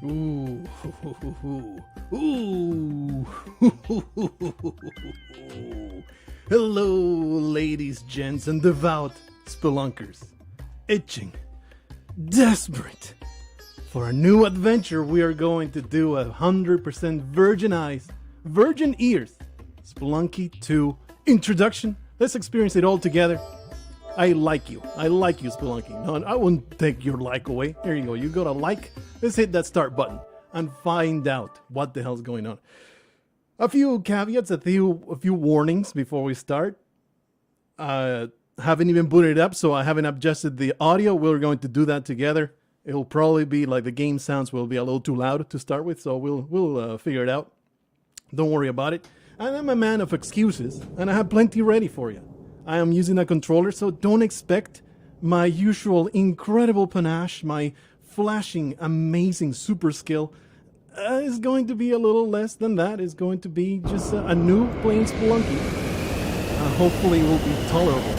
Ooh, ooh, hello, ladies, gents, and devout spelunkers, itching, desperate for a new adventure. We are going to do 100% virgin eyes, virgin ears, Spelunky 2 introduction. Let's experience it all together. I like you, Spelunky. No, I wouldn't take your like away. Here you go. You got a like. Let's hit that start button and find out what the hell's going on. A few caveats, a few warnings before we start. Haven't even booted it up, so I haven't adjusted the audio. We're going to do that together. It'll probably be like the game sounds will be a little too loud to start with, so we'll figure it out. Don't worry about it. And I'm a man of excuses, and I have plenty ready for you. I am using a controller, so don't expect my usual incredible panache, my flashing, amazing super skill. Is going to be a little less than that. It's going to be just a new plain Spelunky. Hopefully it will be tolerable.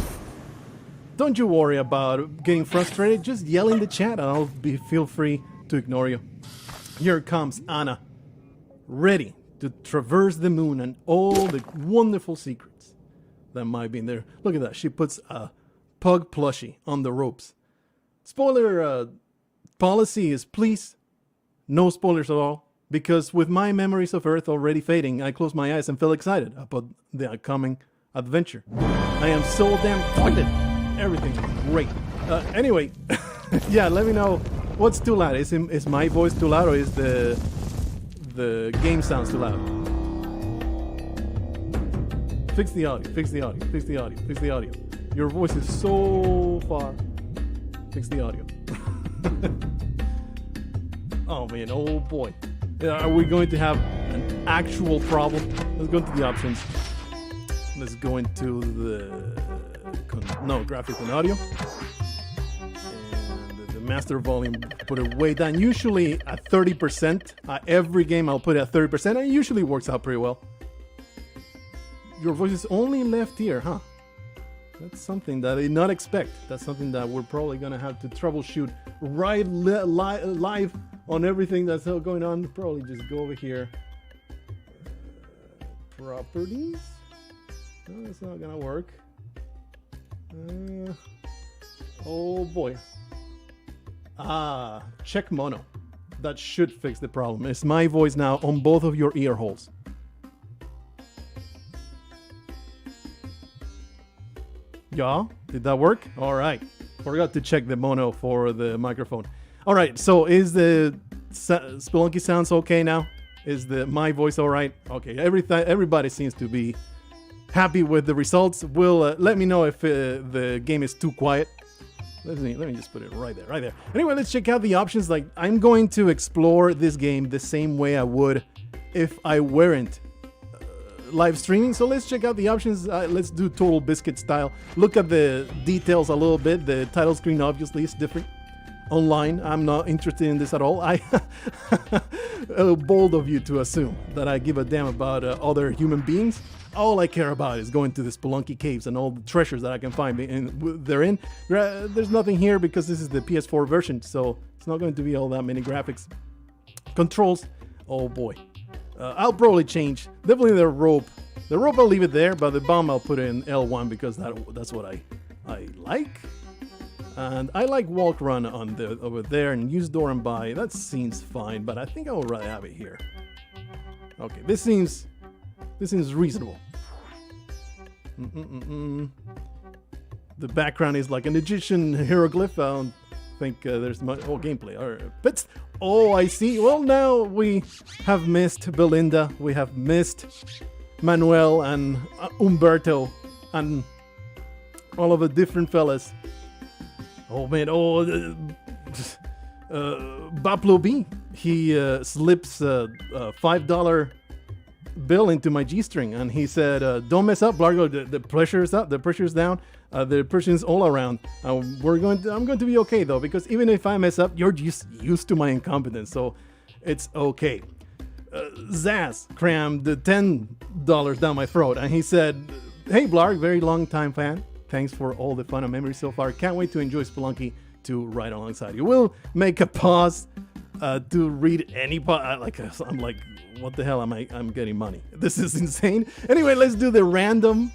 Don't you worry about getting frustrated. Just yell in the chat and feel free to ignore you. Here comes Anna, ready to traverse the moon and all the wonderful secrets that might be in there. Look at that. She puts a pug plushie on the ropes. Spoiler policy is please, no spoilers at all. Because with my memories of Earth already fading, I closed my eyes and felt excited about the upcoming adventure. I am so damn excited. Everything is great. Anyway, yeah, let me know what's too loud. Is my voice too loud, or is the game sounds too loud? Fix the audio, fix the audio, fix the audio, fix the audio. Your voice is so far. Fix the audio. Oh man, oh boy. Are we going to have an actual problem? Let's go into the options. Let's go into the graphics and audio. And the master volume, put it way down. Usually at 30%. Every game I'll put it at 30%. And it usually works out pretty well. Your voice is only left here, huh? That's something that I did not expect. That's something that we're probably gonna have to troubleshoot right live on everything that's going on. Probably just go over here. Properties? No, that's not gonna work. Oh boy. Check mono. That should fix the problem. It's my voice now on both of your ear holes. Yeah, did that work? All right. Forgot to check the mono for the microphone. All right, so is the Spelunky sounds okay now? Is my voice all right? Okay, everybody seems to be happy with the results. Will let me know if the game is too quiet. Let me just put it right there. Anyway, let's check out the options. Like, I'm going to explore this game the same way I would if I weren't live streaming. So let's check out the options. Let's do Total Biscuit style. Look at the details a little bit. The title screen obviously is different online. I'm not interested in this at all. Bold of you to assume that I give a damn about other human beings. All I care about is going to the Spelunky caves and all the treasures that I can find therein. There's nothing here because this is the PS4 version, so it's not going to be all that many graphics. Controls, oh boy. I'll probably change. Definitely the rope. The rope I'll leave it there, but the bomb I'll put in L1 because that's what I like. And I like walk run on over there and use door and buy. That seems fine, but I think I would rather have it here. Okay, this seems reasonable. The background is like an Egyptian hieroglyph. I don't think there's much gameplay. But oh, I see. Well, now we have missed Belinda. We have missed Manuel and Umberto and all of the different fellas. Oh man, Baplo B. He slips a $5 bill into my G-string, and he said, "Don't mess up, Blargo. The pressure's up. The pressure's down. The pressure's all around. I'm going to be okay though, because even if I mess up, you're just used to my incompetence, so it's okay." Zaz crammed the $10 down my throat, and he said, "Hey, Blarg, very long time fan. Thanks for all the fun and memories so far. Can't wait to enjoy Spelunky 2 right alongside you. We'll make a pause to read any part. Like I'm like, what the hell am I? I'm getting money. This is insane. Anyway, let's do the random.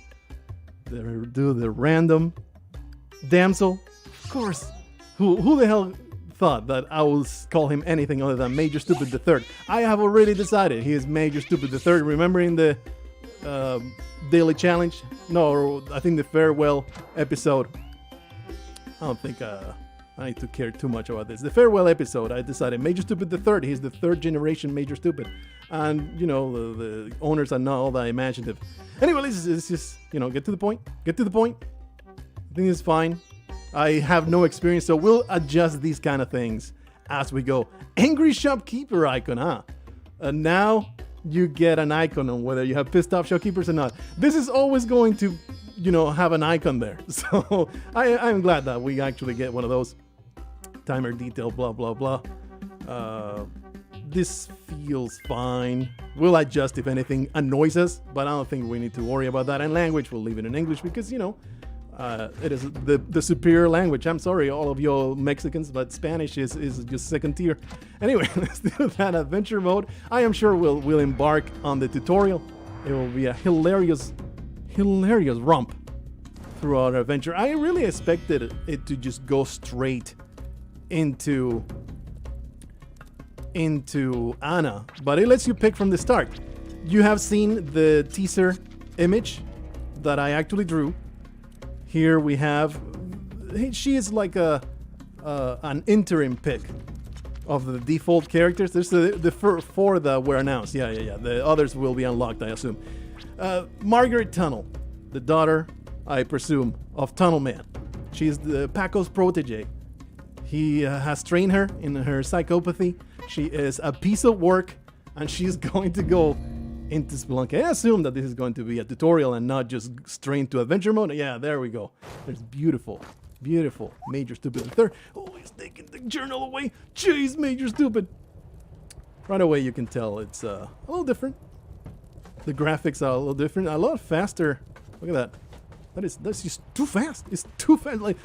Do the random Damsel. Of course. Who the hell thought that I will call him anything other than Major Stupid the Third? I have already decided he is Major Stupid the Third. Remembering the daily challenge? No, I think the farewell episode. I don't think I need to care too much about this. The farewell episode, I decided Major Stupid the Third. He's the third generation Major Stupid, and you know the owners are not all that imaginative. Anyway, let's just get to the point. Get to the point. I think it's fine. I have no experience, so we'll adjust these kind of things as we go. Angry Shopkeeper icon, huh? And now you get an icon on whether you have pissed off shopkeepers or not. This is always going to, have an icon there. So I'm glad that we actually get one of those. Timer detail, blah, blah, blah. This feels fine. We'll adjust if anything annoys us, but I don't think we need to worry about that. And language, we'll leave it in English because, it is the superior language. I'm sorry, all of you Mexicans, but Spanish is just second tier. Anyway, let's do that adventure mode. I am sure we'll embark on the tutorial. It will be a hilarious romp through our adventure. I really expected it to just go straight into Anna, but it lets you pick from the start. You have seen the teaser image that I actually drew. Here we have, she is like an interim pick of the default characters. There's the four that were announced. Yeah. The others will be unlocked, I assume. Margaret Tunnel, the daughter, I presume, of Tunnel Man. She's the Paco's protege. He has trained her in her psychopathy. She is a piece of work, and she's going to go into Spelunky. I assume that this is going to be a tutorial and not just straight into adventure mode. Yeah, there we go. There's beautiful Major Stupid the Third. Oh, he's taking the journal away. Jeez, Major Stupid. Right away, you can tell it's a little different. The graphics are a little different, a lot faster. Look at that. That's just too fast. It's too fast. Like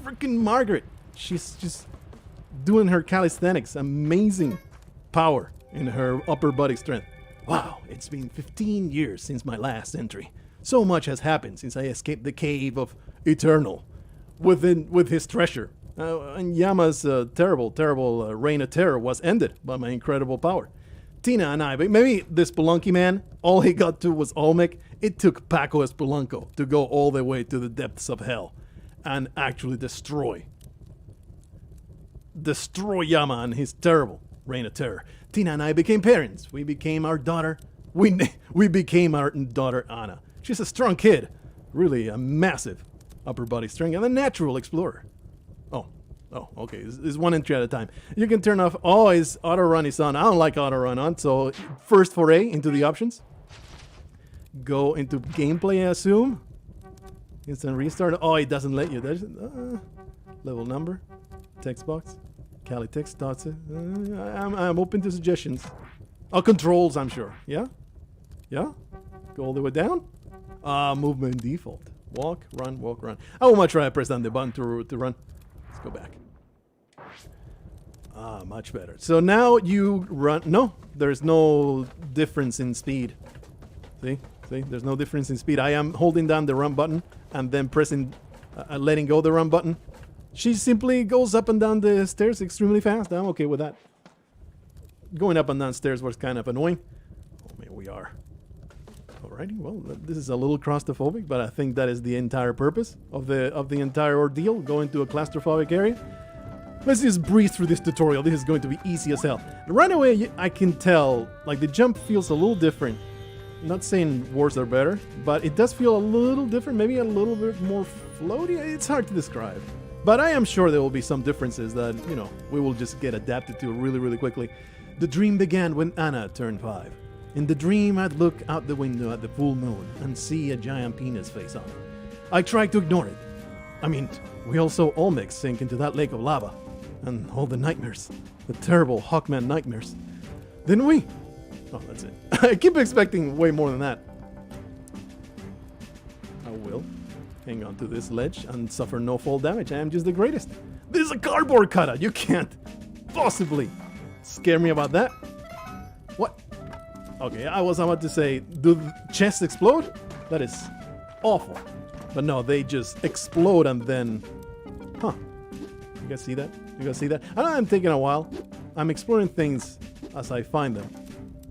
freaking Margaret. She's just doing her calisthenics. Amazing power in her upper body strength. Wow, it's been 15 years since my last entry. So much has happened since I escaped the cave of Eternal with his treasure. And Yama's terrible reign of terror was ended by my incredible power. Tina and I, but maybe this Spelunky man, all he got to was Olmec. It took Paco Spelunko to go all the way to the depths of hell and actually destroy Yama and his terrible reign of terror. Tina and I became parents. We became our daughter. We became our daughter Anna. She's a strong kid, really a massive upper body strength and a natural explorer. Oh, okay. It's one entry at a time. You can turn off. Oh, his auto run is on. I don't like auto run on. So first foray into the options. Go into gameplay, I assume. Instant restart. Oh, it doesn't let you. There's level number, text box, Cali text dots. I'm open to suggestions. Oh, controls. I'm sure. Yeah. Go all the way down. Movement default. Walk, run, walk, run. I will much rather press down the button to run. Let's go back. Much better. So now you run. No, there's no difference in speed. See, there's no difference in speed. I am holding down the run button and then pressing, letting go the run button. She simply goes up and down the stairs extremely fast. I'm okay with that. Going up and down stairs was kind of annoying. Oh man, we are. Alrighty, well, this is a little claustrophobic, but I think that is the entire purpose of the entire ordeal, going to a claustrophobic area. Let's just breeze through this tutorial. This is going to be easy as hell. Right away, I can tell, like, the jump feels a little different. I'm not saying worse or better, but it does feel a little different, maybe a little bit more floaty. It's hard to describe. But I am sure there will be some differences that, we will just get adapted to really, really quickly. The dream began when Anna turned 5. In the dream, I'd look out the window at the full moon and see a giant penis face on it. I tried to ignore it. I mean, we all saw Olmec sink into that lake of lava. And all the nightmares. The terrible Hawkman nightmares. Didn't we? Oh, that's it. I keep expecting way more than that. I will hang on to this ledge and suffer no fall damage. I am just the greatest. This is a cardboard cutout. You can't possibly scare me about that. What? Okay, I was about to say, do the chests explode? That is awful. But no, they just explode and then... Huh. You guys see that? You guys see that? I know I'm taking a while. I'm exploring things as I find them.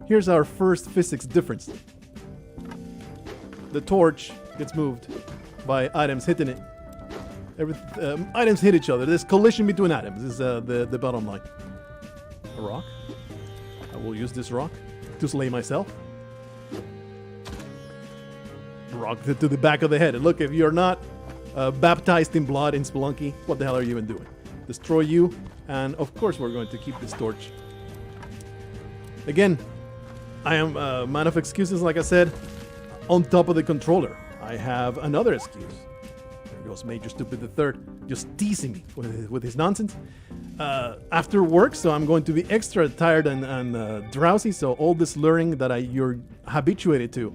Here's our first physics difference. The torch gets moved by items hitting it. Items hit each other. There's collision between items. This is the bottom line. A rock. I will use this rock to slay myself. Rock to the back of the head. And look, if you're not baptized in blood in Spelunky, what the hell are you even doing? Destroy you, and of course we're going to keep this torch. Again, I am a man of excuses, like I said. On top of the controller, I have another excuse. There goes Major Stupid the Third, just teasing me with his nonsense. After work, so I'm going to be extra tired and drowsy, so all this learning that you're habituated to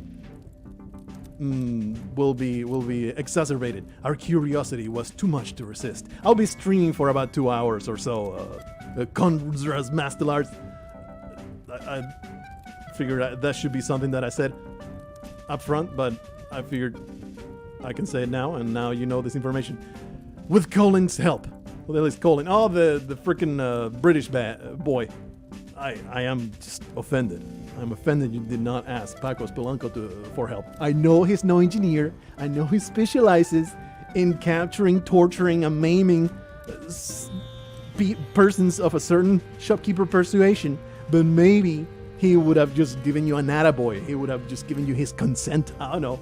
will be exacerbated. Our curiosity was too much to resist. I'll be streaming for about 2 hours or so. Conjuras Master Arts. I figured that should be something that I said up front, but I figured I can say it now, and now you know this information. With Colin's help. What the hell is Colin? Oh, the freaking British boy. I am just offended. I'm offended you did not ask Paco Spelunky for help. I know he's no engineer. I know he specializes in capturing, torturing, and maiming persons of a certain shopkeeper persuasion, but maybe he would have just given you an attaboy. He would have just given you his consent. I don't know.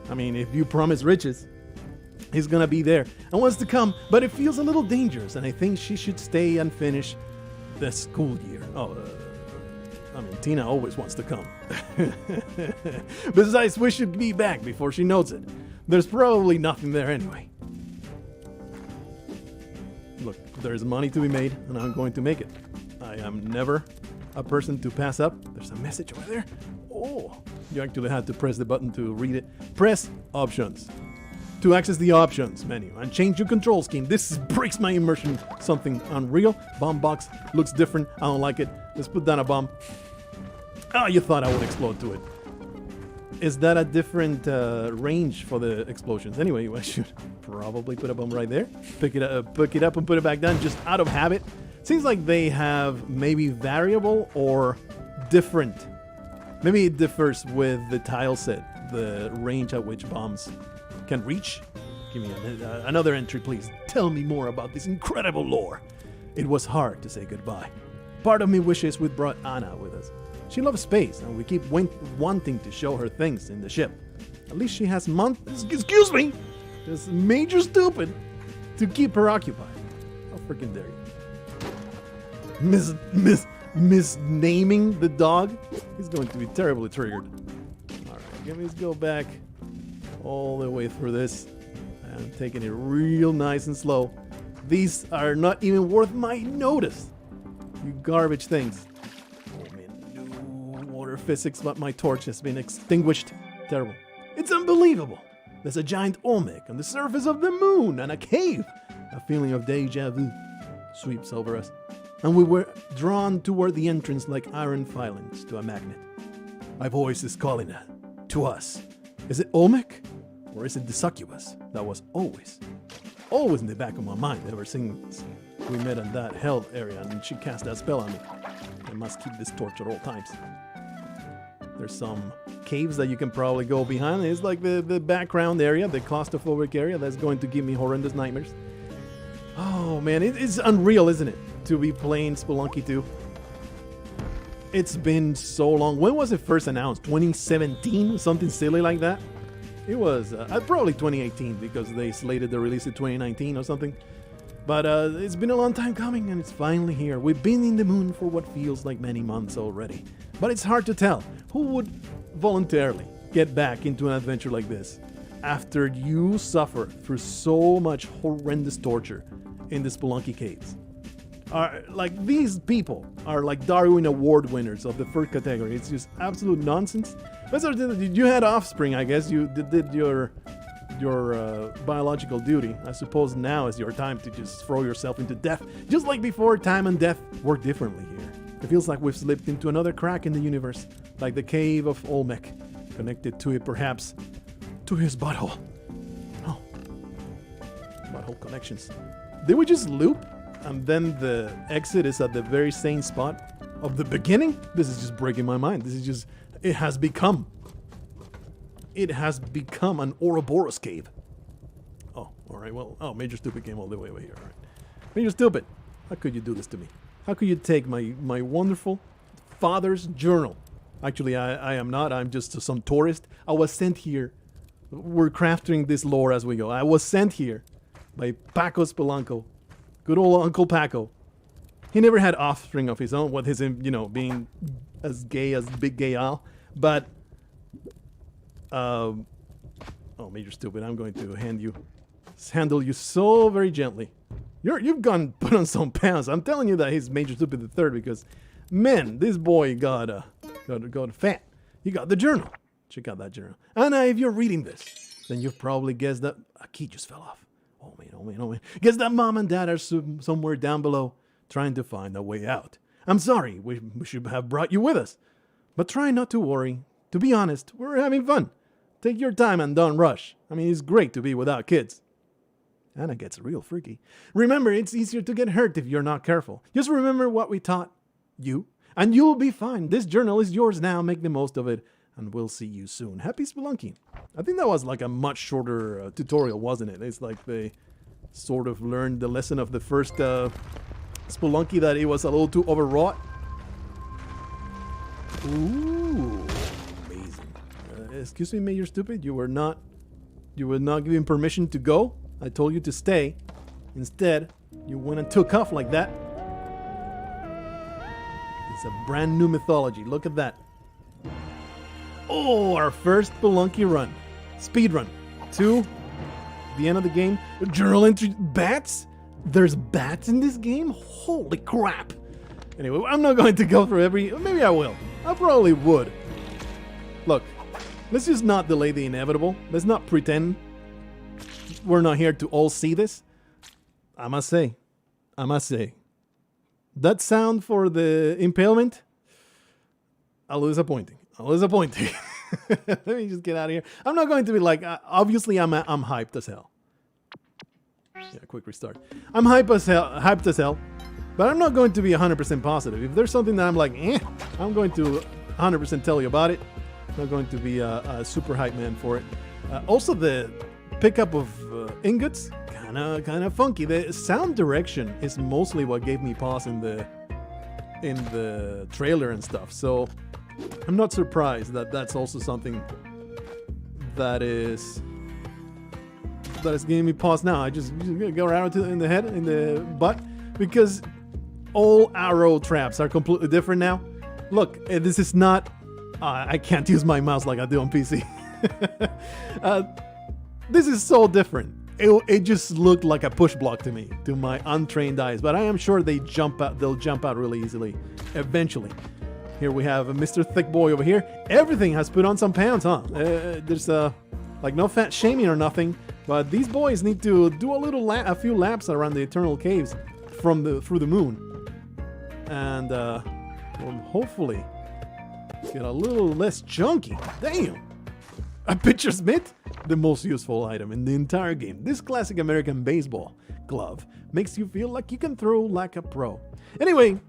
I mean, if you promise riches, he's gonna be there and wants to come, but it feels a little dangerous, and I think she should stay and finish the school year. I mean, Tina always wants to come. Besides, we should be back before she knows it. There's probably nothing there anyway. Look, there's money to be made, and I'm going to make it. I am never a person to pass up. There's a message over there. Oh, you actually had to press the button to read it. Press options to access the options menu and change your control scheme. This breaks my immersion. Something unreal. Bomb box looks different. I don't like it. Let's put down a bomb. Oh, you thought I would explode to it. Is that a different range for the explosions? Anyway, I should probably put a bomb right there. Pick it up and put it back down just out of habit. Seems like they have maybe variable or different. Maybe it differs with the tile set, the range at which bombs can reach. Give me another entry, please. Tell me more about this incredible lore. It was hard to say goodbye. Part of me wishes we'd brought Anna with us. She loves space, and we keep wanting to show her things in the ship. At least she has excuse me! This Major Stupid to keep her occupied. How freaking dare you? Misnaming the dog? He's going to be terribly triggered. Alright, let's go back all the way through this. I'm taking it real nice and slow. These are not even worth my notice. You garbage things. Oh man, no water physics, but my torch has been extinguished. Terrible. It's unbelievable. There's a giant Olmec on the surface of the moon and a cave. A feeling of deja vu sweeps over us, and we were drawn toward the entrance like iron filings to a magnet. My voice is calling to us. Is it Olmec? Or is it the succubus that was always in the back of my mind ever since we met in that hell area and she cast that spell on me? I must keep this torch at all times. There's some caves that you can probably go behind. It's like the background area, the claustrophobic area that's going to give me horrendous nightmares. Oh man, it's unreal, isn't it? To be playing Spelunky 2. It's been so long. When was it first announced? 2017? Something silly like that? It was probably 2018 because they slated the release in 2019 or something. But it's been a long time coming and it's finally here. We've been in the moon for what feels like many months already. But it's hard to tell who would voluntarily get back into an adventure like this after you suffer through so much horrendous torture in the Spelunky caves. Like, these people are like Darwin Award winners of the first category. It's just absolute nonsense. You had offspring, I guess. You did your your biological duty, I suppose now is your time to just throw yourself into death. Just like before, time and death work differently here. It feels like we've slipped into another crack in the universe, like the cave of Olmec, connected to it perhaps to his butthole. Oh, butthole connections. Did we just loop and then the exit is at the very same spot of the beginning? This is just breaking my mind. This is just, it has become an Ouroboros cave. Oh, all right. Well, oh, Major Stupid came all the way over here. All right. Major Stupid, how could you do this to me? How could you take my wonderful father's journal? Actually, I am not. I'm just some tourist. I was sent here. We're crafting this lore as we go. I was sent here by Paco Spelunky. Good old Uncle Paco. He never had offspring of his own, with his, being as gay as Big Gay Al. But, oh, Major Stupid, I'm going to handle you so very gently. You've gone put on some pounds. I'm telling you that he's Major Stupid the Third because, man, this boy got fat. He got the journal. Check out that journal. And if you're reading this, then you've probably guessed that a key just fell off. Oh man. Guess that mom and dad are somewhere down below trying to find a way out. I'm sorry, we should have brought you with us. But try not to worry. To be honest, we're having fun. Take your time and don't rush. I mean, it's great to be without kids. And it gets real freaky. Remember, it's easier to get hurt if you're not careful. Just remember what we taught you, and you'll be fine. This journal is yours now. Make the most of it, and we'll see you soon. Happy Spelunky. I think that was like a much shorter tutorial, wasn't it? It's like they sort of learned the lesson of the first Spelunky, that it was a little too overwrought. Ooh, amazing. Excuse me, Major Stupid, you were not given permission to go. I told you to stay. Instead, you went and took off like that. It's a brand new mythology. Look at that. Oh, our first Spelunky run. Speed run. To the end of the game. Journal entry. Bats? There's bats in this game? Holy crap. Anyway, I'm not going to go through every... Maybe I will. I probably would. Look, let's just not delay the inevitable. Let's not pretend we're not here to all see this. I must say, that sound for the impalement, a little disappointing. Let me just get out of here. I'm not going to be like, obviously I'm hyped as hell. Yeah, quick restart. I'm hyped as hell, but I'm not going to be 100% positive. If there's something that I'm like, I'm going to 100% tell you about it. I'm not going to be a super hype man for it. Also, the pickup of ingots, kind of funky. The sound direction is mostly what gave me pause in the trailer and stuff. So I'm not surprised that that's also something that is giving me pause now. I just go around in the head, in the butt, because all arrow traps are completely different now. Look, this is not. I can't use my mouse like I do on PC. This is so different. It just looked like a push block to me, to my untrained eyes. But I am sure they'll jump out really easily, eventually. Here we have a Mr. Thick Boy over here. Everything has put on some pounds, huh? There's like no fat shaming or nothing, but these boys need to do a few laps around the Eternal Caves through the moon, and hopefully get a little less chunky. Damn. A pitcher's mitt? The most useful item in the entire game. This classic American baseball glove makes you feel like you can throw like a pro. Anyway,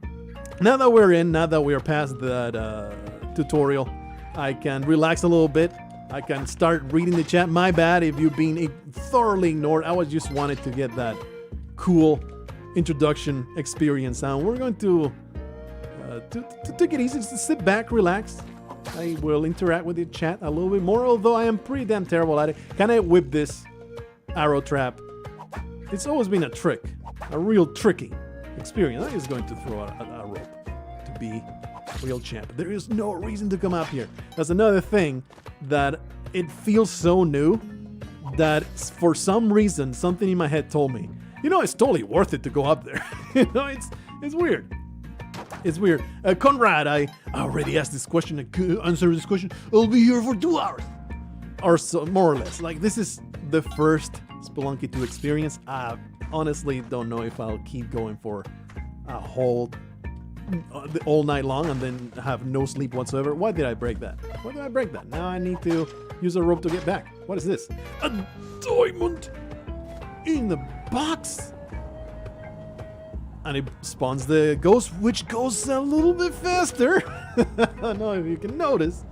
now that we're past that tutorial, I can relax a little bit. I can start reading the chat. My bad if you've been thoroughly ignored. I just wanted to get that cool introduction experience, and we're going to take it easy. Just sit back, relax. I will interact with the chat a little bit more, although I am pretty damn terrible at it. Can I whip this arrow trap? It's always been a trick, a real tricky experience. I'm just going to throw a rope to be real champ. There is no reason to come up here. That's another thing, that it feels so new that for some reason something in my head told me, it's totally worth it to go up there. It's weird. It's weird. Conrad, I already asked this question. I could answer this question. I'll be here for 2 hours. Or so, more or less. Like, this is the first Spelunky 2 experience. I honestly don't know if I'll keep going for a whole all night long and then have no sleep whatsoever. Why did I break that? Why did I break that? Now I need to use a rope to get back. What is this? A diamond in the box. And it spawns the ghost, which goes a little bit faster. I don't know if you can notice.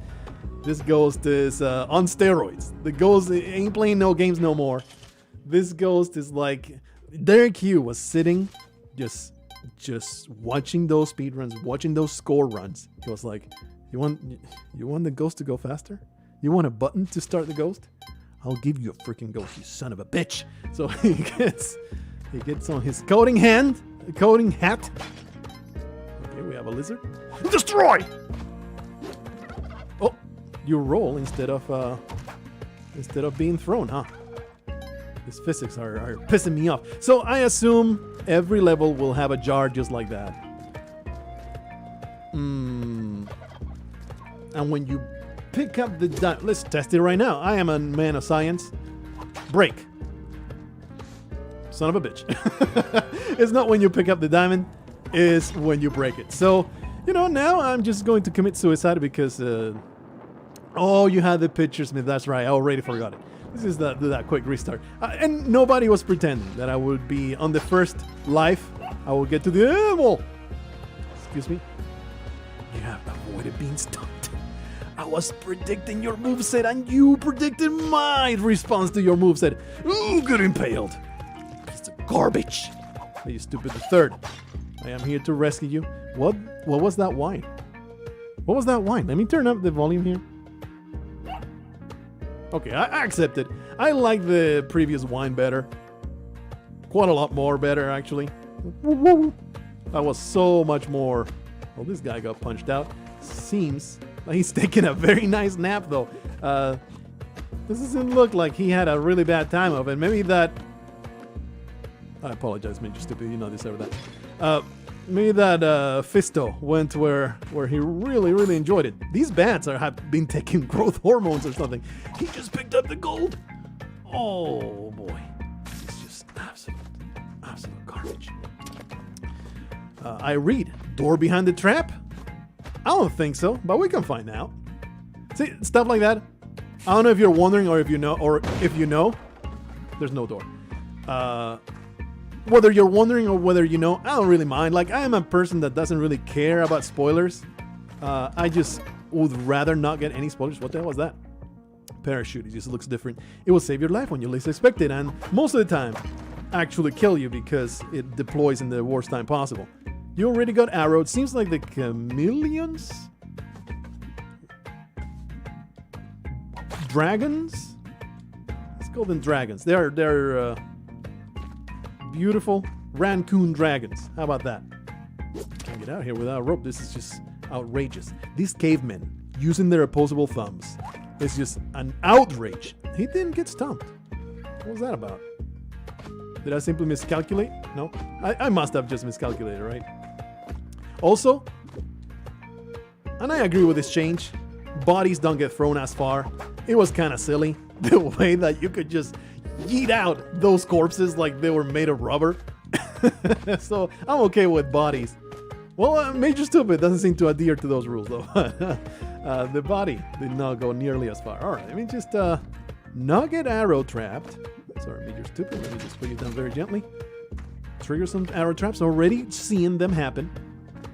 This ghost is on steroids. The ghost ain't playing no games no more. This ghost is like Derek Hugh was sitting just watching those speedruns, watching those score runs. He was like, you want the ghost to go faster? You want a button to start the ghost? I'll give you a freaking ghost, you son of a bitch. So he gets on his coding hat. Okay, we have a lizard. Destroy! Oh, you roll instead of being thrown, huh? These physics are pissing me off. So I assume every level will have a jar just like that. And when you pick up the diamond, let's test it right now. I am a man of science. Break. Son of a bitch. It's not when you pick up the diamond, it's when you break it. So, you know, now I'm just going to commit suicide because, oh, you had the pictures, man. That's right. I already forgot it. This is that quick restart. And nobody was pretending that I would be on the first life. I will get to the animal. Excuse me. You have avoided being stumped. I was predicting your moveset and you predicted my response to your moveset. Ooh, get impaled. Piece of garbage. Hey, you stupid third. I am here to rescue you. What was that whine? What was that whine? Let me turn up the volume here. Okay, I accept it. I like the previous whine better. Quite a lot more better, actually. That was so much more. Well, this guy got punched out. Seems like he's taking a very nice nap, though. This doesn't look like he had a really bad time of it. Maybe that... I apologize, Major Stupid. You know this over that. Maybe that Fisto went where he really enjoyed it. These bats have been taking growth hormones or something. He just picked up the gold. Oh boy, this is just absolute garbage. I read door behind the trap. I don't think so, but we can find out. See, stuff like that. I don't know if you're wondering or if you know, there's no door. Whether you're wondering or whether you know, I don't really mind. Like, I am a person that doesn't really care about spoilers. I just would rather not get any spoilers. What the hell was that? Parachute. It just looks different. It will save your life when you least expect it, and most of the time, actually kill you because it deploys in the worst time possible. You already got arrowed. Seems like the chameleons? Dragons? Let's call them dragons. They're beautiful raccoon dragons. How about that? Can't get out here without a rope. This is just outrageous. These cavemen using their opposable thumbs is just an outrage. He didn't get stumped. What was that about? Did I simply miscalculate? No? I must have just miscalculated, right? Also, and I agree with this change, bodies don't get thrown as far. It was kind of silly, the way that you could just yeet out those corpses like they were made of rubber. So I'm okay with bodies. Well, Major Stupid doesn't seem to adhere to those rules though. The body did not go nearly as far. Alright, let me just not get arrow trapped. Sorry, Major Stupid, let me just put you down very gently. Trigger some arrow traps, already seeing them happen.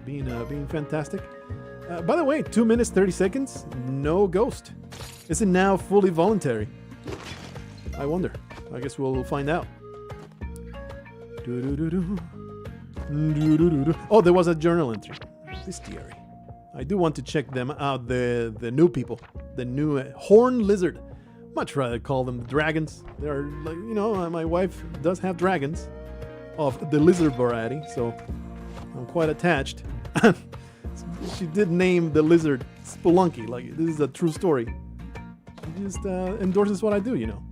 Being fantastic. By the way, 2 minutes 30 seconds, no ghost. Is it now fully voluntary? I wonder. I guess we'll find out. Oh, there was a journal entry. Bestiary. I do want to check them out, the new people. The new horned lizard. Much rather call them dragons. They're like, you know, my wife does have dragons of the lizard variety, so I'm quite attached. She did name the lizard Spelunky. Like, this is a true story. She just endorses what I do, you know.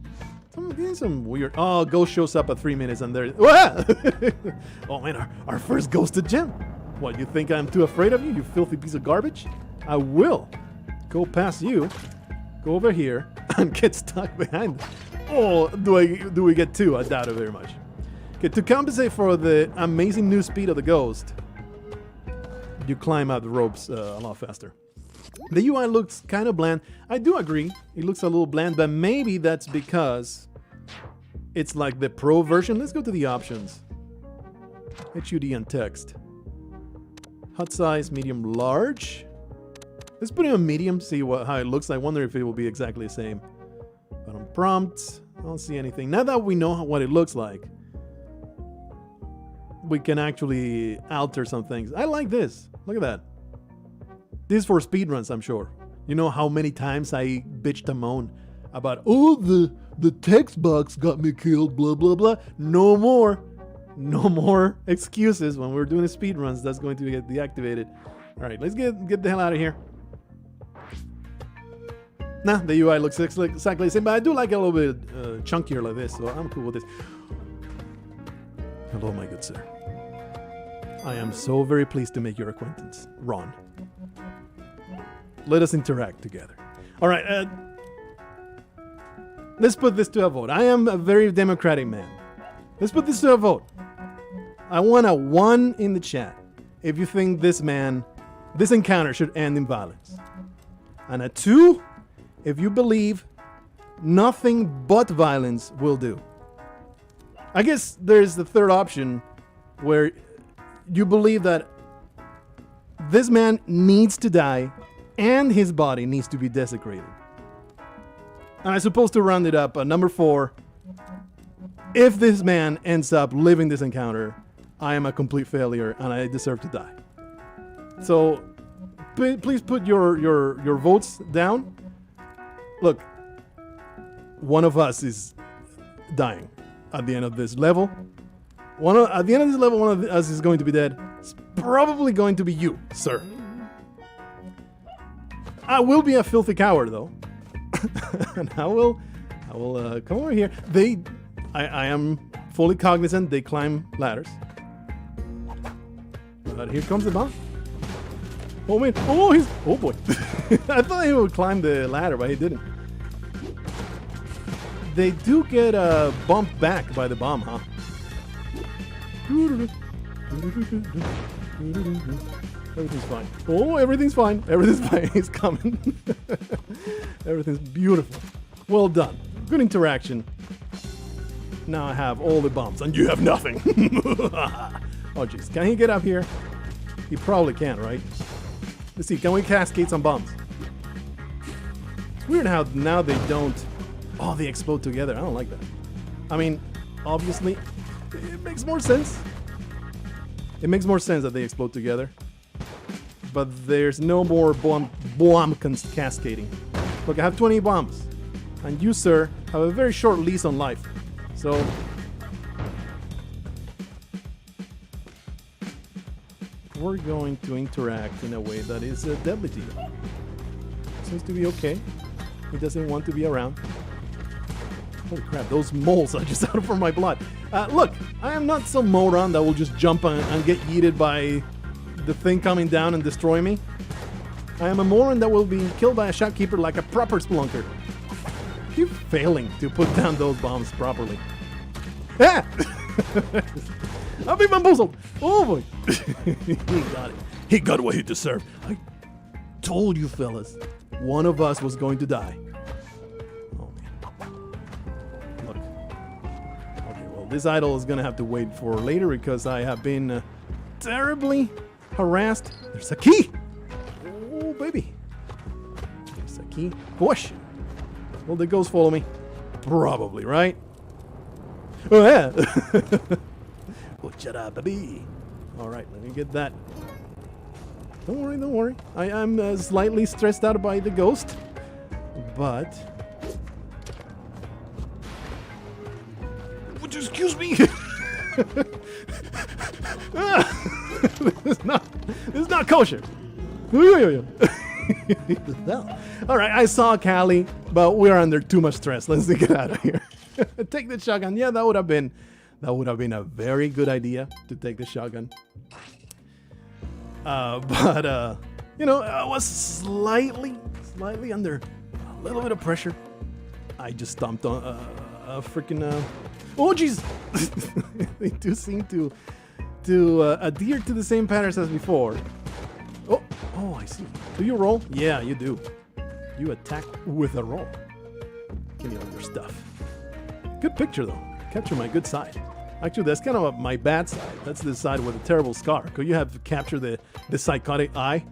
Some weird... Oh, ghost shows up at 3 minutes and there... Oh man, our first ghosted gem. What, you think I'm too afraid of you, you filthy piece of garbage? I will go past you, go over here, and get stuck behind. Oh, do we get 2? I doubt it very much. Okay, to compensate for the amazing new speed of the ghost, you climb up the ropes a lot faster. The UI looks kind of bland. I do agree, it looks a little bland, but maybe that's because it's like the pro version. Let's go to the options. HUD and text. HUD size, medium, large. Let's put it on medium, see how it looks. I wonder if it will be exactly the same. But on prompts, I don't see anything. Now that we know what it looks like, we can actually alter some things. I like this. Look at that. This is for speedruns, I'm sure. You know how many times I bitched and moaned about, oh, the text box got me killed, blah, blah, blah. No more. No more excuses when we're doing speedruns. That's going to get deactivated. All right, let's get the hell out of here. Nah, the UI looks exactly the same, but I do like it a little bit chunkier like this, so I'm cool with this. Hello, my good sir. I am so very pleased to make your acquaintance, Ron. Let us interact together. All right, let's put this to a vote. I am a very democratic man. Let's put this to a vote. I want a 1 in the chat if you think this encounter should end in violence. And a 2 if you believe nothing but violence will do. I guess there's the third option where you believe that this man needs to die and his body needs to be desecrated. And I'm supposed to round it up at number 4. If this man ends up living this encounter, I am a complete failure and I deserve to die. So please put your votes down. Look, one of us is dying at the end of this level. At the end of this level, one of us is going to be dead. It's probably going to be you, sir. I will be a filthy coward, though. And I will come over here. I am fully cognizant they climb ladders. But here comes the bomb. Oh man! Oh boy! I thought he would climb the ladder, but he didn't. They do get bumped back by the bomb, huh? Everything's fine. Oh, everything's fine. Everything's fine. He's coming. Everything's beautiful. Well done. Good interaction. Now I have all the bombs, and you have nothing. Oh, jeez. Can he get up here? He probably can, right? Let's see. Can we cascade some bombs? It's weird how now they don't... Oh, they explode together. I don't like that. I mean, obviously, it makes more sense. It makes more sense that they explode together. But there's no more bomb cascading. Look, I have 20 bombs. And you, sir, have a very short lease on life. So... we're going to interact in a way that is deadly to you. Seems to be okay. He doesn't want to be around. Holy crap, those moles are just out for my blood. Look, I am not some moron that will just jump and get yeeted by the thing coming down and destroy me. I am a moron that will be killed by a shopkeeper like a proper spelunker. Keep failing to put down those bombs properly. Ah! I'll be bamboozled. Oh boy. He got it. He got what he deserved. I told you fellas, one of us was going to die. Oh man. Look. Okay, well this idol is gonna have to wait for later because I have been terribly harassed. There's a key. Oh baby. There's a key. Push. Will the ghost follow me? Probably, right? Oh yeah. Shut up, baby. All right, let me get that. Don't worry, don't worry. I'm slightly stressed out by the ghost, but... Would you excuse me? This is not kosher. All right, I saw Callie, but we're under too much stress. Let's get out of here. Take the shotgun. Yeah, that would have been a very good idea to take the shotgun. But you know, I was slightly under a little bit of pressure. I just stomped on freaking. Oh, jeez! They do seem to adhere to the same patterns as before. Oh, I see. Do you roll? Yeah, you do. You attack with a roll. Give me all your stuff. Good picture, though. Capture my good side. Actually, that's kind of my bad side. That's the side with a terrible scar. Could you have captured the psychotic eye?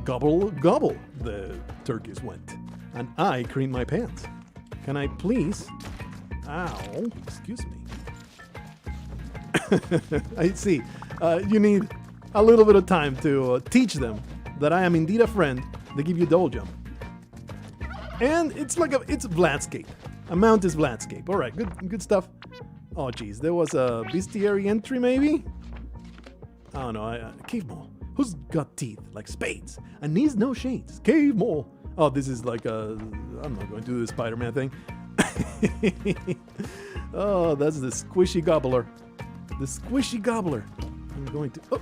Gobble, gobble, the turkeys went. And I creamed my pants. Can I please? Ow, excuse me. I see. You need a little bit of time to teach them that I am indeed a friend. They give you double jump. And it's like it's Vladscape. A mount is Vladscape. All right, good stuff. Oh, geez, there was a bestiary entry, maybe? I don't know. Cave mole. Who's got teeth like spades and needs no shades? Cave mole. Oh, this is like a. I'm not going to do the Spider-Man thing. Oh, that's the squishy gobbler. The squishy gobbler. I'm going to. Oh.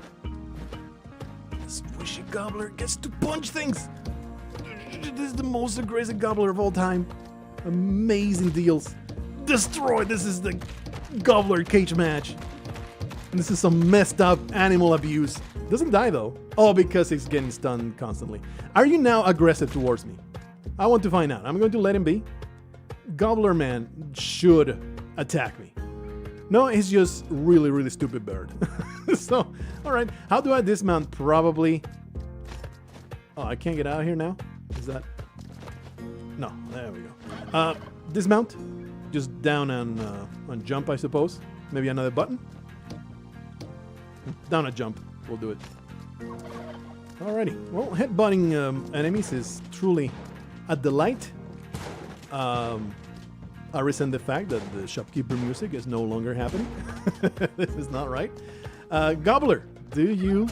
The squishy gobbler gets to punch things. This is the most aggressive gobbler of all time. Amazing deals. Destroy. This is the gobbler cage match. And this is some messed up animal abuse. Doesn't die though. Oh, because he's getting stunned constantly. Are you now aggressive towards me? I want to find out. I'm going to let him be. Gobbler man should attack me. No, he's just really stupid bird. So, all right. How do I dismount? Probably. Oh, I can't get out of here now. Is that? No. There we go. Dismount. Just down on jump, I suppose. Maybe another button. Down a jump. We'll do it. Alrighty. Well, headbutting enemies is truly a delight. I resent the fact that the Shopkeeper music is no longer happening. This is not right. Gobbler, do you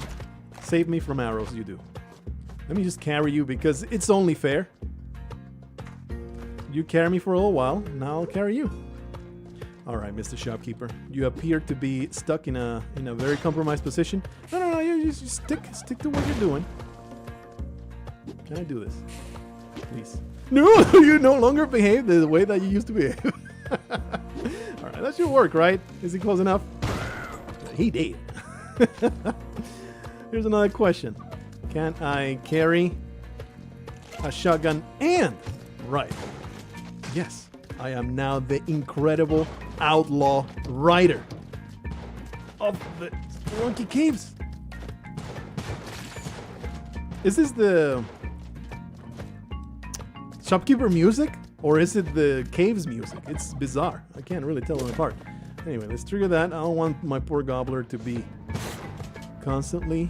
save me from arrows? You do. Let me just carry you because it's only fair. You carry me for a little while, now I'll carry you. All right, Mr. Shopkeeper, you appear to be stuck in a very compromised position. No, you just stick to what you're doing. Can I do this, please? No, you no longer behave the way that you used to behave. All right, that should work, right? Is he close enough? He did. Here's another question: can I carry a shotgun and rifle? Yes, I am now the incredible outlaw rider of the Spelunky Caves. Is this the Shopkeeper music or is it the Caves music? It's bizarre. I can't really tell them apart. Anyway, let's trigger that. I don't want my poor gobbler to be constantly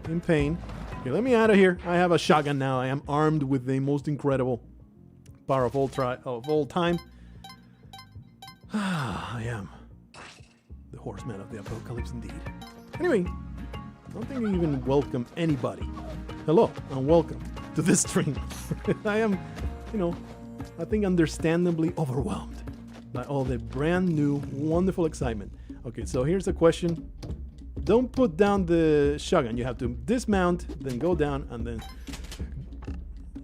in pain. Okay, let me out of here. I have a shotgun now. I am armed with the most incredible power of all time. I am the horseman of the apocalypse indeed. Anyway, I don't think I even welcome anybody. Hello and welcome to this stream. I am, I think understandably overwhelmed by all the brand new, wonderful excitement. Okay, so here's a question. Don't put down the shotgun. You have to dismount, then go down, and then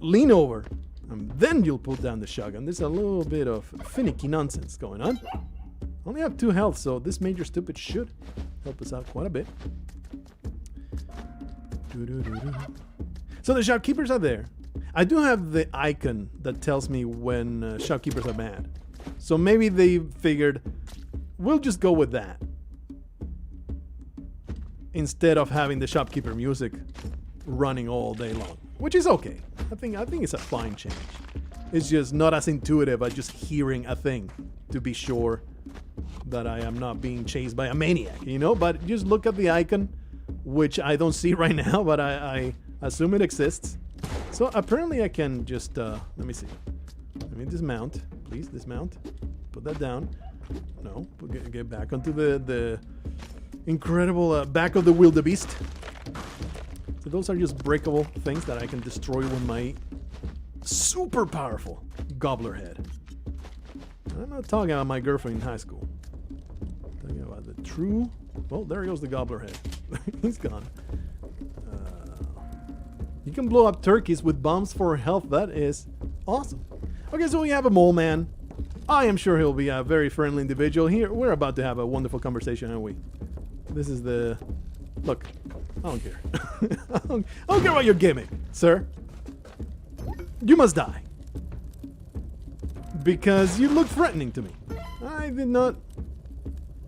lean over. And then you'll put down the shotgun. There's a little bit of finicky nonsense going on. Only have 2 health, so this Major Stupid should help us out quite a bit. So the shopkeepers are there. I do have the icon that tells me when shopkeepers are mad. So maybe they figured, we'll just go with that. Instead of having the shopkeeper music running all day long. Which is okay. I think it's a fine change. It's just not as intuitive as just hearing a thing to be sure that I am not being chased by a maniac, But just look at the icon, which I don't see right now, but I assume it exists. So apparently I can just, let me see. Let me dismount. Please dismount. Put that down. No, get back onto the incredible back of the wildebeest. So those are just breakable things that I can destroy with my super powerful gobbler head. I'm not talking about my girlfriend in high school. I'm talking about the true... Well, there goes the gobbler head. He's gone. You can blow up turkeys with bombs for health. That is awesome. Okay, so we have a mole man. I am sure he'll be a very friendly individual. Here, we're about to have a wonderful conversation, aren't we? This is the... Look, I don't care. I don't care about your gimmick, sir. You must die. Because you look threatening to me. I did not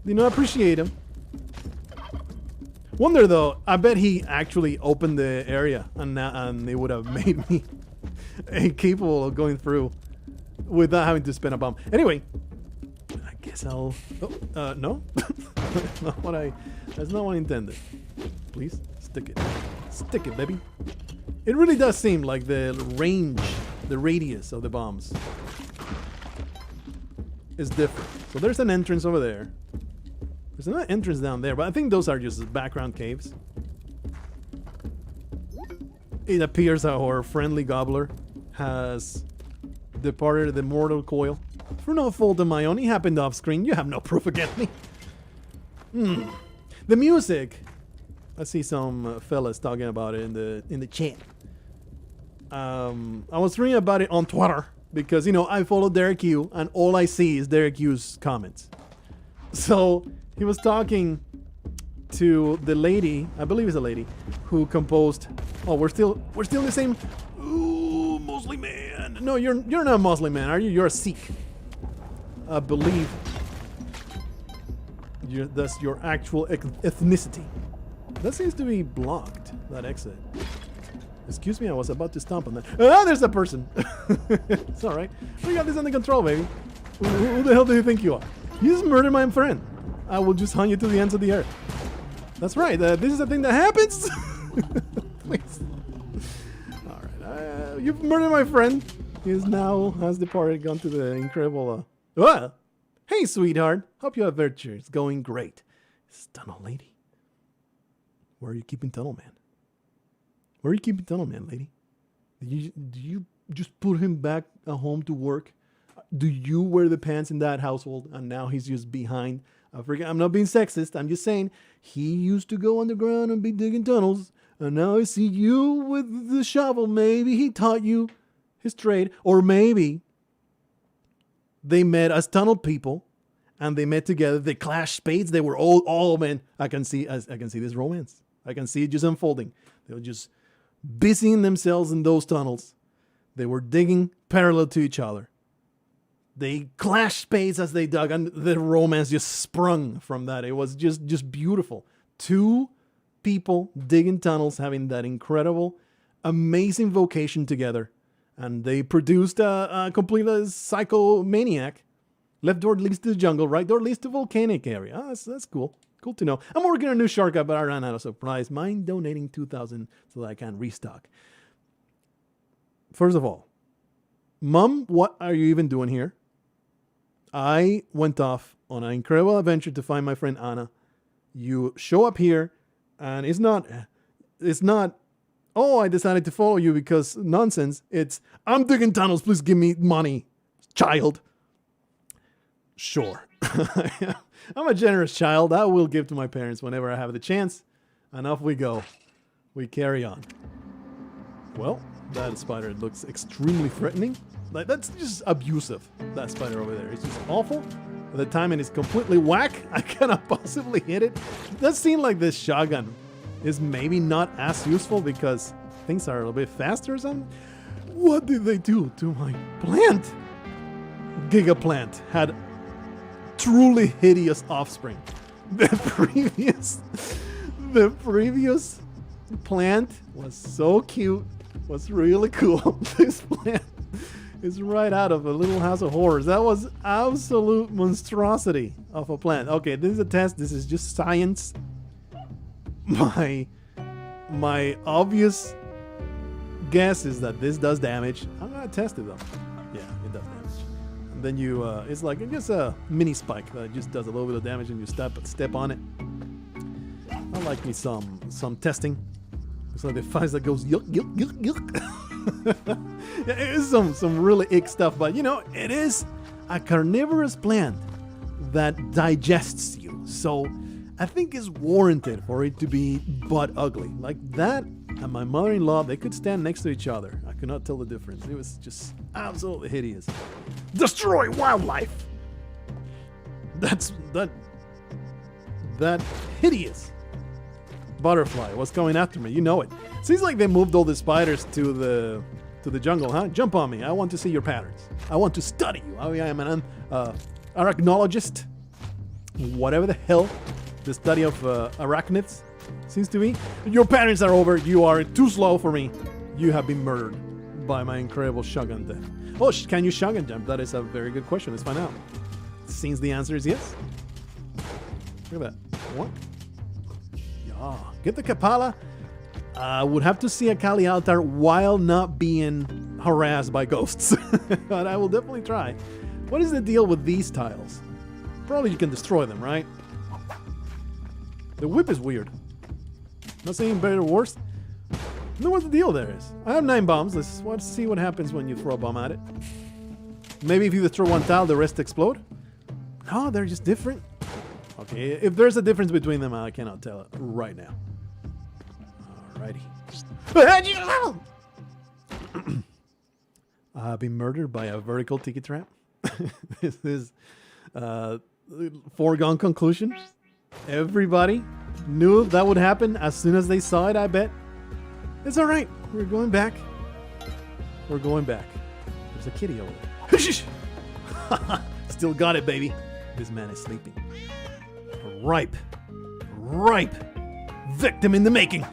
appreciate him. Wonder though, I bet he actually opened the area and they would have made me capable of going through without having to spend a bomb. Anyway, I guess I'll... Oh, no? That's not what I intended. Please, stick it. Stick it, baby. It really does seem like the range, the radius of the bombs is different. So there's an entrance over there. There's another entrance down there, but I think those are just background caves. It appears our friendly gobbler has departed the mortal coil. For no fault of my own, he happened off screen. You have no proof against me. The music. I see some fellas talking about it in the chat. I was reading about it on Twitter because, you know, I follow Derek Q and all I see is Derek Q's comments. So he was talking to the lady, I believe it's a lady, who composed. Oh, we're still in the same. Ooh, Muslim man. No, you're not a Muslim man, are you? You're a Sikh. I believe that's your actual ethnicity. That seems to be blocked. That exit. Excuse me, I was about to stomp on that. Ah, there's a person. It's all right. We got this under control, baby. Who the hell do you think you are? You just murdered my friend. I will just hunt you to the ends of the earth. That's right. This is a thing that happens. Please. All right. You've murdered my friend. He is now has departed, gone to the incredible. Hey, sweetheart. Hope you have virtue. It's going great. It's tunnel lady. Where are you keeping tunnel man? Where are you keeping tunnel man, lady? Do you just put him back at home to work? Do you wear the pants in that household and now he's just behind? I'm not being sexist. I'm just saying he used to go underground and be digging tunnels. And now I see you with the shovel. Maybe he taught you his trade. Or maybe they met as tunnel people and they met together. They clashed spades. They were all men. I can see this romance. I can see it just unfolding. They were just busying themselves in those tunnels. They were digging parallel to each other. They clashed spades as they dug, and the romance just sprung from that. It was just beautiful. Two people digging tunnels, having that incredible, amazing vocation together. And they produced a complete psychomaniac. Left door leads to the jungle, right door leads to volcanic area. That's cool. Cool to know. I'm working on a new shortcut, but I ran out of supplies. Mind donating 2,000 so that I can restock. First of all, Mom, what are you even doing here? I went off on an incredible adventure to find my friend Anna. You show up here, and it's not, oh, I decided to follow you because nonsense. It's, I'm digging tunnels, please give me money, child. Sure. I'm a generous child. I will give to my parents whenever I have the chance. And off we go. We carry on. Well, that spider looks extremely threatening. Like, that's just abusive, that spider over there. It's just awful. The timing is completely whack. I cannot possibly hit it. It does seem like this shotgun is maybe not as useful because things are a little bit faster or something. What did they do to my plant? Gigaplant had truly hideous offspring. The previous plant was so cute, was really cool. This plant is right out of a Little House of Horrors. That was absolute monstrosity of a plant. Okay, this is a test. This is just science. My obvious guess is that this does damage. I'm gonna test it though. Yeah, it does damage. And then you, it's like, I guess a mini spike that just does a little bit of damage and you step on it. I like me some testing. It's like the flies that goes yuck, yuck, yuck, yuck. It is some really ick stuff, but you know, it is a carnivorous plant that digests you. So I think it's warranted for it to be butt ugly. Like that and my mother-in-law, they could stand next to each other. I could not tell the difference. It was just Absolutely hideous. Destroy wildlife. That hideous butterfly was coming after me. You know it. Seems like they moved all the spiders to the jungle, huh? Jump on me. I want to see your patterns. I want to study you. I am an arachnologist. Whatever the hell the study of arachnids seems to be. Your patterns are over. You are too slow for me. You have been murdered by my incredible shotgun death. Oh, can you shotgun jump? That is a very good question. Let's find out. Seems the answer is yes. Look at that. What? Yeah. Get the Kapala. I would have to see a Kali altar while not being harassed by ghosts. But I will definitely try. What is the deal with these tiles? Probably you can destroy them, right? The whip is weird. Not saying better or worse. No, what the deal there is. I have 9 bombs. Let's see what happens when you throw a bomb at it. Maybe if you destroy one tile, the rest explode? No, they're just different. Okay, if there's a difference between them, I cannot tell it right now. Alrighty. I've been murdered by a vertical tiki trap. This is foregone conclusion. Everybody knew that would happen as soon as they saw it, I bet. It's alright. We're going back. We're going back. There's a kitty over there. Still got it, baby. This man is sleeping. Ripe. Victim in the making.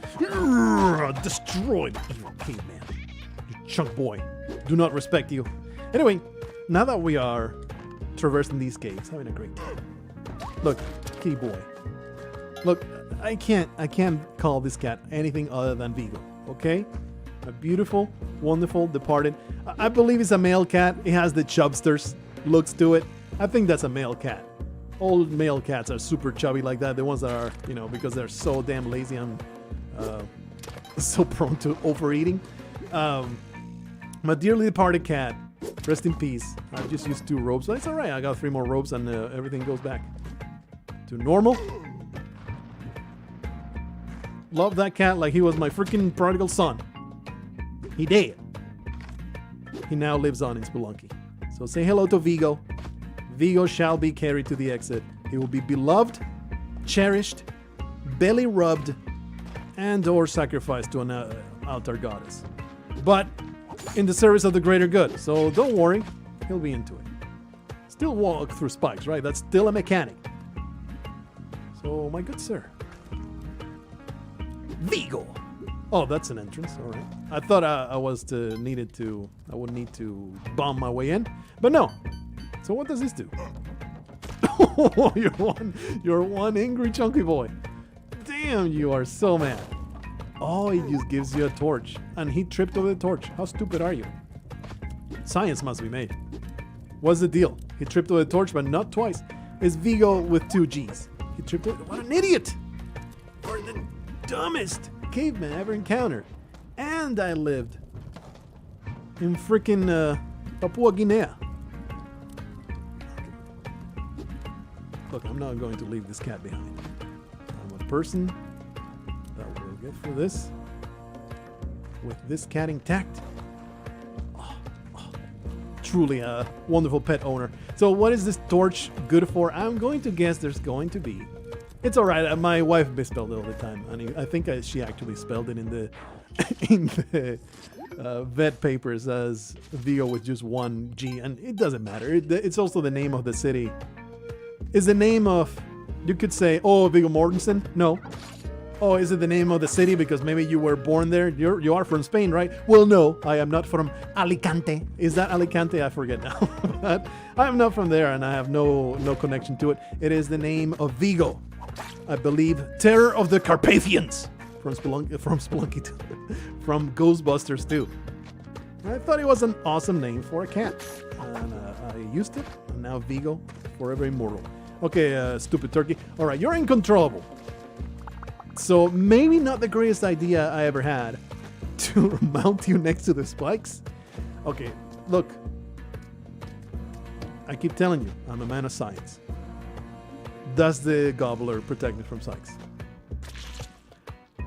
Destroyed. Evil caveman. You chunk boy. Do not respect you. Anyway, now that we are traversing these caves, having a great time. Look, kitty boy. Look, I can't call this cat anything other than Vigo. Okay? A beautiful, wonderful, departed. I believe it's a male cat. It has the chubsters looks to it. I think that's a male cat. All male cats are super chubby like that. The ones that are, because they're so damn lazy and so prone to overeating. My dearly departed cat, rest in peace. I just used 2 robes, but it's alright. I got 3 more robes and everything goes back to normal. Love that cat like he was my freaking prodigal son. He did. He now lives on in Spelunky. So say hello to Vigo. Vigo shall be carried to the exit. He will be beloved, cherished, belly rubbed, and or sacrificed to an altar goddess. But in the service of the greater good. So don't worry, he'll be into it. Still walk through spikes, right? That's still a mechanic. So my good sir. Vigo. Oh, that's an entrance. All right. I thought I would need to bomb my way in, but no. So what does this do? Oh, you're one angry chunky boy. Damn, you are so mad. Oh, he just gives you a torch, and he tripped over the torch. How stupid are you? Science must be made. What's the deal? He tripped over the torch, but not twice. It's Vigo with 2 G's. He tripped over. What an idiot! You're the dumbest caveman I ever encountered. And I lived in freaking Papua Guinea. Look, I'm not going to leave this cat behind. I'm a person that will get through this with this cat intact. Truly a wonderful pet owner. So what is this torch good for? I'm going to guess there's going to be. It's all right. My wife misspelled it all the time, and I think she actually spelled it in the vet papers as Vigo with just 1 G, and it doesn't matter. It's also the name of the city. Is the name of, you could say, oh, Viggo Mortensen? No. Oh, is it the name of the city because maybe you were born there? You are from Spain, right? Well, no, I am not from Alicante. Is that Alicante? I forget now. But I'm not from there, and I have no connection to it. It is the name of Vigo. I believe Terror of the Carpathians from Spelunky 2, from Ghostbusters 2. I thought it was an awesome name for a cat, and I used it, and now Vigo, forever immortal. Okay, stupid turkey. All right, you're uncontrollable. So maybe not the greatest idea I ever had to mount you next to the spikes. Okay, look. I keep telling you, I'm a man of science. Does the gobbler protect me from spikes?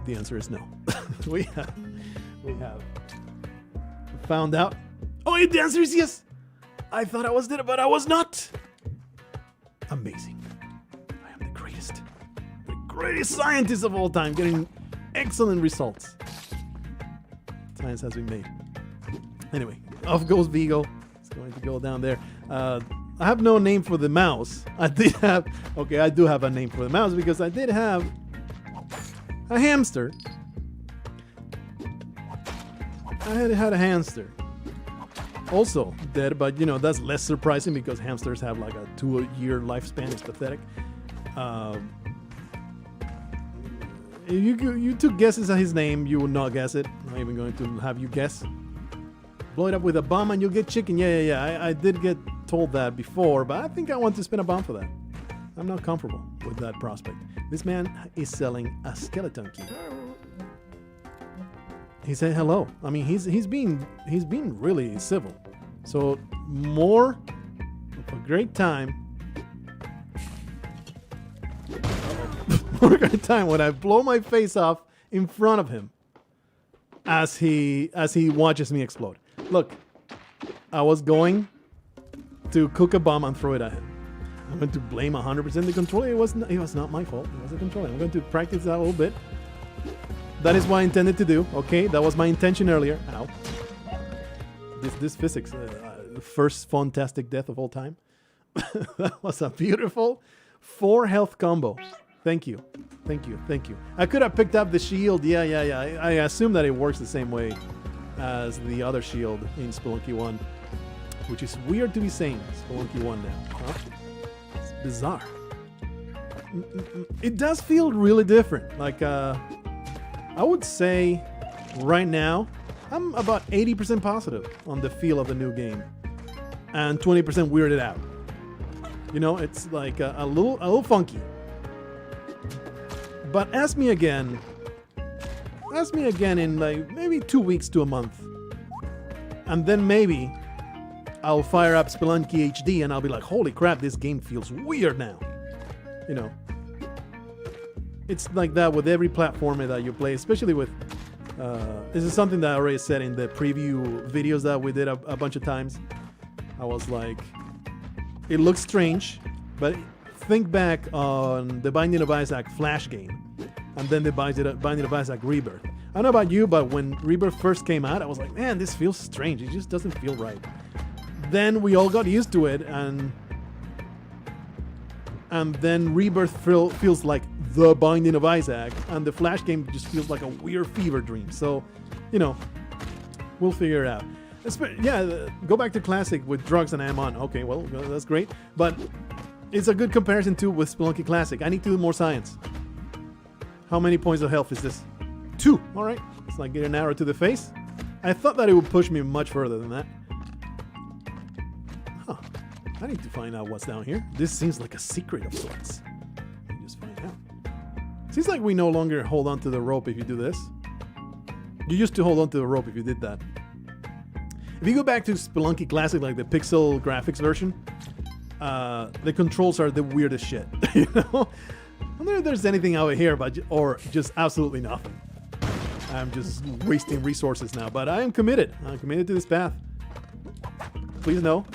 The answer is no. we have found out. Oh, the answer is yes. I thought I was dead, but I was not. Amazing. I am the greatest scientist of all time, getting excellent results. Science has been made. Anyway, off goes Vigo. It's going to go down there. I have no name for the mouse. I do have a name for the mouse because I did have a hamster. I had a hamster. Also dead, but that's less surprising because hamsters have like a 2-year lifespan. It's pathetic. You took guesses at his name. You will not guess it. I'm not even going to have you guess. Blow it up with a bomb and you'll get chicken. Yeah. I did get told that before, but I think I want to spin a bomb for that. I'm not comfortable with that prospect. This man is selling a skeleton key. He said hello. I mean, he's been really civil. So more of a great time. More of a great time when I blow my face off in front of him as he watches me explode. Look, I was going to cook a bomb and throw it at him. I'm going to blame 100% the controller. It was not my fault. It was the controller. I'm going to practice that a little bit. That is what I intended to do. Okay, that was my intention earlier. Ow. This physics, the first fantastic death of all time. That was a beautiful 4 health combo. Thank you. I could have picked up the shield. Yeah. I assume that it works the same way as the other shield in Spelunky 1, which is weird to be saying Spelunky 1 now. Huh? It's bizarre. It does feel really different. Like, I would say right now, I'm about 80% positive on the feel of the new game and 20% weirded out. It's like a little funky. But ask me again in like maybe 2 weeks to a month. And then maybe I'll fire up Spelunky HD and I'll be like, holy crap, this game feels weird now. It's like that with every platformer that you play, especially with, this is something that I already said in the preview videos that we did a bunch of times. I was like, it looks strange, but think back on the Binding of Isaac Flash game, and then the Binding of Isaac Rebirth. I don't know about you, but when Rebirth first came out, I was like, man, this feels strange. It just doesn't feel right. Then we all got used to it, and then Rebirth feels like the Binding of Isaac, and the Flash game just feels like a weird fever dream. So, we'll figure it out. Yeah, go back to Classic with drugs and I'm on. Okay, well, that's great. But it's a good comparison too with Spelunky Classic. I need to do more science. How many points of health is this? 2. All right. It's like getting an arrow to the face. I thought that it would push me much further than that. Huh. I need to find out what's down here. This seems like a secret of sorts. Let me just find out. Seems like we no longer hold on to the rope if you do this. You used to hold on to the rope if you did that. If you go back to Spelunky Classic, like the pixel graphics version, the controls are the weirdest shit. I wonder if there's anything out here, or just absolutely nothing. I'm just wasting resources now, but I am committed. I'm committed to this path. Please know.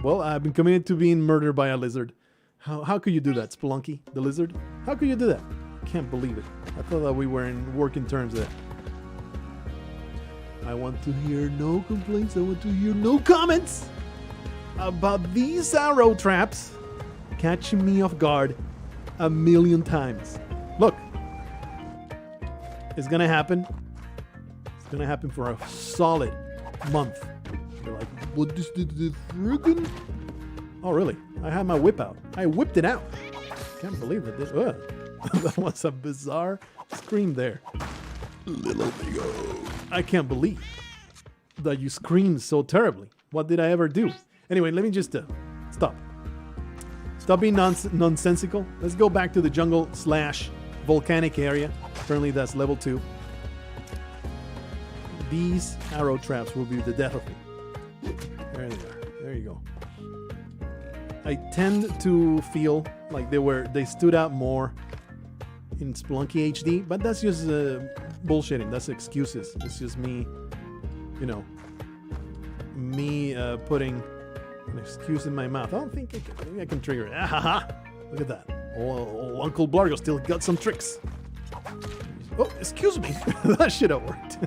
Well, I've been committed to being murdered by a lizard. How could you do that, Spelunky, the lizard? How could you do that? I can't believe it. I thought that we were in working terms there. I want to hear no complaints. I want to hear no comments about these arrow traps catching me off guard 1,000,000 times. Look, it's gonna happen. It's gonna happen for a solid month. You're like, what is the friggin'? Oh, really? I had my whip out. I whipped it out. Can't believe it. That was a bizarre scream there. Little Vigo. I can't believe that you screamed so terribly. What did I ever do? Anyway, let me just stop. Stop being nonsensical. Let's go back to the jungle / volcanic area. Apparently that's level 2. These arrow traps will be the death of me. There they are. There you go. I tend to feel like they stood out more in Spelunky HD, but that's just bullshitting. That's excuses. It's just me, me putting an excuse in my mouth. I don't think maybe I can trigger it. Ah, look at that. Oh, Uncle Blargo still got some tricks. Oh, excuse me. That should have worked.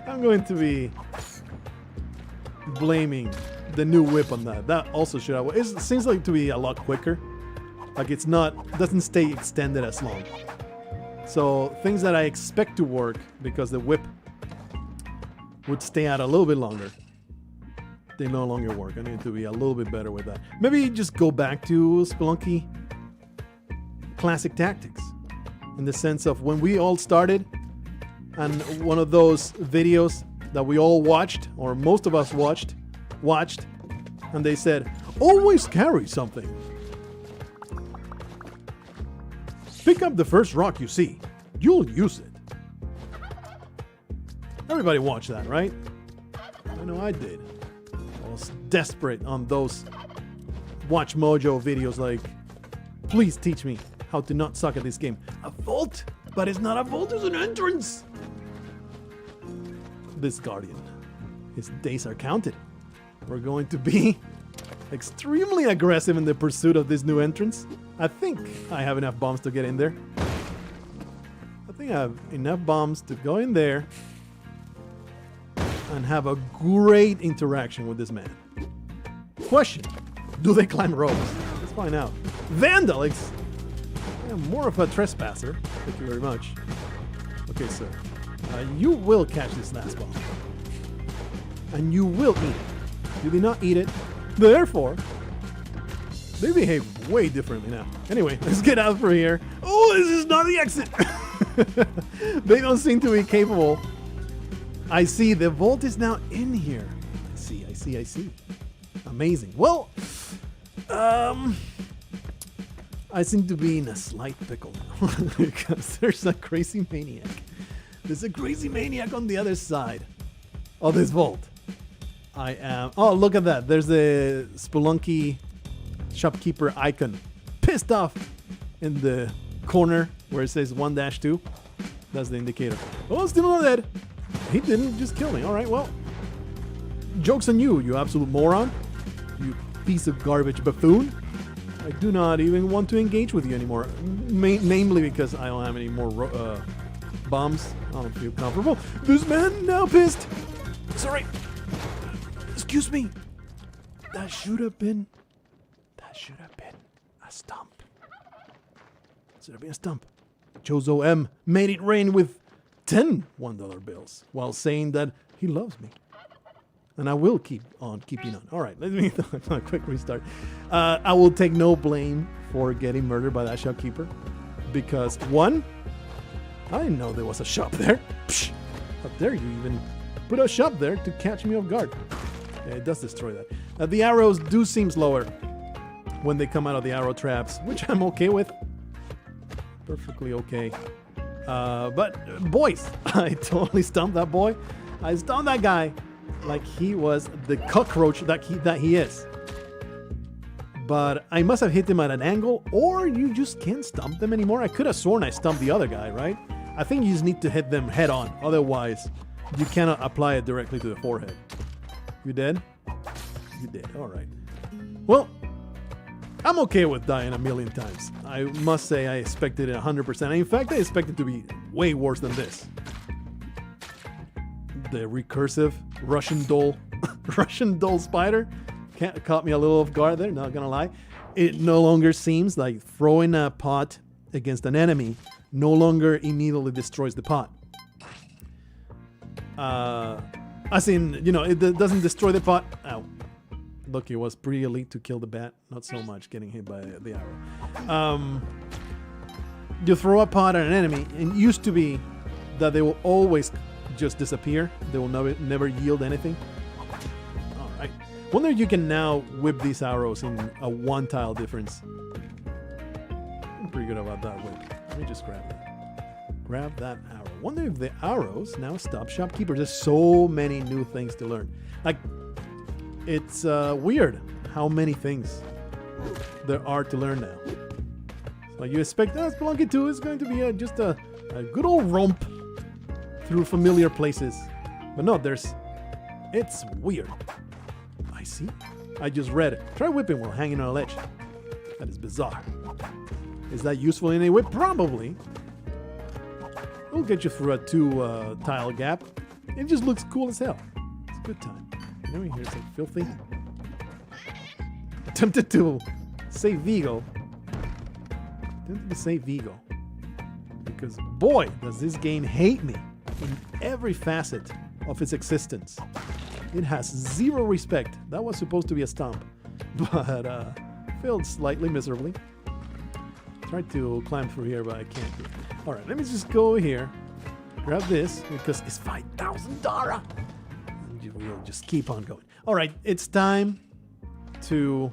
I'm going to be blaming the new whip on that. That also should have worked. It seems like to be a lot quicker. Like it's doesn't stay extended as long. So things that I expect to work because the whip would stay out a little bit longer, they no longer work. I need to be a little bit better with that. Maybe just go back to Spelunky classic tactics in the sense of when we all started and one of those videos that we all watched, or most of us watched, and they said, always carry something. Pick up the first rock you see. You'll use it. Everybody watched that, right? I know I did. I was desperate on those Watch Mojo videos like, please teach me how to not suck at this game. A vault? But it's not a vault, it's an entrance. This Guardian, his days are counted. We're going to be extremely aggressive in the pursuit of this new entrance. I think I have enough bombs to get in there. I think I have enough bombs to go in there and have a great interaction with this man. Question, do they climb ropes? Let's find out. Vandalics! I am more of a trespasser. Thank you very much. Okay, sir. You will catch this last bomb. And you will eat it. You did not eat it. Therefore, they behave way differently now. Anyway, let's get out from here. Oh, this is not the exit. They don't seem to be capable. I see, the vault is now in here. I see. Amazing. Well, I seem to be in a slight pickle now because there's a crazy maniac. There's a crazy maniac on the other side of this vault. I am... Oh, look at that. There's the Spelunky Shopkeeper icon. Pissed off in the corner where it says 1-2. That's the indicator. Oh, still not dead. He didn't just kill me. All right, well. Joke's on you, you absolute moron. You piece of garbage buffoon. I do not even want to engage with you anymore. Namely because I don't have any more bombs. I don't feel comfortable. This man now pissed. Sorry. Excuse me. That should have been a stump. Should have been a stump. Chozo M made it rain with 10 $1 bills while saying that he loves me. And I will keep on keeping on. All right, let me a quick restart. I will take no blame for getting murdered by that shopkeeper because one, I didn't know there was a shop there. Psh, how dare you even put a shop there to catch me off guard? Yeah, it does destroy that. The arrows do seem slower when they come out of the arrow traps, which I'm okay with. Perfectly okay. But boys, I totally stumped that boy. I stumped that guy like he was the cockroach that he is. But I must have hit him at an angle, or you just can't stump them anymore. I could have sworn I stumped the other guy, right? I think you just need to hit them head on. Otherwise, you cannot apply it directly to the forehead. You dead? You did. All right. Well, I'm okay with dying a million times. I must say I expected it 100%. In fact, I expected it to be way worse than this. The recursive Russian doll spider caught me a little off guard there, not gonna lie. It no longer seems like throwing a pot against an enemy no longer immediately destroys the pot. As in, you know, it doesn't destroy the pot. Ow. Look, it was pretty elite to kill the bat. Not so much getting hit by the arrow. You throw a pot at an enemy, and it used to be that they will always just disappear. They will never yield anything. All right. Wonder if you can now whip these arrows in a one tile difference. I'm pretty good about that whip. Let me just grab that. Grab that arrow. Wonder if the arrows now stop Shopkeeper. There's so many new things to learn. Like, it's weird how many things there are to learn now. Like you expect, Spelunky 2 is going to be just a good old romp through familiar places. But no, there's It's weird. I see. I just read it. Try whipping while hanging on a ledge. That is bizarre. Is that useful in any way? Probably. It'll get you through a 2 tile gap. It just looks cool as hell. It's a good time. You know, here's like filthy. Tempted to say Vigo. Tempted to say Vigo. Because boy, does this game hate me in every facet of its existence. It has zero respect. That was supposed to be a stomp, but failed slightly miserably. Tried to climb through here, but I can't do it. All right, let me just go here, grab this because it's $5,000. And we'll just keep on going. All right, it's time to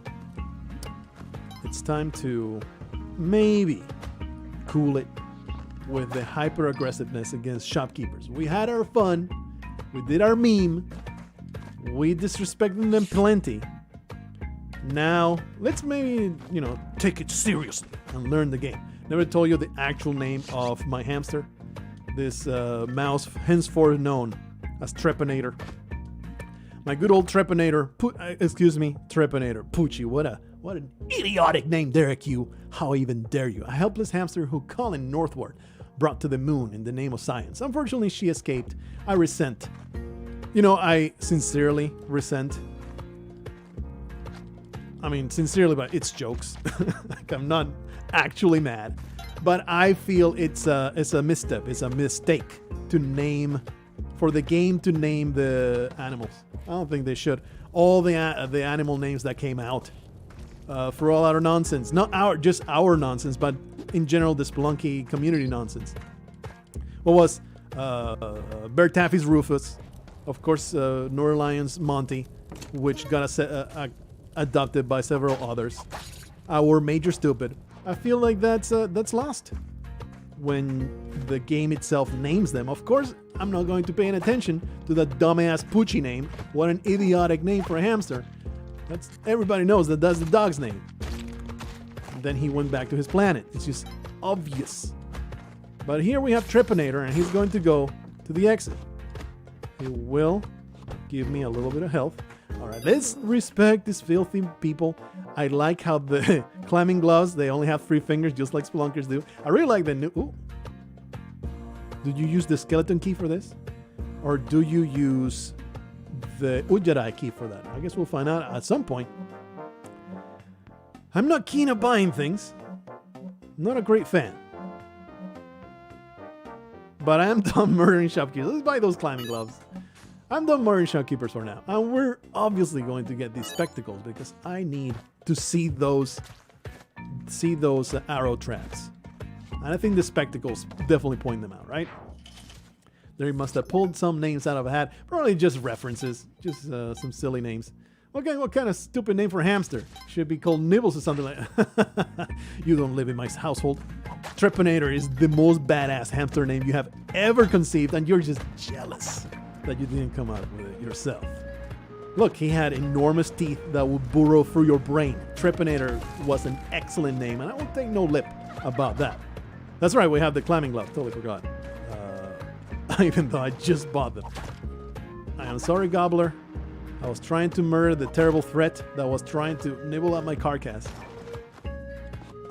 maybe cool it with the hyper aggressiveness against shopkeepers. We had our fun. We did our meme. We disrespected them plenty. Now, let's maybe, take it seriously and learn the game. Never told you the actual name of my hamster. This mouse, henceforth known as Trepanator. My good old Trepanator, Trepanator, Poochie. What an idiotic name, Derek, you. How even dare you? A helpless hamster who Colin Northward brought to the moon in the name of science. Unfortunately, she escaped. I resent. I sincerely resent. I mean, sincerely, but it's jokes. Like, I'm not actually mad. But I feel it's a misstep. It's a mistake for the game to name the animals. I don't think they should. All the animal names that came out for all our nonsense. Not just our nonsense, but in general, the Spelunky community nonsense. What was Bear Taffy's Rufus? Of course, Norlion's Monty, which got adopted by several others. Our Major Stupid. I feel like that's lost when the game itself names them. Of course, I'm not going to pay any attention to that dumbass Poochie name. What an idiotic name for a hamster. Everybody knows that's the dog's name. And then he went back to his planet. It's just obvious. But here we have Trepanator, and he's going to go to the exit. He will give me a little bit of health. All right, let's respect these filthy people. I like how the climbing gloves, they only have 3 fingers, just like Spelunkers do. I really like the new... Ooh. Did you use the skeleton key for this? Or do you use the Ujjarai key for that? I guess we'll find out at some point. I'm not keen on buying things. Not a great fan. But I am done murdering shopkeepers. Let's buy those climbing gloves. I'm done murdering shopkeepers for now. And we're obviously going to get these spectacles because I need to see those arrow traps. And I think the spectacles definitely point them out, right? They must have pulled some names out of a hat. Probably just references. Just some silly names. Okay, what kind of stupid name for a hamster? Should be called Nibbles or something like that. You don't live in my household. Trepanator is the most badass hamster name you have ever conceived, and you're just jealous that you didn't come out with it yourself. Look, he had enormous teeth that would burrow through your brain. Trepanator was an excellent name, and I won't take no lip about that. That's right, we have the climbing glove. Totally forgot. Even though I just bought them. I am sorry, Gobbler. I was trying to murder the terrible threat that was trying to nibble at my carcass.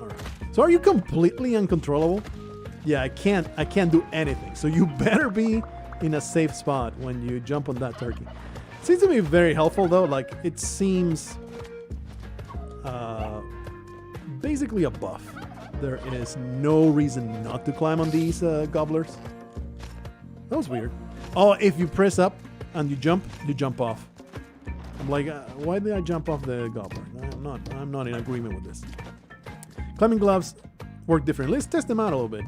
Alright. So are you completely uncontrollable? Yeah, I can't do anything. So you better be in a safe spot when you jump on that turkey. It seems to be very helpful though. Like, it seems basically a buff. There is no reason not to climb on these gobblers. That was weird. Oh, if you press up and you jump off. I'm like, why did I jump off the gobbler? I'm not in agreement with this. Climbing gloves work differently. Let's test them out a little bit.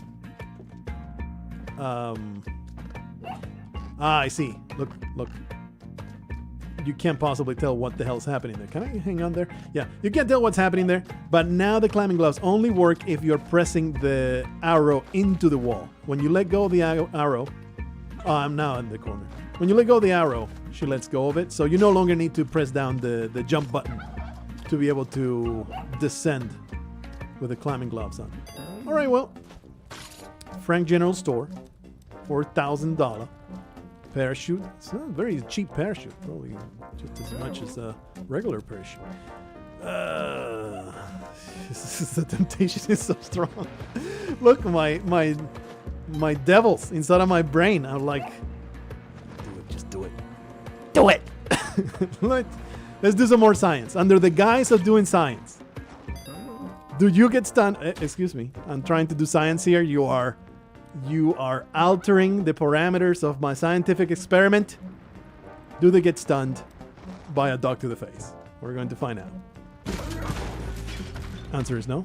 I see. Look. You can't possibly tell what the hell's happening there. Can I hang on there? Yeah, you can't tell what's happening there. But now the climbing gloves only work if you're pressing the arrow into the wall. When you let go of the arrow... Oh, I'm now in the corner. When you let go of the arrow, she lets go of it. So you no longer need to press down the jump button to be able to descend with the climbing gloves on. All right, well. Frank General Store. $4,000. parachute. It's not a very cheap parachute. Probably just as much as a regular parachute. The temptation is so strong. Look, my devils inside of my brain are like, do it, just do it. Do it! Let's do some more science. Under the guise of doing science. Do you get stunned? Excuse me. I'm trying to do science here. You are altering the parameters of my scientific experiment. Do they get stunned by a dog to the face? We're going to find out. Answer is no.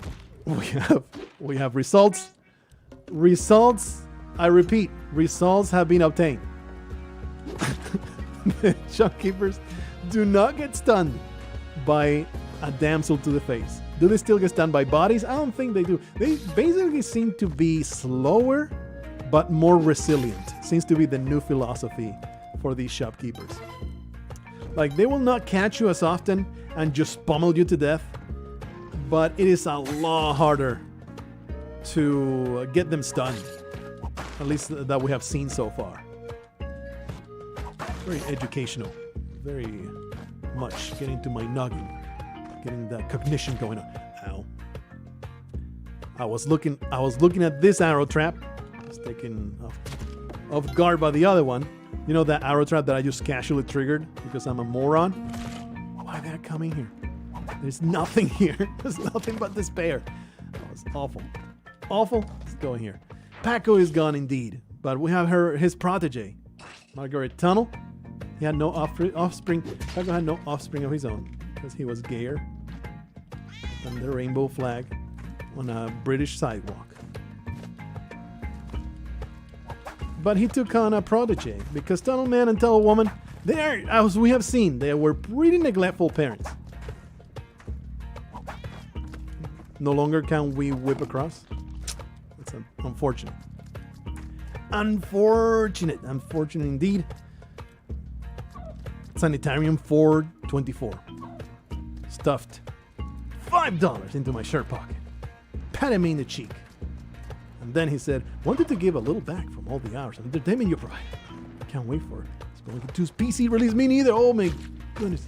We have results. Results, I repeat, results have been obtained. The shopkeepers do not get stunned by a damsel to the face. Do they still get stunned by bodies? I don't think they do. They basically seem to be slower, but more resilient. Seems to be the new philosophy for these shopkeepers. Like, they will not catch you as often and just pummel you to death, but it is a lot harder to get them stunned. At least that we have seen so far. Very educational. Very much getting to my noggin. Getting that cognition going on. Ow. I was looking at this arrow trap. I was taken off guard by the other one. You know that arrow trap that I just casually triggered because I'm a moron? Why are they coming here? There's nothing here. There's nothing but despair. That was awful. Awful. Let's go in here. Paco is gone indeed, but we have his protege, Margaret Tunnel. He had no offspring. Paco had no offspring of his own because he was gayer than the rainbow flag on a British sidewalk. But he took on a protege because Tunnel Man and Tunnel Woman, they are, as we have seen, they were pretty neglectful parents. No longer can we whip across. It's unfortunate. Unfortunate indeed. Sanitarium 424. Stuffed $5 into my shirt pocket. Patted me in the cheek. And then he said, wanted to give a little back from all the hours of entertainment you provide. Can't wait for Spelunky 2's PC release. Me neither. Oh my goodness.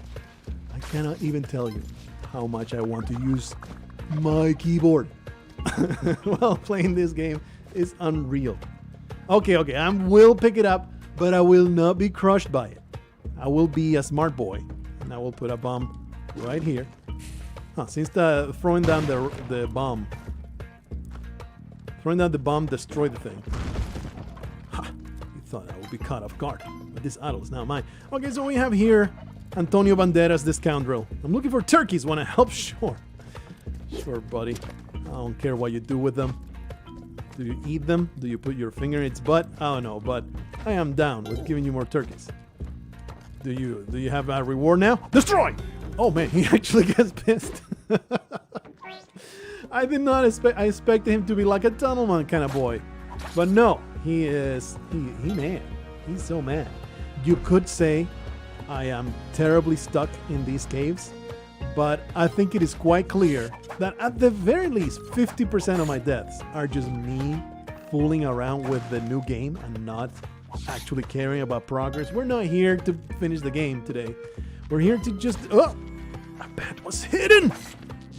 I cannot even tell you how much I want to use my keyboard while playing this game is unreal. Okay, I will pick it up, but I will not be crushed by it. I will be a smart boy, and I will put a bomb right here. Since throwing down the bomb destroyed the thing. You thought I would be caught off guard, but this idol is now mine. Okay, so we have here Antonio Banderas, the scoundrel. I'm looking for turkeys. Want to help? Sure. Sure, buddy. I don't care what you do with them. Do you eat them? Do you put your finger in its butt? I don't know, but I am down with giving you more turkeys. Do you have a reward now? Destroy! Oh man, he actually gets pissed. I did not expect. I expected him to be like a Tunnelman kind of boy, but no, he mad. He's so mad. You could say I am terribly stuck in these caves, but I think it is quite clear that at the very least 50% of my deaths are just me fooling around with the new game and not actually caring about progress. We're not here to finish the game today. We're here to just... Oh! A bat was hidden!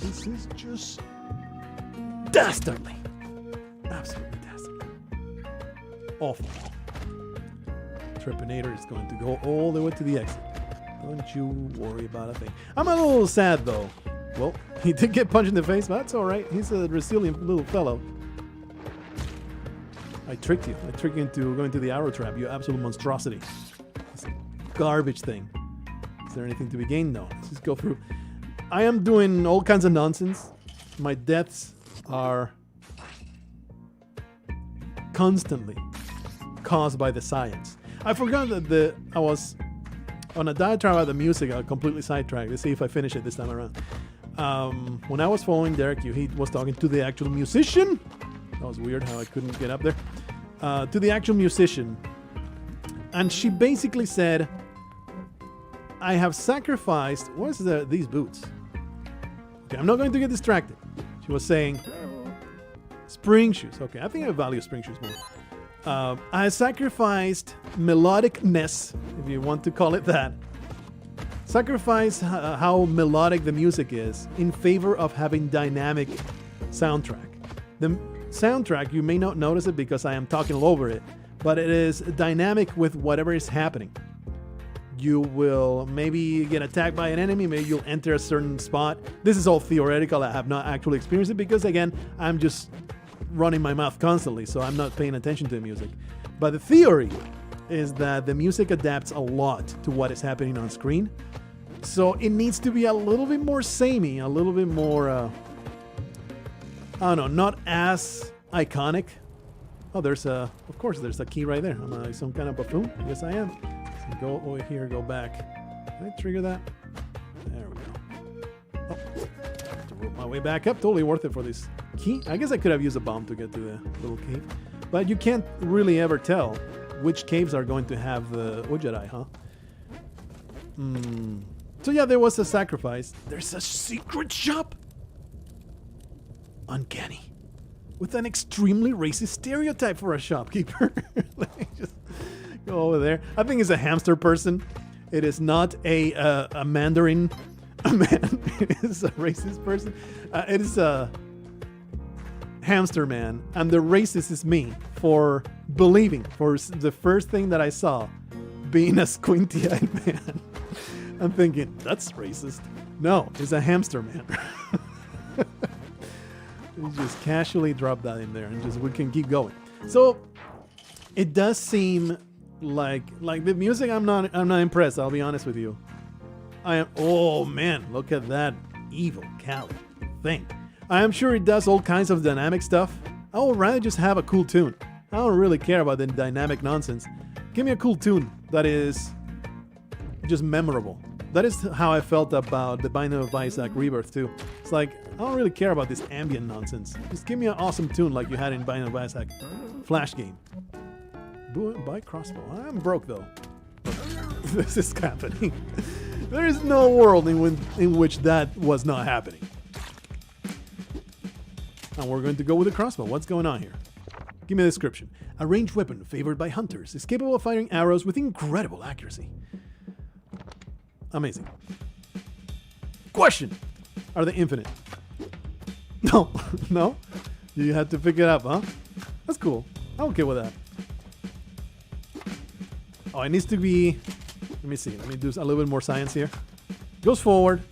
This is just... dastardly. Absolutely dastardly. Awful. Trepanator is going to go all the way to the exit. Don't you worry about a thing. I'm a little sad though. Well, he did get punched in the face, but that's alright. He's a resilient little fellow. I tricked you. I tricked you into going to the arrow trap, you absolute monstrosity. This garbage thing. Is there anything to be gained? No. Let's just go through. I am doing all kinds of nonsense. My deaths are constantly caused by the science. I forgot that I was on a diatribe about the music. I completely sidetracked. Let's see if I finish it this time around. When I was following Derek, he was talking to the actual musician. That was weird how I couldn't get up there. To the actual musician. And she basically said, I have sacrificed... What is these boots? Okay, I'm not going to get distracted. She was saying... Spring shoes. Okay, I think I value spring shoes more. I sacrificed melodicness, if you want to call it that. Sacrifice how melodic the music is in favor of having dynamic soundtrack. The soundtrack, you may not notice it because I am talking all over it, but it is dynamic with whatever is happening. You will maybe get attacked by an enemy, maybe you'll enter a certain spot. This is all theoretical, I have not actually experienced it because again, I'm just running my mouth constantly, so I'm not paying attention to the music. But the theory is that the music adapts a lot to what is happening on screen. So it needs to be a little bit more samey, a little bit more, I don't know, not as iconic. Oh, of course, there's a key right there. Am I some kind of buffoon? Yes, I am. So go over here, go back. Can I trigger that? There we go. Oh, I have to rope my way back up. Totally worth it for this key. I guess I could have used a bomb to get to the little cave. But you can't really ever tell which caves are going to have the Ujjarai, huh? So yeah, there was a sacrifice. There's a secret shop. Uncanny. With an extremely racist stereotype for a shopkeeper. Let me just go over there. I think it's a hamster person. It is not a Mandarin man. It is a racist person. It is a hamster man. And the racist is me for believing, for the first thing that I saw, being a squinty-eyed man. I'm thinking, that's racist. No, it's a hamster man. You just casually drop that in there and just we can keep going. So it does seem like the music I'm not impressed, I'll be honest with you. Oh man, look at that evil cow thing. I am sure it does all kinds of dynamic stuff. I would rather just have a cool tune. I don't really care about the dynamic nonsense. Give me a cool tune that is just memorable. That is how I felt about the Binding of Isaac Rebirth too. It's like, I don't really care about this ambient nonsense. Just give me an awesome tune like you had in Binding of Isaac Flash game. Buy crossbow. I'm broke though. This is happening. There is no world in which that was not happening. And we're going to go with a crossbow. What's going on here? Give me a description. A ranged weapon favored by hunters is capable of firing arrows with incredible accuracy. Amazing. Question. Are they infinite? No. No? You had to pick it up, huh? That's cool. I'm okay with that. Oh, it needs to be... Let me see. Let me do a little bit more science here. Goes forward.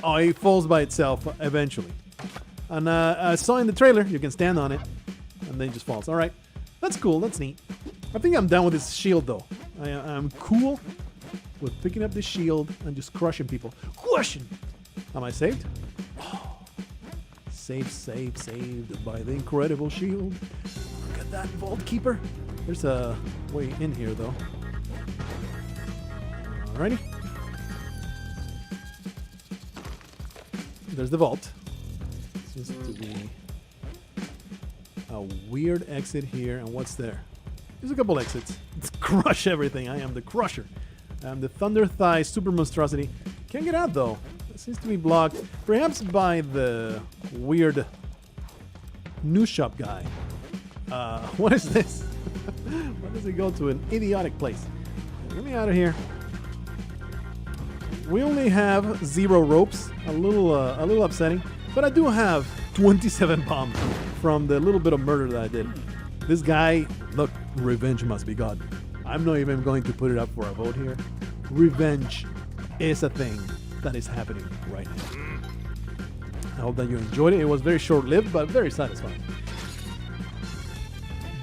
Oh, it falls by itself eventually. And I saw in the trailer, you can stand on it. And then it just falls. All right. That's cool. That's neat. I think I'm done with this shield, though. I'm cool with picking up the shield and just crushing people. Question! Am I saved? Oh, saved by the incredible shield. Look at that vault keeper. There's a way in here, though. Alrighty. There's the vault. Seems to be a weird exit here. And what's there? There's a couple exits. Let's crush everything. I am the crusher. I'm the Thunder Thigh Super Monstrosity. Can't get out, though. It seems to be blocked. Perhaps by the weird news shop guy. What is this? Why does it go to an idiotic place? Get me out of here. We only have 0 ropes. A little upsetting. But I do have 27 bombs from the little bit of murder that I did. This guy, look, revenge must be God. I'm not even going to put it up for a vote here. Revenge is a thing that is happening right now. I hope that you enjoyed it. It was very short-lived, but very satisfying.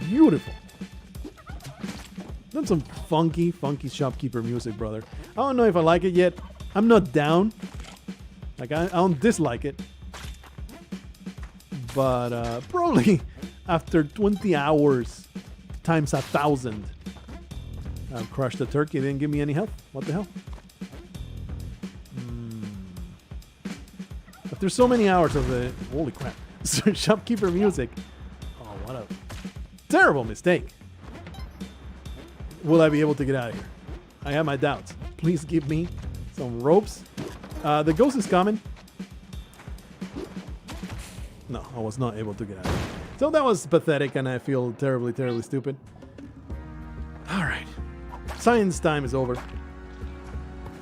Beautiful. That's some funky shopkeeper music, brother. I don't know if I like it yet. I'm not down. Like, I don't dislike it. But probably after 20 hours times 1,000, I've crushed the turkey. It didn't give me any health. What the hell? After so many hours of the... Holy crap. Shopkeeper music. Oh, what a terrible mistake. Will I be able to get out of here? I have my doubts. Please give me some ropes. The ghost is coming. No, I was not able to get out of here. So that was pathetic, and I feel terribly, terribly stupid. All right. Science time is over.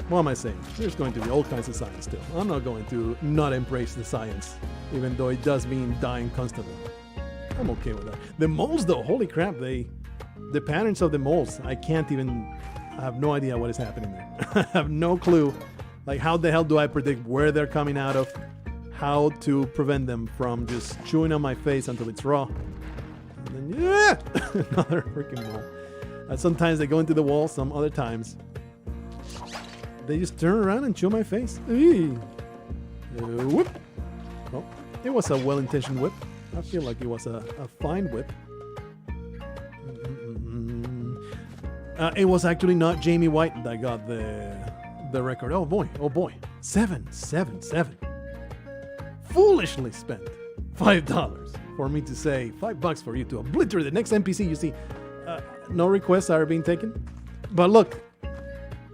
What am I saying? There's going to be all kinds of science still. I'm not going to not embrace the science, even though it does mean dying constantly. I'm okay with that. The moles, though, holy crap, the patterns of the moles, I have no idea what is happening there. I have no clue. Like, how the hell do I predict where they're coming out of? How to prevent them from just chewing on my face until it's raw. And then, yeah! Another freaking mole. And sometimes they go into the wall, some other times they just turn around and chew my face. Whoop! Well, it was a well-intentioned whip. I feel like it was a fine whip. It was actually not Jamie White that got the record. Oh boy, oh boy. 777. Foolishly spent $5 for me to say $5 for you to obliterate the next NPC. You see, no requests are being taken. But look,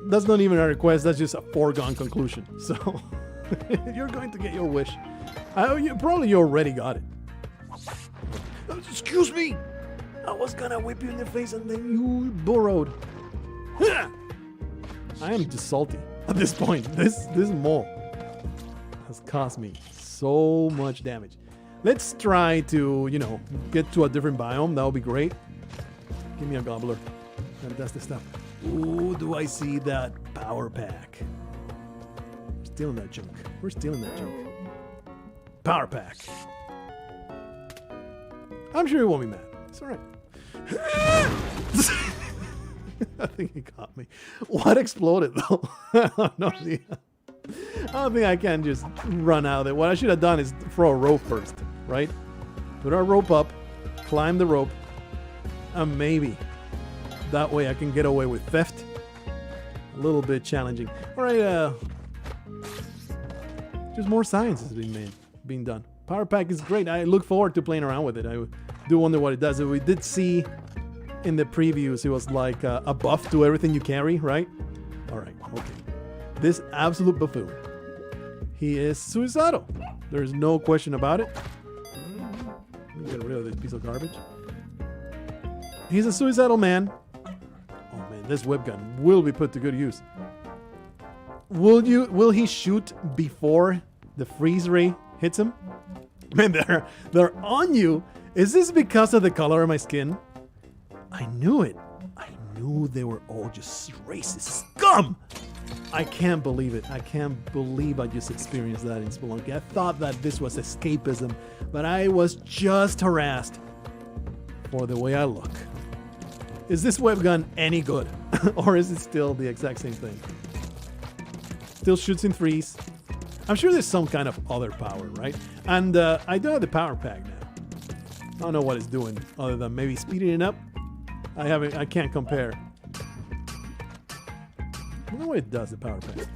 that's not even a request. That's just a foregone conclusion. So you're going to get your wish. You already got it. Excuse me. I was gonna whip you in the face and then you burrowed. I am just salty at this point. This mole has caused me so much damage. Let's try to, get to a different biome. That would be great. Give me a gobbler. Fantastic stuff. Ooh, do I see that power pack? We're stealing that junk. We're stealing that junk. Power pack. I'm sure he won't be mad. It's all right. I think he got me. What exploded though? I don't think I can just run out of it. What I should have done is throw a rope first, right? Put our rope up, climb the rope, and maybe that way I can get away with theft. A little bit challenging. All right, just more science is being done. Power pack is great. I look forward to playing around with it. I do wonder what it does. We did see in the previews it was like a buff to everything you carry, right? All right, okay. This absolute buffoon, he is suicidal. There's no question about it. Let me get rid of this piece of garbage. He's a suicidal man. Oh man, this whip gun will be put to good use. Will he shoot before the freeze ray hits him? Man, they're on you. Is this because of the color of my skin? I knew it. I knew they were all just racist scum. I can't believe it. I can't believe I just experienced that in Spelunky. I thought that this was escapism, but I was just harassed for the way I look. Is this web gun any good? Or is it still the exact same thing? Still shoots in threes. I'm sure there's some kind of other power, right? And I do have the power pack now. I don't know what it's doing other than maybe speeding it up. I can't compare. I don't know what it does, the power pack.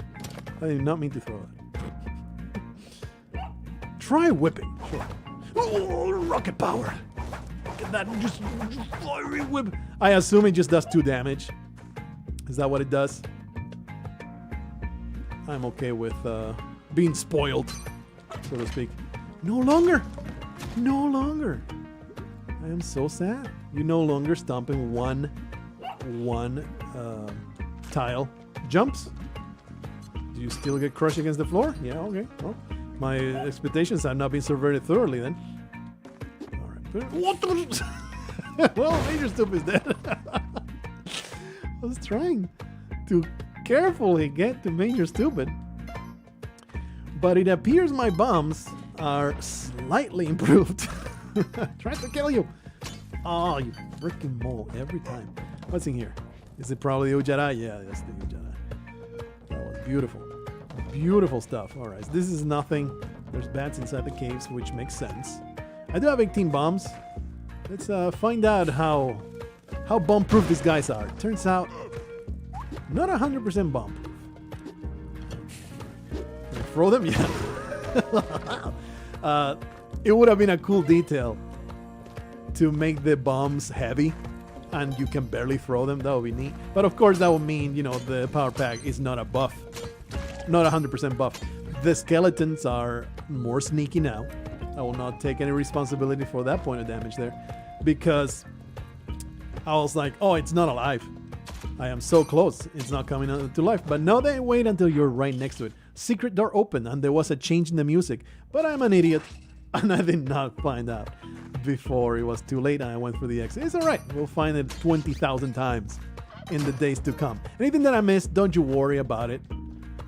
I did not mean to throw it. Try whipping. Sure. Oh, rocket power. Look at that, just fiery whip. I assume it just does 2 damage. Is that what it does? I'm okay with being spoiled, so to speak. No longer. No longer. I am so sad. You no longer stomping one tile jumps. Do you still get crushed against the floor? Yeah, okay. Well, my expectations have not been subverted thoroughly then. All right. What the? Well, Major Stoop is dead. I was trying to carefully get to Major Stupid, but it appears my bombs are slightly improved. Trying to kill you. Oh, you freaking mole every time. What's in here? Is it probably the Ujara? Yeah, that's the Ujara. That was beautiful. Beautiful stuff. All right, so this is nothing. There's bats inside the caves, which makes sense. I do have 18 bombs. Let's find out how bomb-proof these guys are. Turns out, not 100% bomb-proof. Can I throw them? Yeah. It would have been a cool detail to make the bombs heavy and you can barely throw them. That would be neat. But of course that would mean, the power pack is not a buff. Not 100% buff. The skeletons are more sneaky now. I will not take any responsibility for that point of damage there, because I was like, oh, it's not alive. I am so close. It's not coming to life. But no, they wait until you're right next to it. Secret door open, and there was a change in the music. But I'm an idiot, and I did not find out before it was too late, and I went for the exit. It's all right. We'll find it 20,000 times in the days to come. Anything that I missed, don't you worry about it.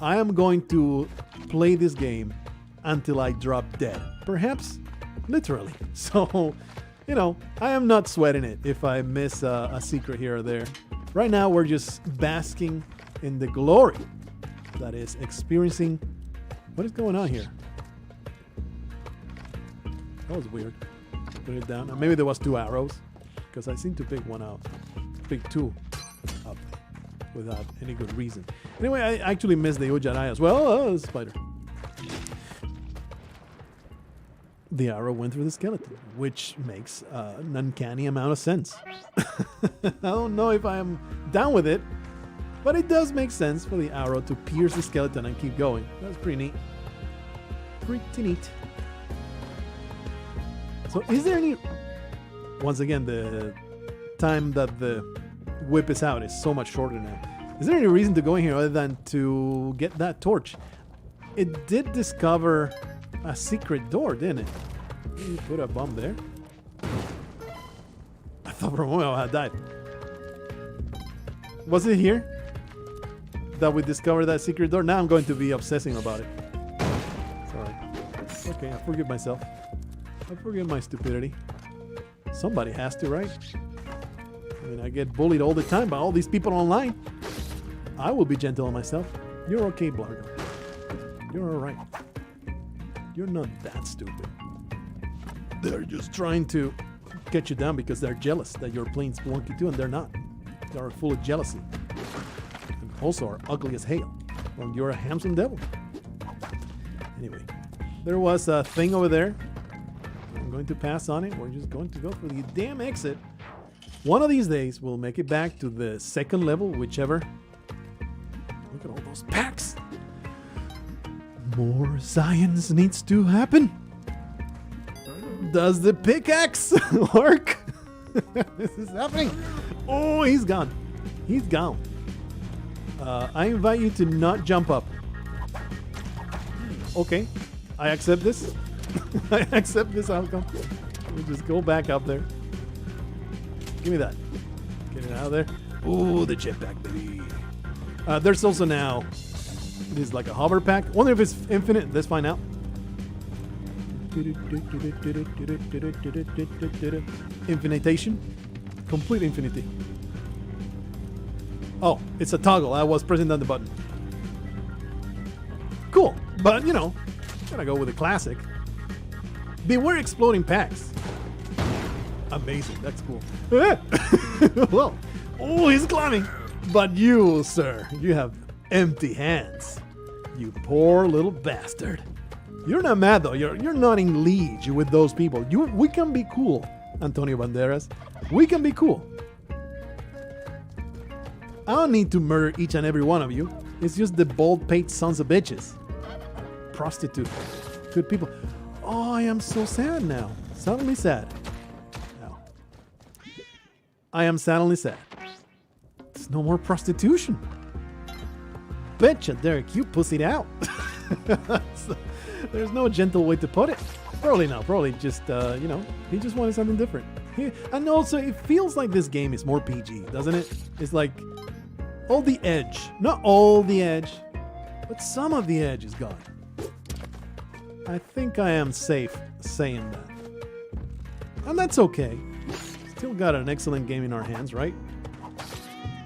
I am going to play this game until I drop dead. Perhaps literally. So, you know, I am not sweating it if I miss a secret here or there. Right now, we're just basking in the glory that is experiencing. What is going on here? That was weird. Put it down. Maybe there was 2 arrows, because I seem to pick one out. Pick 2 up without any good reason. Anyway, I actually missed the Ujjarai as well. Spider. The arrow went through the skeleton, which makes an uncanny amount of sense. I don't know if I am down with it, but it does make sense for the arrow to pierce the skeleton and keep going. That's pretty neat. Pretty neat. So is there any... Once again, the time that the whip is out is so much shorter now. Is there any reason to go in here other than to get that torch? It did discover a secret door, didn't it? You put a bomb there. I thought for a moment I had died. Was it here that we discovered that secret door? Now I'm going to be obsessing about it. Sorry. Okay, I forgive myself. I forgive my stupidity. Somebody has to, right? I mean, I get bullied all the time by all these people online. I will be gentle on myself. You're okay, Blargo. You're alright. You're not that stupid. They're just trying to get you down because they're jealous that you're playing Spelunky 2, and they're not. They are full of jealousy. And also are ugly as hell. Well, you're a handsome devil. Anyway, there was a thing over there. I'm going to pass on it. We're just going to go for the damn exit. One of these days, we'll make it back to the second level, whichever. Look at all those packs. More science needs to happen. Does the pickaxe work? This is happening. Oh, he's gone. He's gone. I invite you to not jump up. Okay, I accept this. I accept this outcome. We'll just go back up there. Give me that. Get it out of there. Ooh, the jetpack, baby. There's also now... This is like a hover pack. I wonder if it's infinite. Let's find out. Infinitation. Complete infinity. Oh, it's a toggle. I was pressing down the button. Cool. But, you know, gotta go with the classic. Beware exploding packs. Amazing. That's cool. Well, oh, he's climbing. But you, sir, you have empty hands. You poor little bastard. You're not mad though. You're not in league with those people. We can be cool, Antonio Banderas. We can be cool. I don't need to murder each and every one of you. It's just the bald-pate sons of bitches. Prostitute. Good people. Oh, I am so sad now. Suddenly sad. No. I am suddenly sad. There's no more prostitution. Betcha, Derek, you pussied out. So, there's no gentle way to put it. Probably not. Probably just, you know, he just wanted something different. And also, it feels like this game is more PG, doesn't it? It's like all the edge. Not all the edge, but some of the edge is gone. I think I am safe saying that. And that's okay. Still got an excellent game in our hands, right?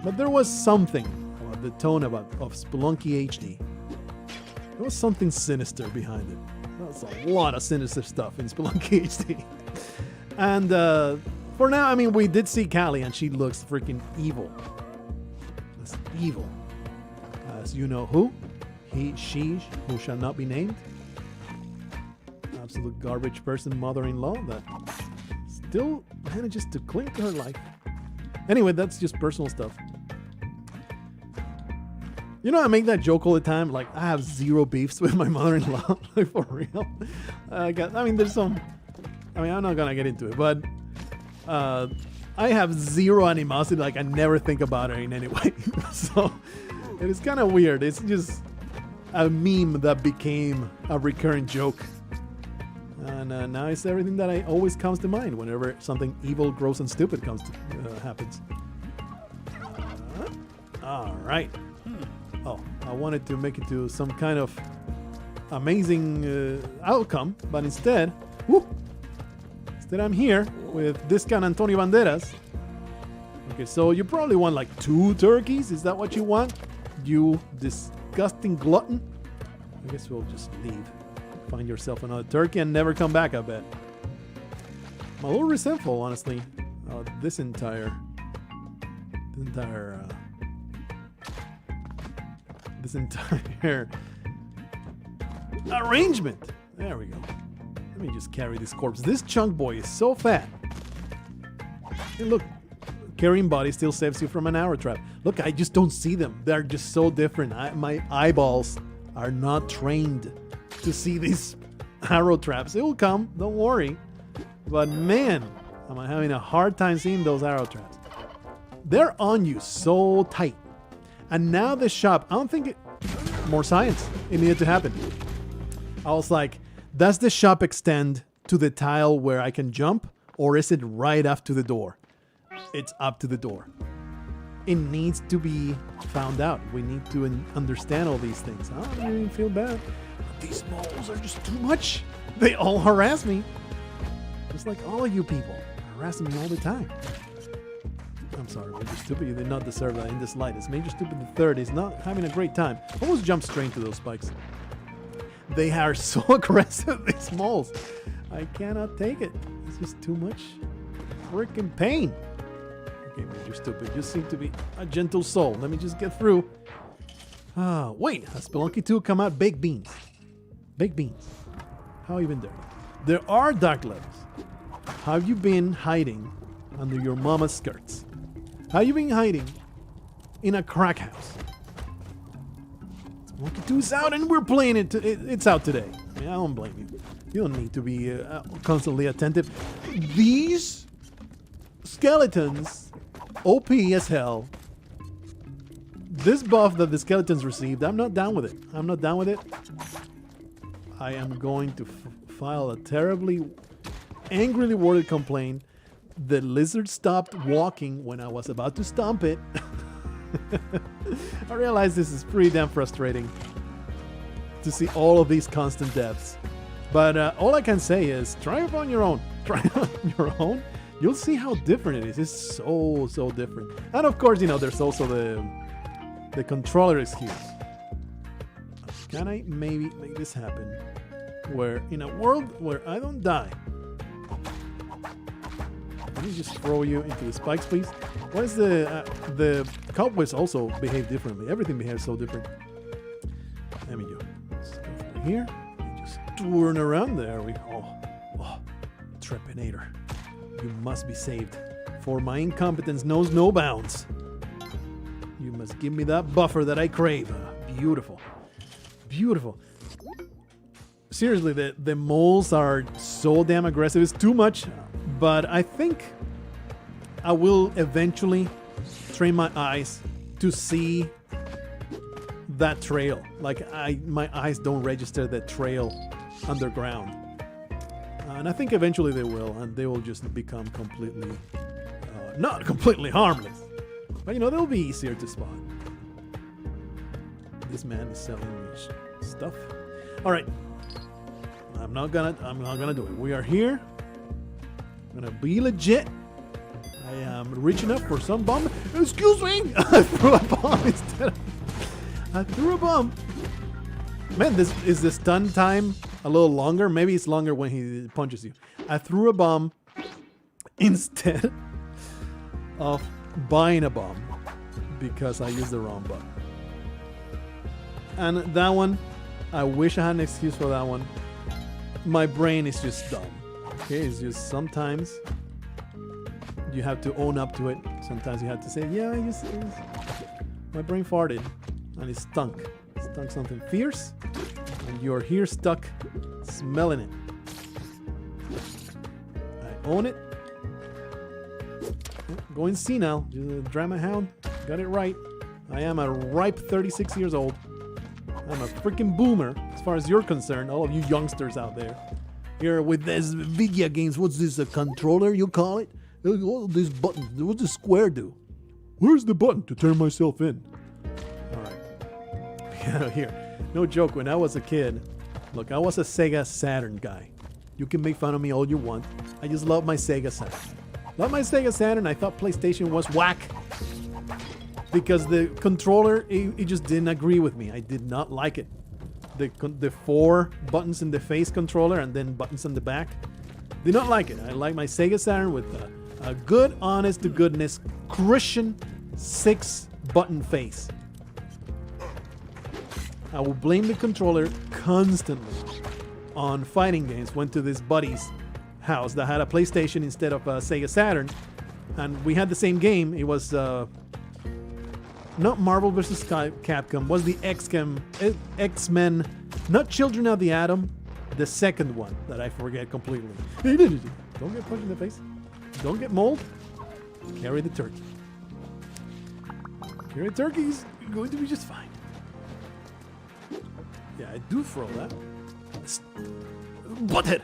But there was something about the tone of Spelunky HD. There was something sinister behind it. There's a lot of sinister stuff in Spelunky HD. And for now, I mean, we did see Callie, and she looks freaking evil. That's evil. As you know who? He, she, who shall not be named. Absolute garbage person, mother-in-law that still manages to cling to her life. Anyway, that's just personal stuff. You know, I make that joke all the time. Like, I have zero beefs with my mother-in-law. Like, for real. There's some... I'm not gonna get into it, but... I have zero animosity. Like, I never think about her in any way. So, it is kind of weird. It's just a meme that became a recurring joke. And now it's everything that always comes to mind whenever something evil, gross, and stupid happens. All right. Oh, I wanted to make it to some kind of amazing outcome, but instead I'm here with Discount Antonio Banderas. Okay, so you probably want like 2 turkeys. Is that what you want? You disgusting glutton. I guess we'll just leave. Find yourself another turkey and never come back, I bet. I'm a little resentful, honestly. This entire arrangement. There we go. Let me just carry this corpse. This chunk boy is so fat. And look, carrying body still saves you from an arrow trap. Look, I just don't see them. They're just so different. My eyeballs are not trained to see these arrow traps. It will come, don't worry. But man, I'm having a hard time seeing those arrow traps. They're on you so tight. And now the shop, I don't think more science. It needed to happen. I was like, does the shop extend to the tile where I can jump? Or is it right up to the door? It's up to the door. It needs to be found out. We need to understand all these things. I don't even feel bad. These moles are just too much. They all harass me. Just like all of you people harassing me all the time. I'm sorry, Major Stupid. You did not deserve that in the slightest. Major Stupid the third is not having a great time. Almost jumped straight into those spikes. They are so aggressive, these moles. I cannot take it. It's just too much freaking pain. Okay, Major Stupid, you seem to be a gentle soul. Let me just get through. Wait, has Spelunky 2 come out? Baked beans. Baked beans. How even there? There are dark levels. Have you been hiding under your mama's skirts? Have you been hiding in a crack house? Spelunky 2 is out and we're playing it. It's out today. I mean, I don't blame you. You don't need to be constantly attentive. These skeletons, OP as hell. This buff that the skeletons received, I'm not down with it. I'm not down with it. I am going to file a terribly, angrily worded complaint. The lizard stopped walking when I was about to stomp it. I realize this is pretty damn frustrating to see all of these constant deaths. But all I can say is try it on your own. Try it on your own. You'll see how different it is. It's so different. And of course, you know, there's also the controller excuse. Can I maybe make this happen? Where in a world where I don't die. Let me just throw you into the spikes, please. Why is the cowboys also behave differently? Everything behaves so different. Let me go. Let's go through here. And just turn around. There we go. Oh, Trepanator. You must be saved. For my incompetence knows no bounds. You must give me that buffer that I crave. Beautiful. Beautiful. Seriously, the moles are so damn aggressive. It's too much. But I think I will eventually train my eyes to see that trail. Like my eyes don't register that trail underground. And I think eventually they will, and they will just become completely, not completely harmless. But you know, they'll be easier to spot. This man is selling me stuff. All right. I'm not gonna do it. We are here. I'm gonna be legit. I am reaching up for some bomb. Excuse me! I threw a bomb instead. I threw a bomb. Man, is the stun time a little longer? Maybe it's longer when he punches you. I threw a bomb instead of buying a bomb because I used the wrong button. And that one, I wish I had an excuse for that one. My brain is just dumb. Okay, it's just sometimes you have to own up to it. Sometimes you have to say, yeah, my brain farted. and it stunk. Stunk something fierce, and you're here stuck smelling it. I own it. Going senile. Drama hound. Got it right. I am a ripe 36 years old. I'm a freaking boomer as far as you're concerned, all of you youngsters out there. Here with this video games, what's this, a controller you call it? What this button, what's the square do? Where's the button to turn myself in? Alright. Yeah, here. No joke, when I was a kid, look, I was a Sega Saturn guy. You can make fun of me all you want. I just love my Sega Saturn. Love my Sega Saturn. I thought PlayStation was whack. Because the controller, it just didn't agree with me. I did not like it. The 4 buttons in the face controller and then buttons on the back. Did not like it. I like my Sega Saturn with a good, honest to goodness, Christian 6-button face. I will blame the controller constantly on fighting games. Went to this buddy's house that had a PlayStation instead of a Sega Saturn. And we had the same game. It was... not Marvel vs. Capcom, was the X-Men, not Children of the Atom, the second one that I forget completely. Don't get punched in the face. Don't get mauled. Carry the turkey. Carry the turkey's going to be just fine. Yeah, I do throw that. Butthead!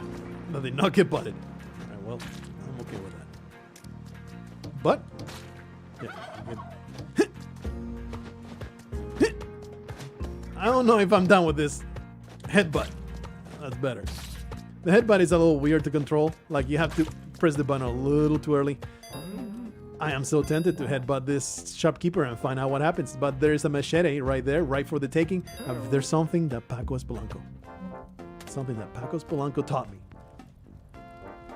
No, they not get butted. Alright, well, I'm okay with that. But, yeah, I don't know if I'm done with this headbutt. That's better. The headbutt is a little weird to control. Like, you have to press the button a little too early. I am so tempted to headbutt this shopkeeper and find out what happens. But there's a machete right there, right for the taking. There's something that Paco Spelunky. Something that Paco Spelunky taught me.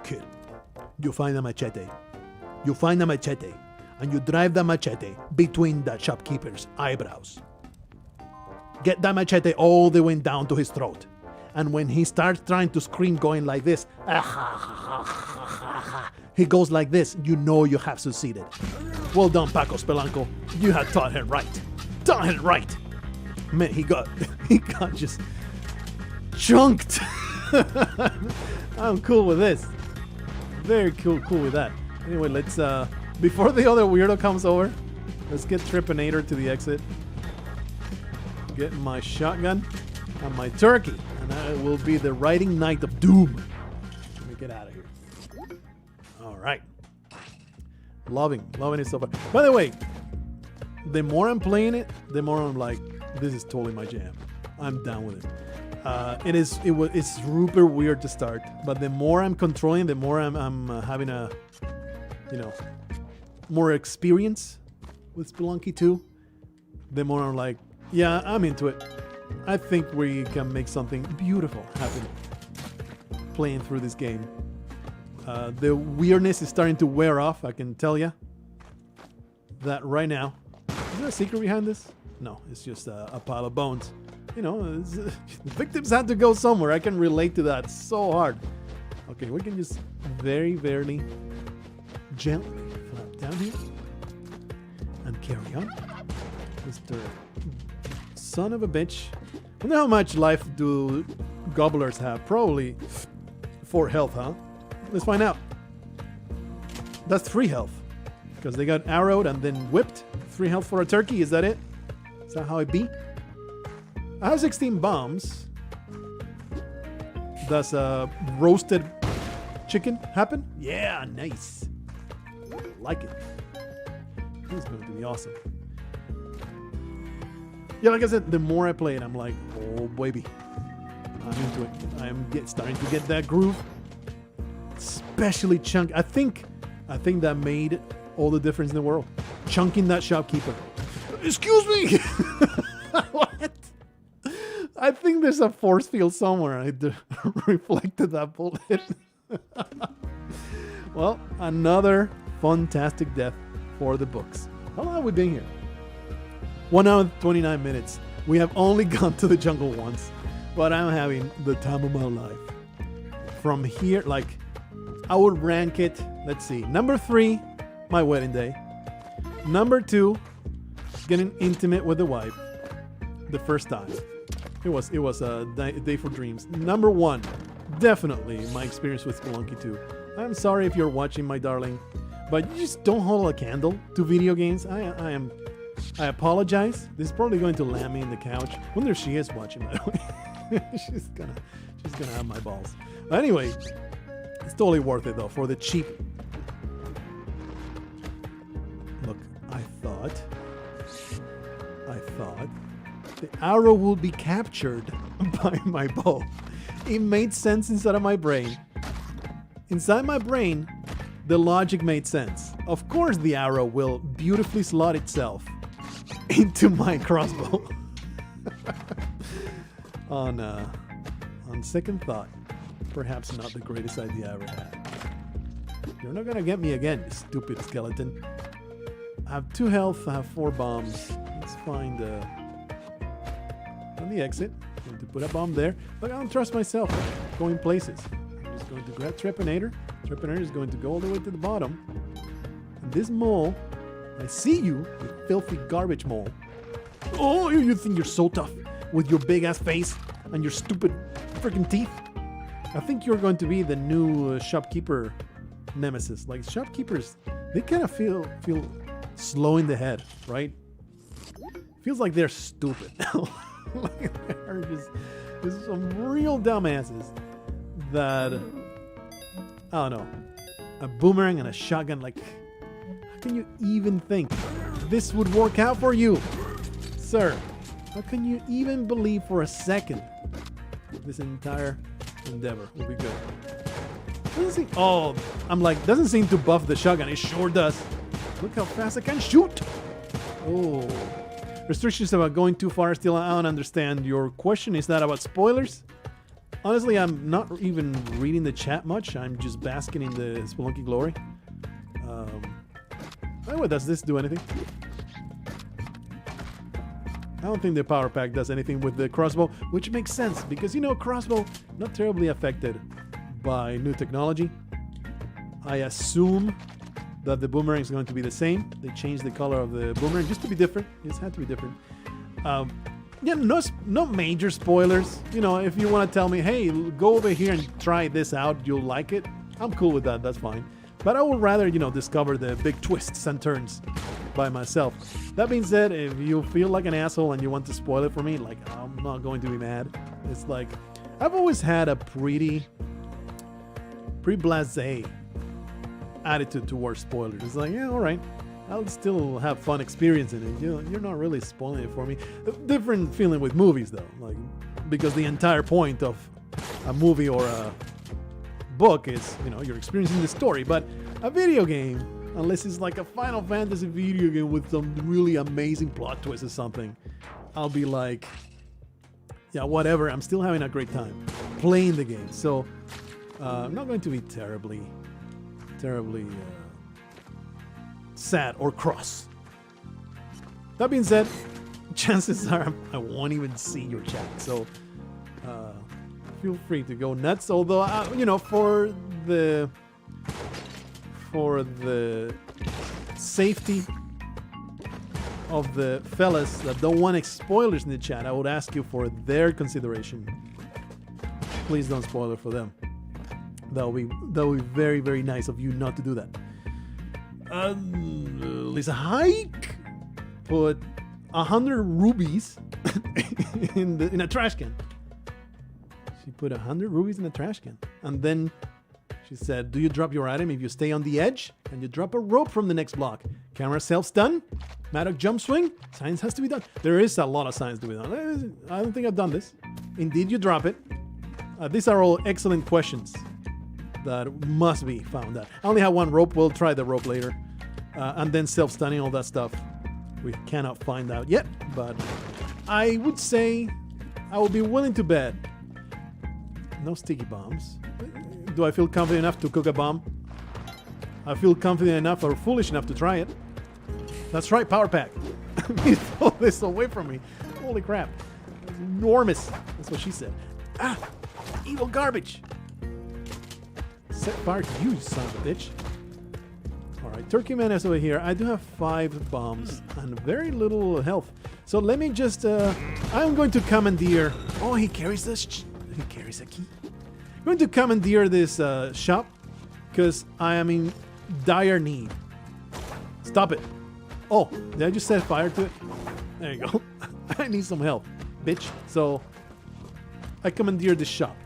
Kid, you find a machete. You find a machete. And you drive the machete between the shopkeeper's eyebrows. Get that machete all the way down to his throat. And when he starts trying to scream going like this, he goes like this, you know you have succeeded. Well done, Paco Spelunky. You had taught him right. Taught him right. Man, he got just chunked. I'm cool with this. Very cool with that. Anyway, let's, before the other weirdo comes over, let's get Tripinator to the exit. Get my shotgun and my turkey, and I will be the riding knight of doom. Let me get out of here. All right. Loving it so far. By the way, the more I'm playing it, the more I'm like, this is totally my jam. I'm down with it. It's super weird to start, but the more I'm controlling, the more I'm having a, more experience with Spelunky 2, the more I'm like, yeah, I'm into it. I think we can make something beautiful happen playing through this game. The weirdness is starting to wear off, I can tell you that right now. Is there a secret behind this? No, it's just a pile of bones. Victims had to go somewhere. I can relate to that so hard. Okay, we can just very gently flap down here and carry on. Mr. Son of a bitch. I wonder how much life do gobblers have? Probably 4 health, huh? Let's find out. That's 3 health. Because they got arrowed and then whipped. 3 health for a turkey, is that it? Is that how it be? I have 16 bombs. Does roasted chicken happen? Yeah, nice. Like it. This is going to be awesome. Yeah, like I said, the more I play it, I'm like, oh baby, I'm into it. I'm starting to get that groove. Especially chunk. I think that made all the difference in the world. Chunking that shopkeeper. Excuse me. What? I think there's a force field somewhere. I reflected that bullet. Well, another fantastic death for the books. How long have we been here? 1 hour and 29 minutes. We have only gone to the jungle once, but I'm having the time of my life. From here, like, I would rank it, let's see. Number 3, my wedding day. Number 2, getting intimate with the wife. the first time. It was a day for dreams. Number 1, definitely my experience with Spelunky 2. I'm sorry if you're watching, my darling, but you just don't hold a candle to video games. I apologize. This is probably going to land me in the couch. Wonder if she is watching, by the way. she's gonna have my balls. Anyway, it's totally worth it though for the cheap. Look, I thought the arrow will be captured by my bow. It made sense inside of my brain. Inside my brain, the logic made sense. Of course, the arrow will beautifully slot itself into my crossbow. On second thought, perhaps not the greatest idea I ever had. You're not gonna get me again, you stupid skeleton. I have 2 health, I have 4 bombs. Let's find on the exit. I'm going to put a bomb there. But I don't trust myself going places. I'm just going to grab Trepanator. Trepanator is going to go all the way to the bottom. And this mole, I see you, you filthy garbage mole. Oh, you think you're so tough with your big ass face and your stupid freaking teeth? I think you're going to be the new shopkeeper nemesis. Like shopkeepers, they kind of feel slow in the head, right? Feels like they're stupid. Like they're just some real dumbasses that, I don't know, a boomerang and a shotgun, like, how can you even think this would work out for you, sir? How can you even believe for a second this entire endeavor will be good? Doesn't seem, oh, I'm like, doesn't seem to buff the shotgun. It sure does. Look how fast I can shoot. Oh. Restrictions about going too far. Still, I don't understand your question. Is that about spoilers? Honestly, I'm not even reading the chat much. I'm just basking in the Spelunky glory. Anyway, does this do anything? I don't think the power pack does anything with the crossbow, which makes sense because, you know, crossbow not terribly affected by new technology. I assume that the boomerang is going to be the same. They changed the color of the boomerang just to be different. It had to be different. Yeah, no major spoilers. You know, if you want to tell me, hey, go over here and try this out, you'll like it, I'm cool with that. That's fine. But I would rather, you know, discover the big twists and turns by myself. That being said, if you feel like an asshole and you want to spoil it for me, like, I'm not going to be mad. It's like, I've always had a pretty blasé attitude towards spoilers. It's like, yeah, all right, I'll still have fun experiencing it. You know, you're not really spoiling it for me. A different feeling with movies though, like, because the entire point of a movie or a book is, you know, you're experiencing the story. But a video game, unless it's like a Final Fantasy video game with some really amazing plot twist or something, I'll be like, yeah, whatever. I'm still having a great time playing the game. So I'm not going to be terribly sad or cross. That being said, chances are I won't even see your chat, so feel free to go nuts. Although, you know, for the safety of the fellas that don't want spoilers in the chat, I would ask you for their consideration. Please don't spoil it for them. That would be very, very nice of you not to do that. Lisa Hike put 100 rubies in a trash can. She put 100 rubies in a trash can, and then she said, "Do you drop your item if you stay on the edge? Can you drop a rope from the next block? Camera self-stun? Maddox jump swing? Science has to be done." There is a lot of science to be done. I don't think I've done this. Indeed, you drop it. These are all excellent questions that must be found out. I only have one rope. We'll try the rope later. And then self-stunning, all that stuff. We cannot find out yet, but I would say I will be willing to bet. No sticky bombs. Do I feel confident enough to cook a bomb? I feel confident enough or foolish enough to try it. That's right, power pack. You throw this away from me. Holy crap. It's enormous. That's what she said. Ah, evil garbage. Set fire to you, son of a bitch. Alright, Turkey Man is over here. I do have 5 bombs and very little health. So let me just, I'm going to commandeer. Oh, he carries he carries a key. I'm going to commandeer this shop because I am in dire need. Stop it. Oh, did I just set fire to it? There you go. I need some help, bitch. So I commandeer this shop.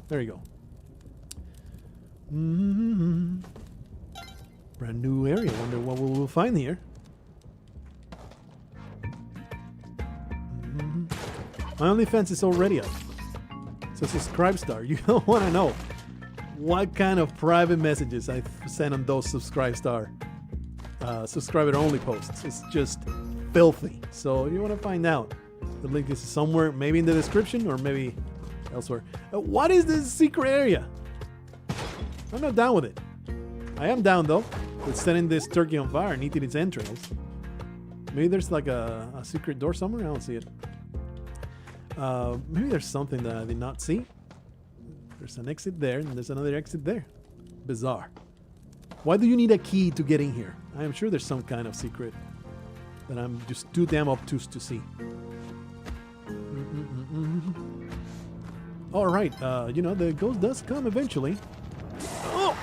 There you go. Brand new area. Wonder what we'll find here. My OnlyFans is already up. So subscribe star. You don't want to know what kind of private messages I send on those subscriber only posts. It's just filthy. So you want to find out. The link is somewhere, maybe in the description or maybe elsewhere. What is this secret area? I'm not down with it. I am down though with setting this turkey on fire and eating its entrails. Maybe there's like a secret door somewhere. I don't see it. Maybe there's something that I did not see. There's an exit there and there's another exit there. Bizarre. Why do you need a key to get in here? I am sure there's some kind of secret that I'm just too damn obtuse to see. Alright, you know, the ghost does come eventually. Oh!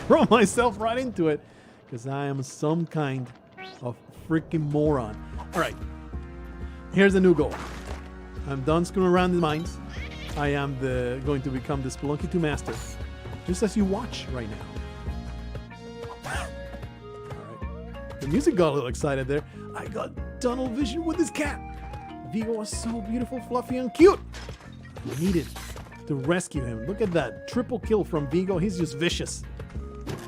Throw myself right into it. Because I am some kind of freaking moron. Alright. Here's the new goal. I'm done screwing around in mines. I am going to become the Spelunky 2 master. Just as you watch right now. Alright. The music got a little excited there. I got tunnel vision with this cat. Vigo was so beautiful, fluffy, and cute. I needed to rescue him. Look at that. Triple kill from Vigo. He's just vicious.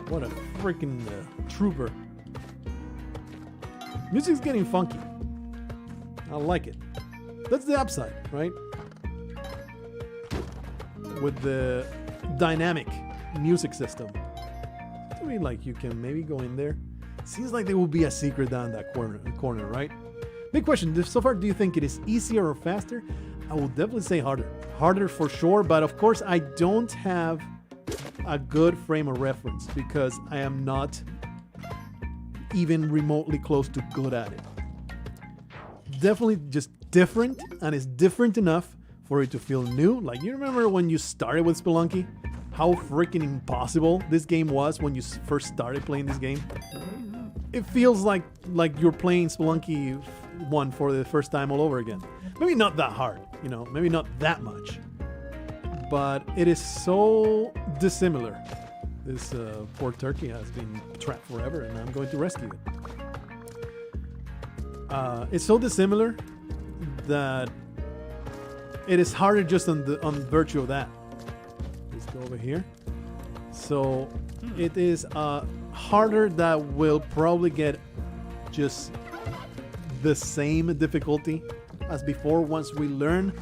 What a freaking trooper. Music's getting funky. I like it. That's the upside, right? With the dynamic music system. I mean, like, you can maybe go in there. Seems like there will be a secret down that corner, right? Big question. So far, do you think it is easier or faster? I will definitely say harder. Harder for sure, but of course, I don't have a good frame of reference because I am not even remotely close to good at it. Definitely just different, and it's different enough for it to feel new. Like, you remember when you started with Spelunky? How freaking impossible this game was when you first started playing this game? It feels like you're playing Spelunky 1 for the first time all over again. Maybe not that hard, you know, maybe not that much. But it is so dissimilar. This poor turkey has been trapped forever, and I'm going to rescue it. It's so dissimilar that it is harder just on virtue of that. Let's go over here. So it is harder that will probably get just the same difficulty as before once we learn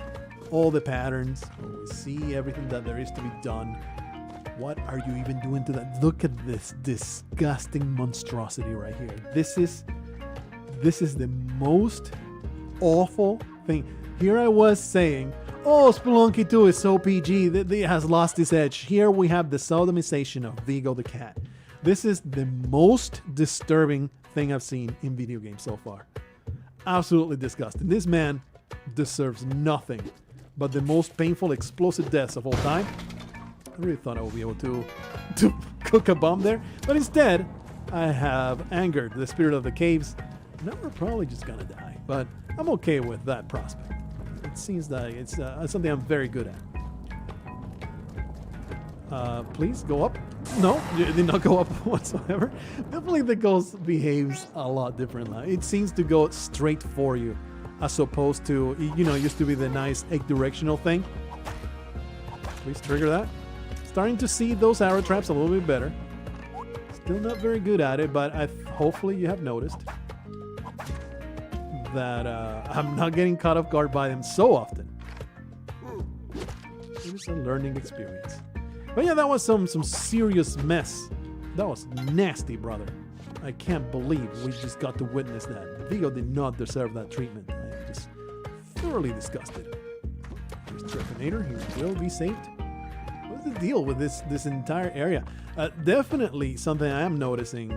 all the patterns, we see everything that there is to be done. What are you even doing to that? Look at this disgusting monstrosity right here. This is the most awful thing. Here I was saying, oh, Spelunky 2 is so PG, that it has lost its edge. Here we have the sodomization of Vigo the cat. This is the most disturbing thing I've seen in video games so far. Absolutely disgusting. This man deserves nothing but the most painful explosive deaths of all time. I really thought I would be able to cook a bomb there, but instead I have angered the spirit of the caves. Now we're probably just gonna die, but I'm okay with that prospect. It seems that it's something I'm very good at. Please go up. No, it did not go up whatsoever. Definitely the ghost behaves a lot differently. It seems to go straight for you, as opposed to, you know, it used to be the nice eight-directional thing. Please trigger that. Starting to see those arrow traps a little bit better. Still not very good at it, but hopefully you have noticed that I'm not getting caught off guard by them so often. It was a learning experience. But yeah, that was some serious mess. That was nasty, brother. I can't believe we just got to witness that. Vigo did not deserve that treatment. I'm just thoroughly disgusted. There's Terminator. He will be saved. What's the deal with this entire area? Definitely something I am noticing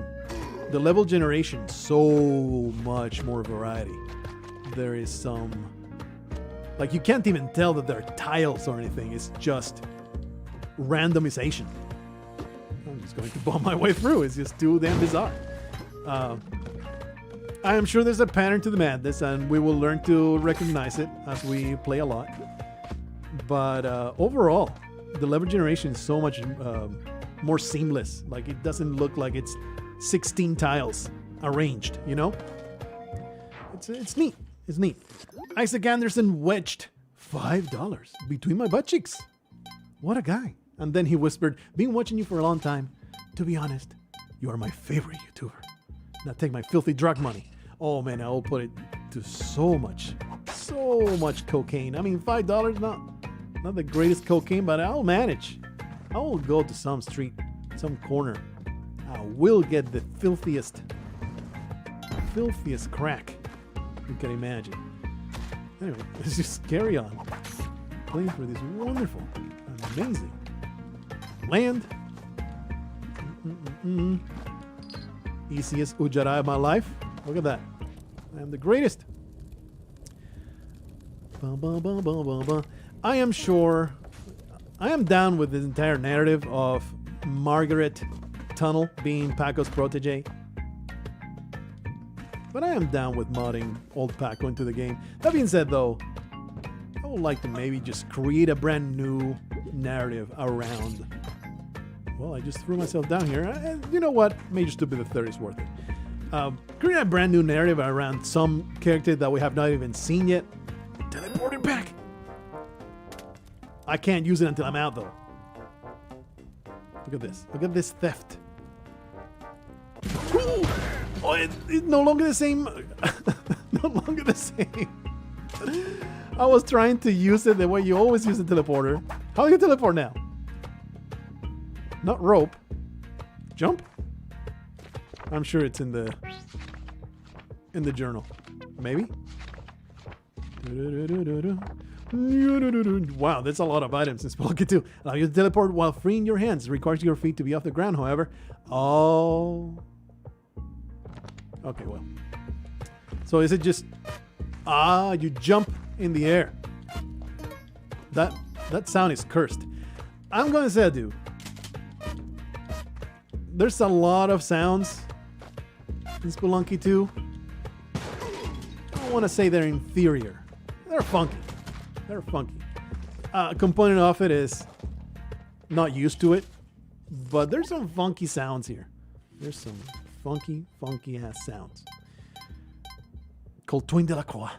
the level generation, so much more variety. There is some, like, you can't even tell that they're tiles or anything. It's just randomization. I'm just going to bomb my way through. It's just too damn bizarre. I am sure there's a pattern to the madness, and we will learn to recognize it as we play a lot. But overall, the level generation is so much more seamless. Like, it doesn't look like it's 16 tiles arranged, you know? It's neat. It's neat. Isaac Anderson wedged $5 between my butt cheeks. What a guy. And then he whispered, been watching you for a long time. To be honest, you are my favorite YouTuber. Now take my filthy drug money. Oh man, I will put it to so much cocaine. I mean, $5, not the greatest cocaine, but I'll manage. I will go to some street, some corner. I will get the filthiest crack you can imagine. Anyway, let's just carry on. Playing for this wonderful, amazing land. Easiest Ujara of my life. Look at that. I am the greatest. I am sure, I am down with this entire narrative of Margaret Tunnel being Paco's protege. But I am down with modding old Paco into the game. That being said though, I would like to maybe just create a brand new narrative around. Well, I just threw myself down here. You know what? Major Stupid the Third is worth it. Create a brand new narrative around some character that we have not even seen yet. Teleport it back. I can't use it until I'm out though. Look at this. Look at this theft. Ooh! Oh, it's no longer the same. No longer the same. I was trying to use it the way you always use the teleporter. How do you teleport now? Not rope. Jump? I'm sure it's in the journal. Maybe? Wow, that's a lot of items in Spelunky 2. Allow you to teleport while freeing your hands. It requires your feet to be off the ground, however. Oh. Okay, well. So is it just... you jump in the air. That sound is cursed. I'm gonna say, dude. There's a lot of sounds in Spelunky 2. I don't want to say they're inferior. They're funky. They're funky. Component of it is not used to it, but there's some funky sounds here. There's some funky ass sounds. Called Twin de la Croix.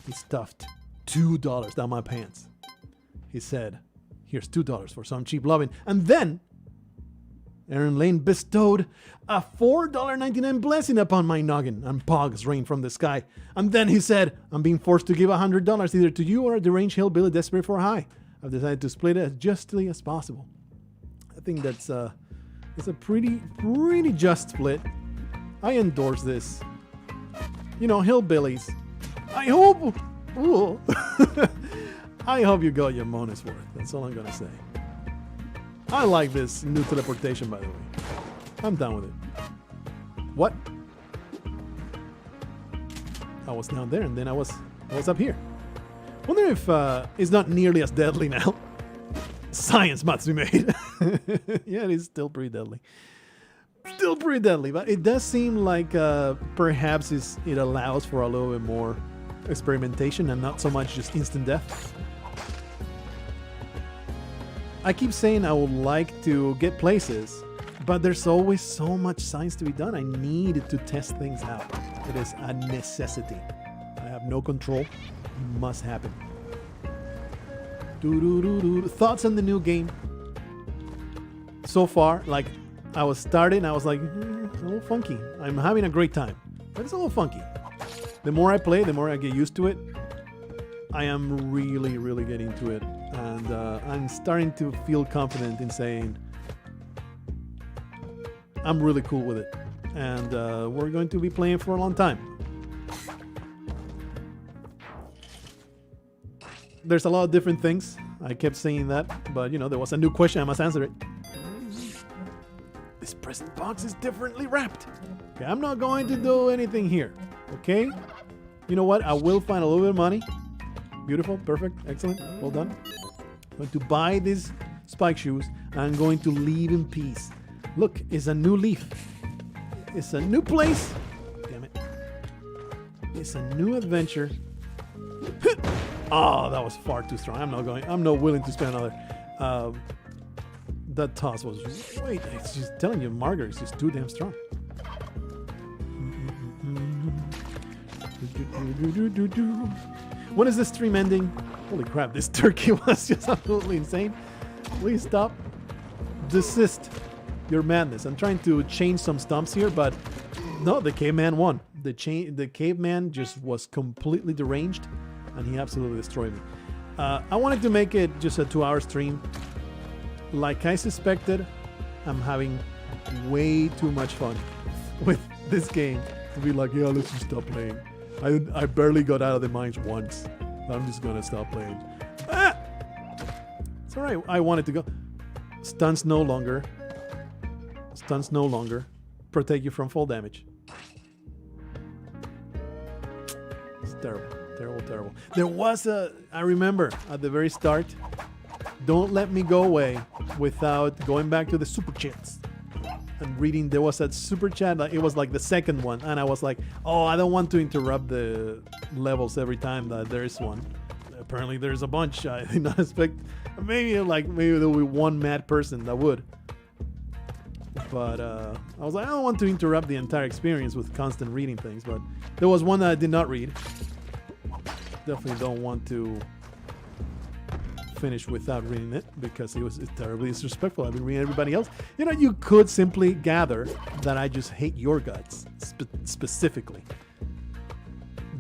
He stuffed $2 down my pants. He said, here's $2 for some cheap loving. And then Aaron Lane bestowed a $4.99 blessing upon my noggin, and pogs rained from the sky. And then he said, I'm being forced to give $100 either to you or a deranged hillbilly desperate for a high. I've decided to split it as justly as possible. I think that's it's a pretty just split. I endorse this. You know, hillbillies. I hope... Ooh. I hope you got your money's worth. That's all I'm gonna say. I like this new teleportation, by the way. I'm down with it. What? I was down there, and then I was up here. Wonder if it's not nearly as deadly now. Science must be made. Yeah, it is still pretty deadly. Still pretty deadly, but it does seem like perhaps it allows for a little bit more experimentation and not so much just instant death. I keep saying I would like to get places, but there's always so much science to be done. I need to test things out. It is a necessity. I have no control. It must happen. Thoughts on the new game? So far, like, I was starting, I was like, it's a little funky. I'm having a great time, but it's a little funky. The more I play, the more I get used to it. I am really getting to it. And I'm starting to feel confident in saying I'm really cool with it. And we're going to be playing for a long time. There's a lot of different things. I kept saying that, but you know, there was a new question. I must answer it. This present box is differently wrapped. Okay, I'm not going to do anything here. Okay? You know what? I will find a little bit of money. Beautiful. Perfect. Excellent. Well done. I'm going to buy these spike shoes. I'm going to leave in peace. Look, it's a new leaf. It's a new place. Damn it. It's a new adventure. Oh, that was far too strong. I'm not willing to spend another. That toss was, wait, it's just telling you, Margaret is just too damn strong. When is this stream ending? Holy crap, this turkey was just absolutely insane. Please stop. Desist your madness. I'm trying to change some stumps here, but no, the caveman won. The caveman just was completely deranged, and he absolutely destroyed me. I wanted to make it just a 2-hour stream. Like I suspected, I'm having way too much fun with this game to be like, yeah, let's just stop playing. I barely got out of the mines once. I'm just gonna stop playing. Ah! It's alright, I wanted to go. Stunts no longer. Stunts no longer. Protect you from fall damage. It's terrible. Terrible, terrible. There was I remember at the very start, don't let me go away without going back to the super chats and reading. There was that super chat, it was like the second one, and I was like, oh, I don't want to interrupt the levels every time that there is one. Apparently there's a bunch. I did not expect, maybe there will be one mad person that would, but I was like, I don't want to interrupt the entire experience with constant reading things. But there was one that I did not read. Definitely don't want to finish without reading it because it's terribly disrespectful. I've been reading everybody else. You know, you could simply gather that I just hate your guts specifically.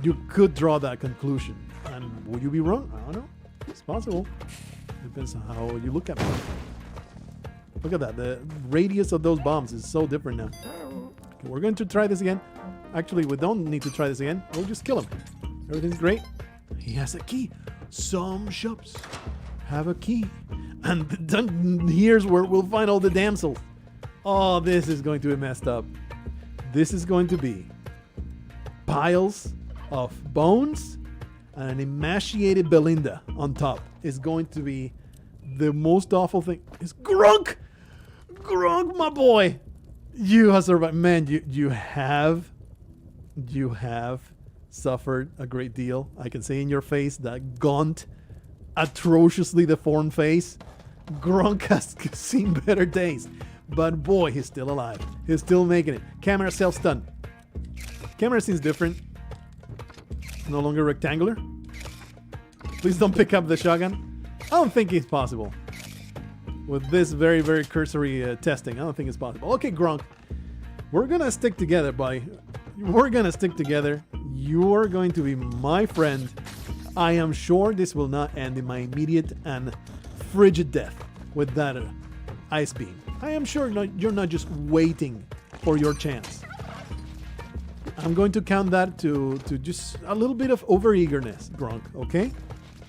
You could draw that conclusion, and would you be wrong? I don't know. It's possible. Depends on how you look at it. Look at that. The radius of those bombs is so different now. Okay, we're going to try this again. Actually, we don't need to try this again. We'll just kill him. Everything's great. He has a key. Some shops have a key. And here's where we'll find all the damsels. Oh, this is going to be messed up. This is going to be piles of bones and an emaciated Belinda on top. Is going to be the most awful thing. It's Grunk! Grunk, my boy! You have survived. Man, you have suffered a great deal. I can see in your face that gaunt, atrociously deformed face. Grunk has seen better days, but boy, he's still alive. He's still making it. Camera self-stun. Camera seems different. No longer rectangular. Please don't pick up the shotgun. I don't think it's possible. With this very, very cursory testing, I don't think it's possible. Okay, Grunk. We're gonna stick together, buddy. We're gonna stick together. You're going to be my friend. I am sure this will not end in my immediate and frigid death with that ice beam. I am sure you're not just waiting for your chance. I'm going to count that to just a little bit of overeagerness, Grunk, okay?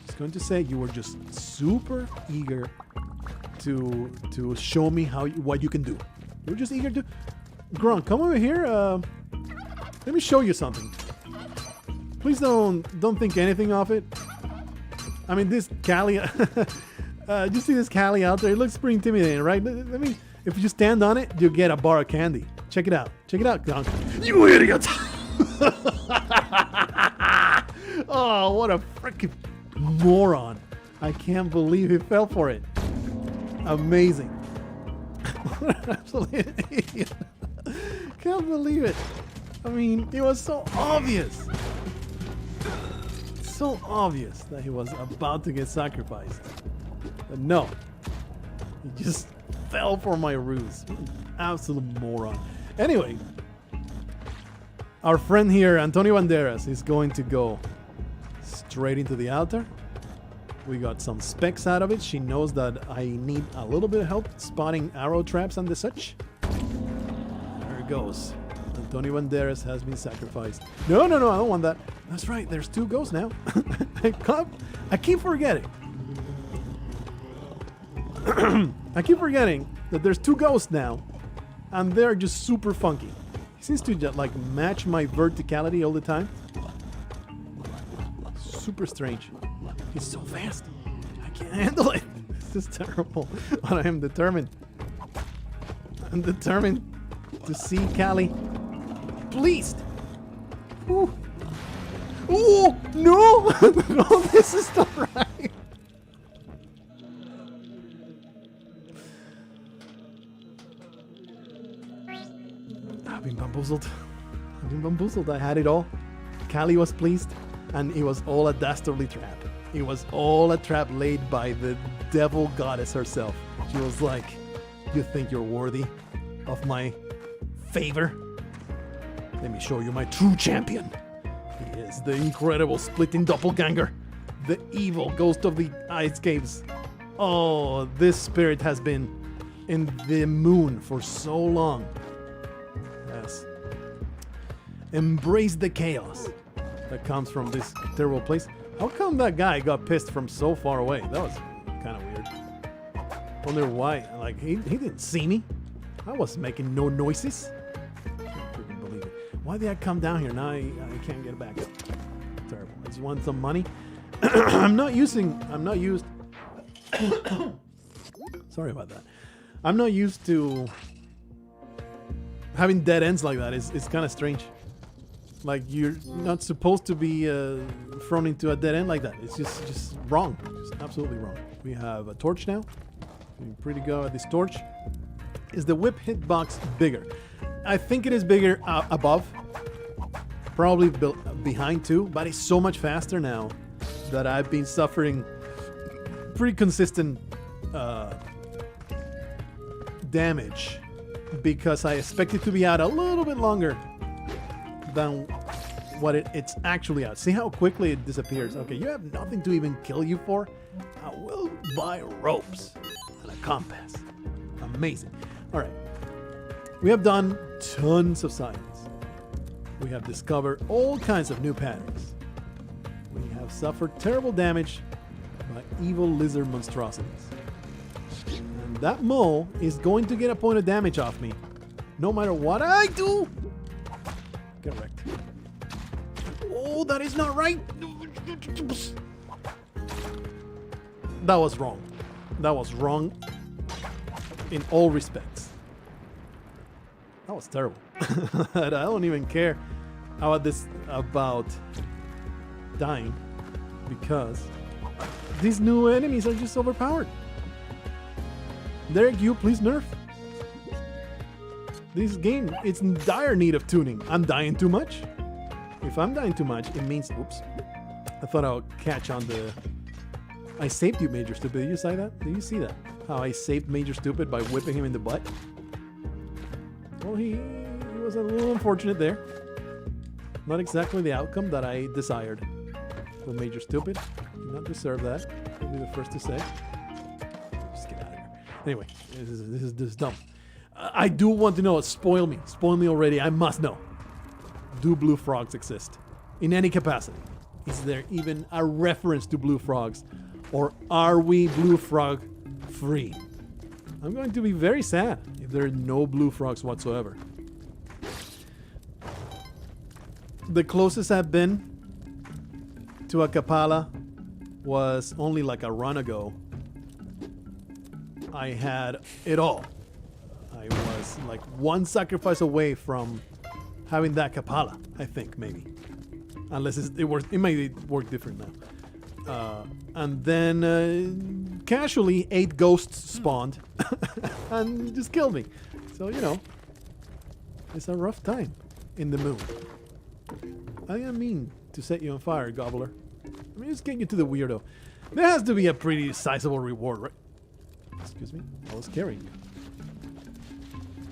Just going to say you were just super eager to show me what you can do. You're just eager to... Grunk, come over here. Let me show you something. Please don't think anything of it. I mean, this Callie... you see this Callie out there? It looks pretty intimidating, right? Let me... If you stand on it, you'll get a bar of candy. Check it out. Check it out, Grunk. You idiot! Oh, what a freaking moron. I can't believe he fell for it. Amazing. What an absolute idiot. Can't believe it. I mean, it was so obvious. So obvious that he was about to get sacrificed. But no. He just fell for my ruse. Absolute moron. Anyway, our friend here, Antonio Banderas, is going to go straight into the altar. We got some specs out of it. She knows that I need a little bit of help spotting arrow traps and the such. There it goes. Antonio Banderas has been sacrificed. No, I don't want that. That's right, there's 2 ghosts now. I keep forgetting. I keep forgetting that there's 2 ghosts now. and they're just super funky. He seems to just, like, match my verticality all the time. Super strange. He's so fast. I can't handle it. This is terrible. But I am determined. I'm determined to see Callie pleased. Ooh. Oh, no! No, this is not right. I've been bamboozled. I've been bamboozled. I had it all. Callie was pleased, and it was all a dastardly trap. It was all a trap laid by the devil goddess herself. She was like, you think you're worthy of my favor? Let me show you my true champion. He is the incredible splitting doppelganger, the evil ghost of the ice caves. Oh, this spirit has been in the moon for so long. Yes. Embrace the chaos that comes from this terrible place. How come that guy got pissed from so far away? That was kind of weird. Wonder why. Like, he didn't see me. I was making no noises. Why did I come down here? Now I can't get back up. Terrible. I just want some money. I'm not used. Sorry about that. I'm not used to having dead ends like that. It's kind of strange. Like, you're not supposed to be thrown into a dead end like that. It's just wrong. Just absolutely wrong. We have a torch now. Doing pretty good at this torch. Is the whip hitbox bigger? I think it is bigger above, probably behind too, but it's so much faster now that I've been suffering pretty consistent damage because I expect it to be out a little bit longer than what it's actually out. See how quickly it disappears. Okay, you have nothing to even kill you for? I will buy ropes and a compass. Amazing. All right. We have done tons of science. We have discovered all kinds of new patterns. We have suffered terrible damage by evil lizard monstrosities. And that mole is going to get a point of damage off me, no matter what I do. Get wrecked. Oh, that is not right. That was wrong. That was wrong in all respects. That was terrible. I don't even care about dying because these new enemies are just overpowered. Derek, you please nerf. This game, it's in dire need of tuning. I'm dying too much. If I'm dying too much, it means, oops. I thought I would catch on the... I saved you, Major Stupid. Did you see that? Did you see that? How I saved Major Stupid by whipping him in the butt? Well, he was a little unfortunate there. Not exactly the outcome that I desired. For Major Stupid. Did not deserve that. I'll be the first to say. Just get out of here. Anyway, this is dumb. I do want to know. Spoil me. Spoil me already. I must know. Do blue frogs exist? In any capacity? Is there even a reference to blue frogs? Or are we blue frog free? I'm going to be very sad if there are no blue frogs whatsoever. The closest I've been to a Kapala was only like a run ago. I had it all. I was like one sacrifice away from having that Kapala, I think, maybe. Unless it may work different now. And then casually 8 ghosts spawned and just killed me. So, you know, it's a rough time in the moon. I didn't mean to set you on fire, Gobbler. I mean, just get you to the weirdo. There has to be a pretty sizable reward, right? Excuse me? I was carrying you.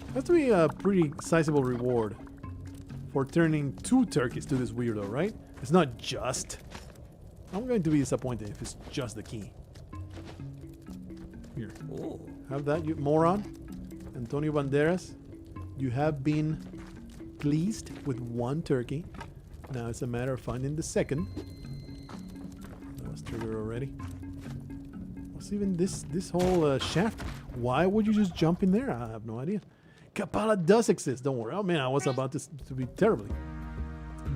There has to be a pretty sizable reward for turning 2 turkeys to this weirdo, right? It's not just. I'm going to be disappointed if it's just the key. Here. Oh. Have that, you moron. Antonio Banderas. You have been pleased with 1 turkey. Now it's a matter of finding the second. That was triggered already. What's even this whole shaft? Why would you just jump in there? I have no idea. Kapala does exist. Don't worry. Oh man, I was about to be terribly.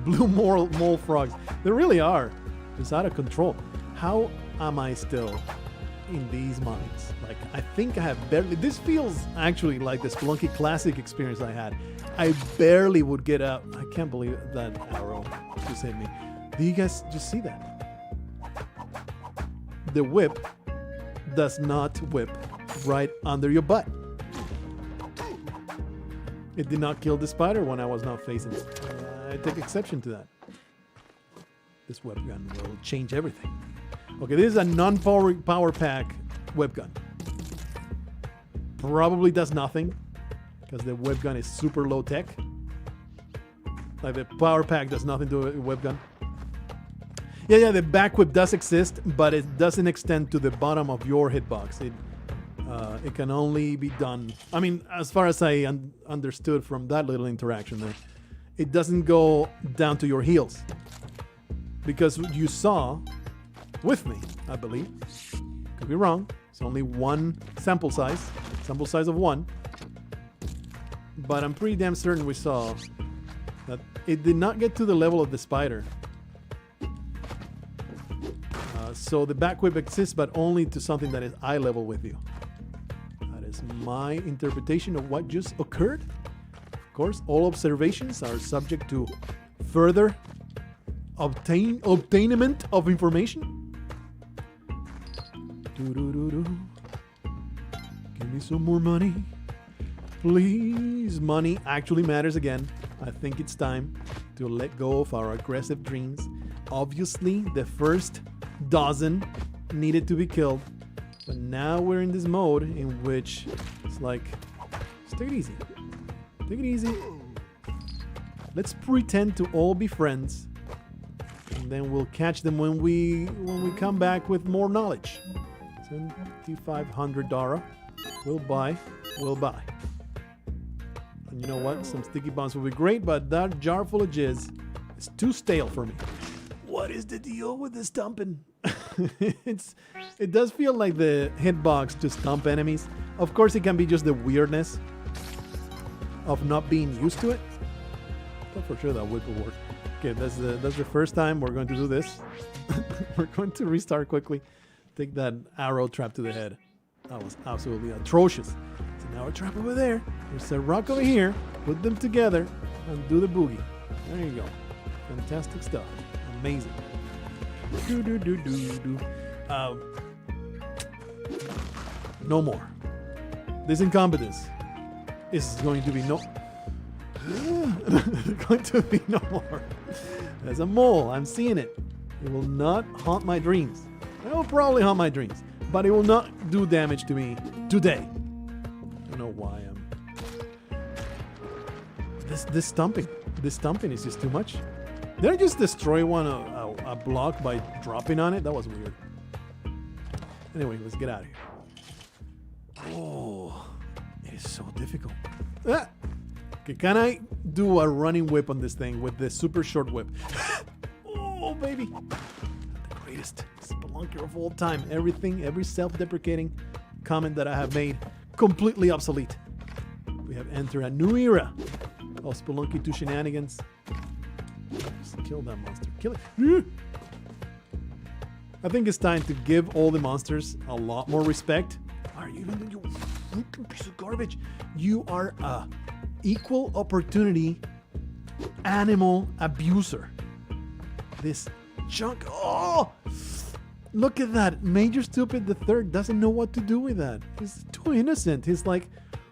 Blue mole frogs. They really are. It's out of control. How am I still in these mines? Like, I think I have barely... This feels actually like the Spelunky Classic experience I had. I barely would get out. I can't believe that arrow just hit me. Do you guys just see that? The whip does not whip right under your butt. It did not kill the spider when I was not facing it. I take exception to that. This whip gun will change everything. Okay, this is a non-power pack whip gun. Probably does nothing because the whip gun is super low tech. Like the power pack does nothing to a whip gun. Yeah, the back whip does exist, but it doesn't extend to the bottom of your hitbox. It can only be done... I mean, as far as I understood from that little interaction there, it doesn't go down to your heels. Because you saw with me, I believe. Could be wrong. It's only one sample size of one. But I'm pretty damn certain we saw that it did not get to the level of the spider. So the back whip exists, but only to something that is eye level with you. That is my interpretation of what just occurred. Of course, all observations are subject to further obtainment of information. Give me some more money, please. Money actually matters again. I think it's time to let go of our aggressive dreams. Obviously, the first dozen needed to be killed, but now we're in this mode in which it's like, just take it easy. Take it easy. Let's pretend to all be friends, and then we'll catch them when we come back with more knowledge. $7,500. We'll buy. And you know what? Some sticky bombs will be great, but that jar full of jizz is too stale for me. What is the deal with the stomping? It does feel like the hitbox to stomp enemies. Of course, it can be just the weirdness of not being used to it. But for sure that whip will work. Okay, that's the first time we're going to do this. We're going to restart quickly. Take that arrow trap to the head. That was absolutely atrocious. So now a trap over there. There's a rock over here. Put them together and do the boogie. There you go. Fantastic stuff. Amazing. No more. This incompetence is going to be going to be no more. There's a mole. I'm seeing it. It will not haunt my dreams. It will probably haunt my dreams, but it will not do damage to me today. I don't know why I'm... This stomping is just too much. Did I just destroy a block by dropping on it? That was weird. Anyway, let's get out of here. Oh, it is so difficult. Ah! Okay, can I do a running whip on this thing with the super short whip? Oh, baby. The greatest spelunker of all time. Every self-deprecating comment that I have made, completely obsolete. We have entered a new era of Spelunky 2 shenanigans. Just kill that monster. Kill it. I think it's time to give all the monsters a lot more respect. Are you even you freaking piece of garbage? You are a equal opportunity animal abuser. This junk. Oh, look at that. Major Stupid the Third doesn't know what to do with that. He's too innocent. He's like,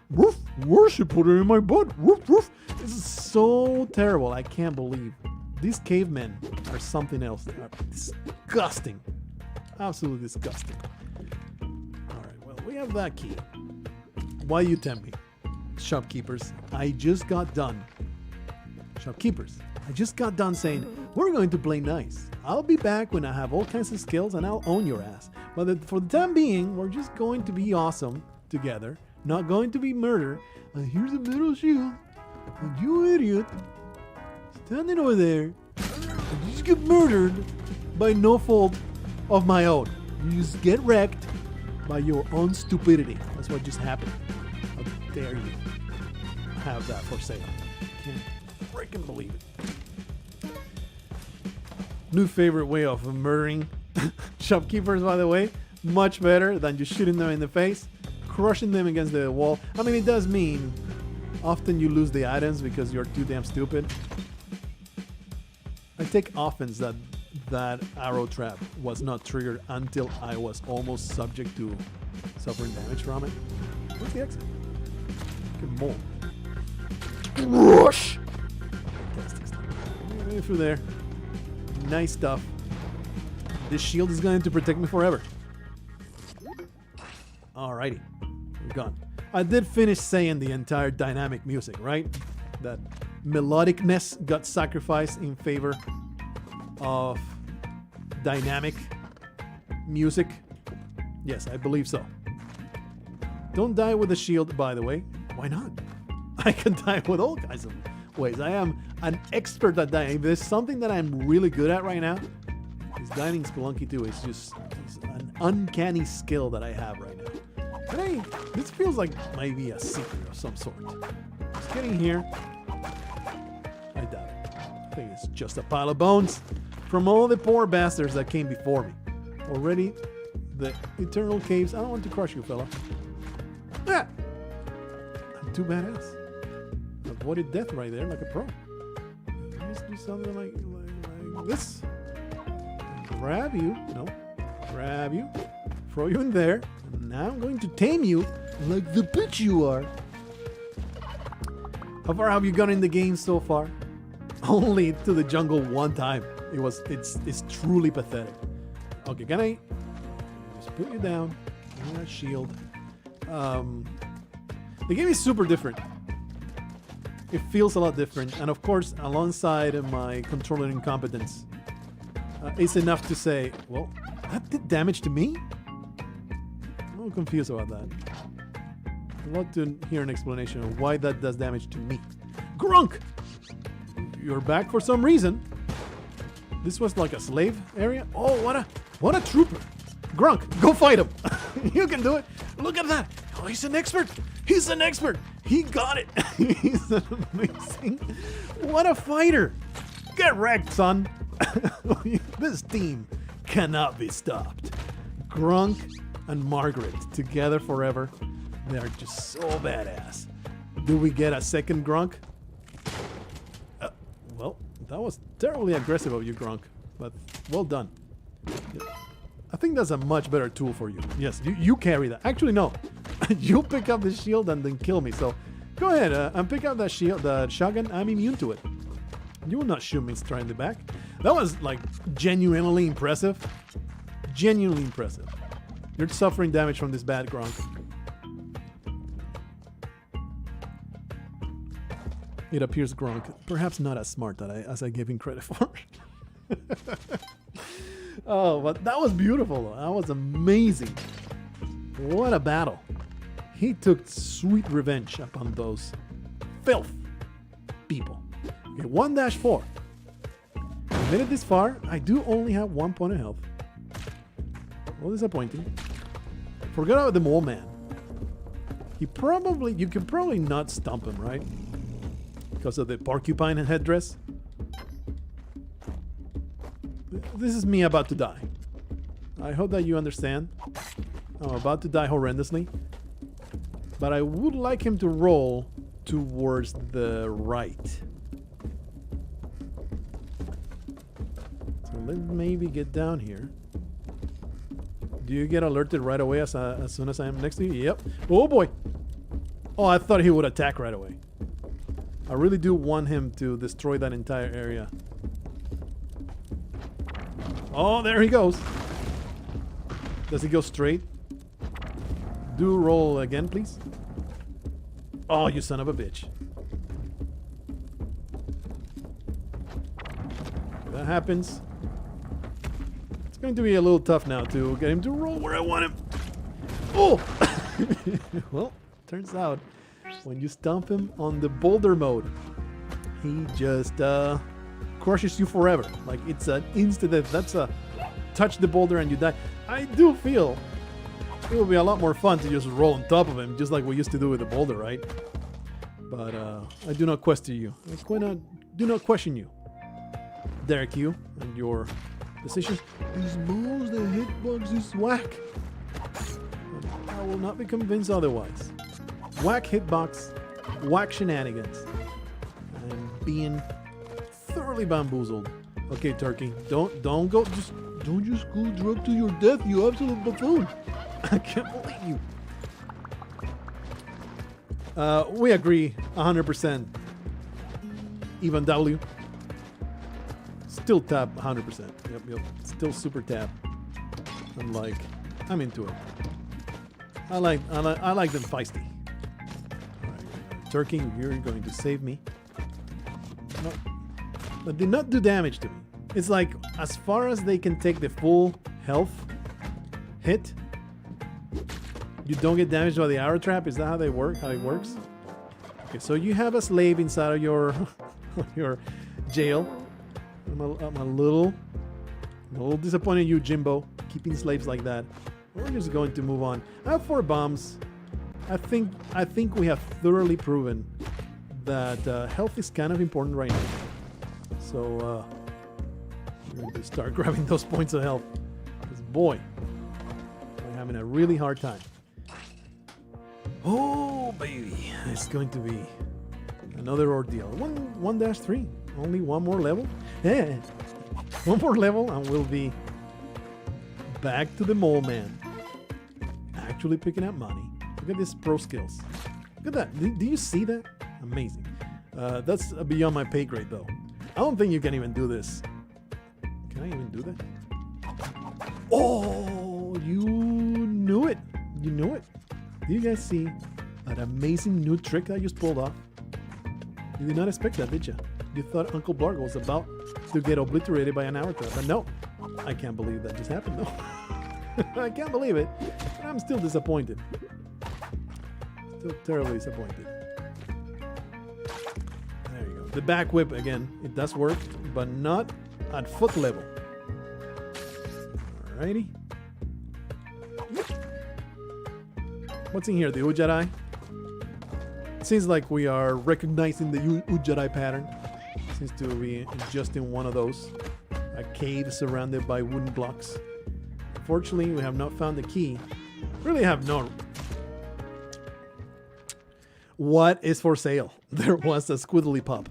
woof, worship put it in my butt. Woof, woof. This is so terrible. I can't believe these cavemen are something else. They are disgusting. Absolutely disgusting. All right, well, we have that key. Why you tempt me? Shopkeepers, I just got done. Shopkeepers, I just got done saying, we're going to play nice. I'll be back when I have all kinds of skills and I'll own your ass. But for the time being, we're just going to be awesome together. Not going to be murder. And here's a metal shield. And you idiot, standing over there, and you just get murdered by no fault of my own. You just get wrecked by your own stupidity. That's what just happened. How dare you? have that for sale. Can't freaking believe it. New favorite way of murdering shopkeepers, by the way. Much better than just shooting them in the face, crushing them against the wall. I mean, it does mean often you lose the items because you're too damn stupid. I take offense that that arrow trap was not triggered until I was almost subject to suffering damage from it. Where's the exit? Good mold. Rush! Fantastic stuff. Right through there. Nice stuff. This shield is going to protect me forever. Alrighty. We're gone. I did finish saying the entire dynamic music, right? That melodicness got sacrificed in favor of dynamic music. Yes, I believe so. Don't die with the shield, by the way. Why not? I can die with all kinds of ways. I am an expert at dying. If there's something that I'm really good at right now, is dying in Spelunky 2. It's just an uncanny skill that I have right now. But hey, this feels like maybe a secret of some sort. Just getting here. I doubt it. I think it's just a pile of bones from all the poor bastards that came before me. Already, the eternal caves. I don't want to crush you, fella. Ah! I'm too badass. Avoided death right there like a pro. Just do something like this. Grab you. No. Grab you. Throw you in there. And now I'm going to tame you like the bitch you are. How far have you gone in the game so far? Only to the jungle one time. It's truly pathetic. Okay, can I just put you down? Give me that shield. The game is super different. It feels a lot different, and of course, alongside my controller incompetence, it's enough to say, well, that did damage to me? I'm a little confused about that. I'd love to hear an explanation of why that does damage to me. Grunk! You're back for some reason. This was like a slave area? Oh, what a trooper! Grunk, go fight him! You can do it! Look at that! Oh, he's an expert! He's an expert! He got it! He's amazing! What a fighter! Get wrecked, son! This team cannot be stopped. Grunk and Margaret together forever. They are just so badass. Do we get a second Grunk? Well, that was terribly aggressive of you, Grunk, but well done. I think that's a much better tool for you. Yes, you carry that. Actually, no. You pick up the shield and then kill me. So go ahead and pick up that shield, the shotgun. I'm immune to it. You will not shoot me straight in the back. That was like genuinely impressive. Genuinely impressive. You're suffering damage from this bad Grunk. It appears Grunk, perhaps not as smart as I gave him credit for. Oh, but that was beautiful. That was amazing. What a battle. He took sweet revenge upon those filth people. Okay, 1-4. I made it this far. I do only have 1 point of health. Well, disappointing. Forgot about the mole man. You can probably not stump him, right? Because of the porcupine headdress. This is me about to die. I hope that you understand. I'm about to die horrendously. But I would like him to roll towards the right. So let's maybe get down here. Do you get alerted right away as soon as I am next to you? Yep. Oh boy. Oh, I thought he would attack right away. I really do want him to destroy that entire area. Oh, there he goes. Does he go straight? Do roll again, please. Oh, you son of a bitch. Okay, that happens. It's going to be a little tough now to get him to roll where I want him. Oh! Well, turns out when you stomp him on the boulder mode, he just crushes you forever. Like, it's an instant death. That's a touch the boulder and you die. I do feel it would be a lot more fun to just roll on top of him, just like we used to do with the boulder, right? But I do not question you. Do not question you, Derek, you and your decisions. These balls, the hitbox is whack. I will not be convinced otherwise. Whack hitbox, whack shenanigans. I'm being thoroughly bamboozled. Okay, Turkey, don't go don't just go drug to your death, you absolute buffoon. I can't believe you. We agree 100%. Even W. Still tap 100%. Yep. Still super tap. I'm into it. I like them feisty. All right, Turkey, you're going to save me. No, but did not do damage to me. It's like as far as they can take the full health hit, you don't get damaged by the arrow trap. Is that how they work? How it works? Okay, so you have a slave inside of your your jail. I'm a little disappointed in you, Jimbo, keeping slaves like that. We're just going to move on. I have 4 bombs. I think we have thoroughly proven that health is kind of important right now. So we're going to start grabbing those points of health. Because boy, we're having a really hard time. Oh baby, it's going to be another ordeal. 1-3. Only one more level? Yeah. One more level and we'll be back to the mole man. Actually picking up money. Look at this pro skills. Look at that. Do you see that? Amazing. That's beyond my pay grade though. I don't think you can even do this. Can I even do that? Oh, you knew it. You knew it. Do you guys see that amazing new trick I just pulled off? You did not expect that, did you? You thought Uncle Blarg was about to get obliterated by an arrow trap, but no. I can't believe that just happened though. I can't believe it. I'm still disappointed. Still terribly disappointed. There you go. The back whip again. It does work, but not at foot level. Alrighty. What's in here? The Ujjarai? Seems like we are recognizing the Ujjarai pattern. Seems to be just in one of those. A cave surrounded by wooden blocks. Unfortunately, we have not found the key. Really have no... What is for sale? There was a squiddly pop.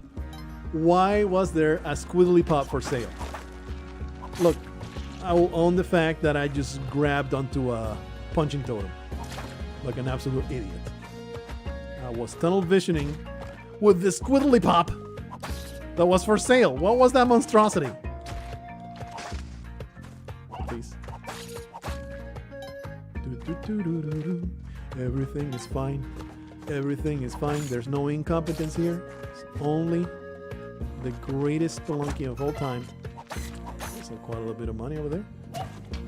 Why was there a squiddly pop for sale? Look, I will own the fact that I just grabbed onto a punching totem. Like an absolute idiot. I was tunnel visioning with the squiddly pop that was for sale. What was that monstrosity? Please. Everything is fine. Everything is fine. There's no incompetence here. It's only the greatest Spelunky of all time. So quite a little bit of money over there.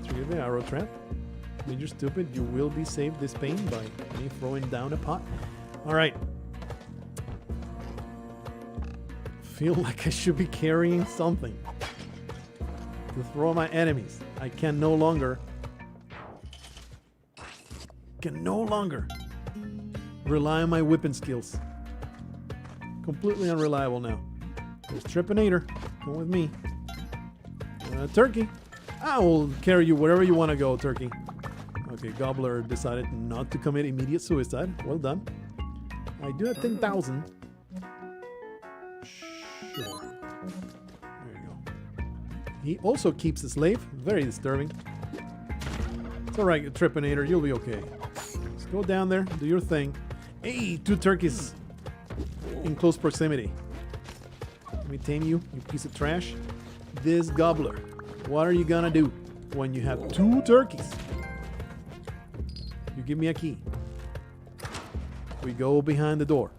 Trigger the arrow trap. You're stupid. You will be saved this pain by me throwing down a pot. All right. Feel like I should be carrying something to throw at my enemies. I can no longer rely on my whipping skills. Completely unreliable now. There's Trepanator. Come with me. Turkey. I will carry you wherever you want to go, Turkey. Okay, Gobbler decided not to commit immediate suicide. Well done. I do have 10,000. Sure. There you go. He also keeps a slave. Very disturbing. It's alright, Trepanator. You'll be okay. Let's go down there. Do your thing. Hey, 2 turkeys in close proximity. Let me tame you, you piece of trash. This Gobbler. What are you gonna do when you have 2 turkeys? You give me a key. We go behind the door.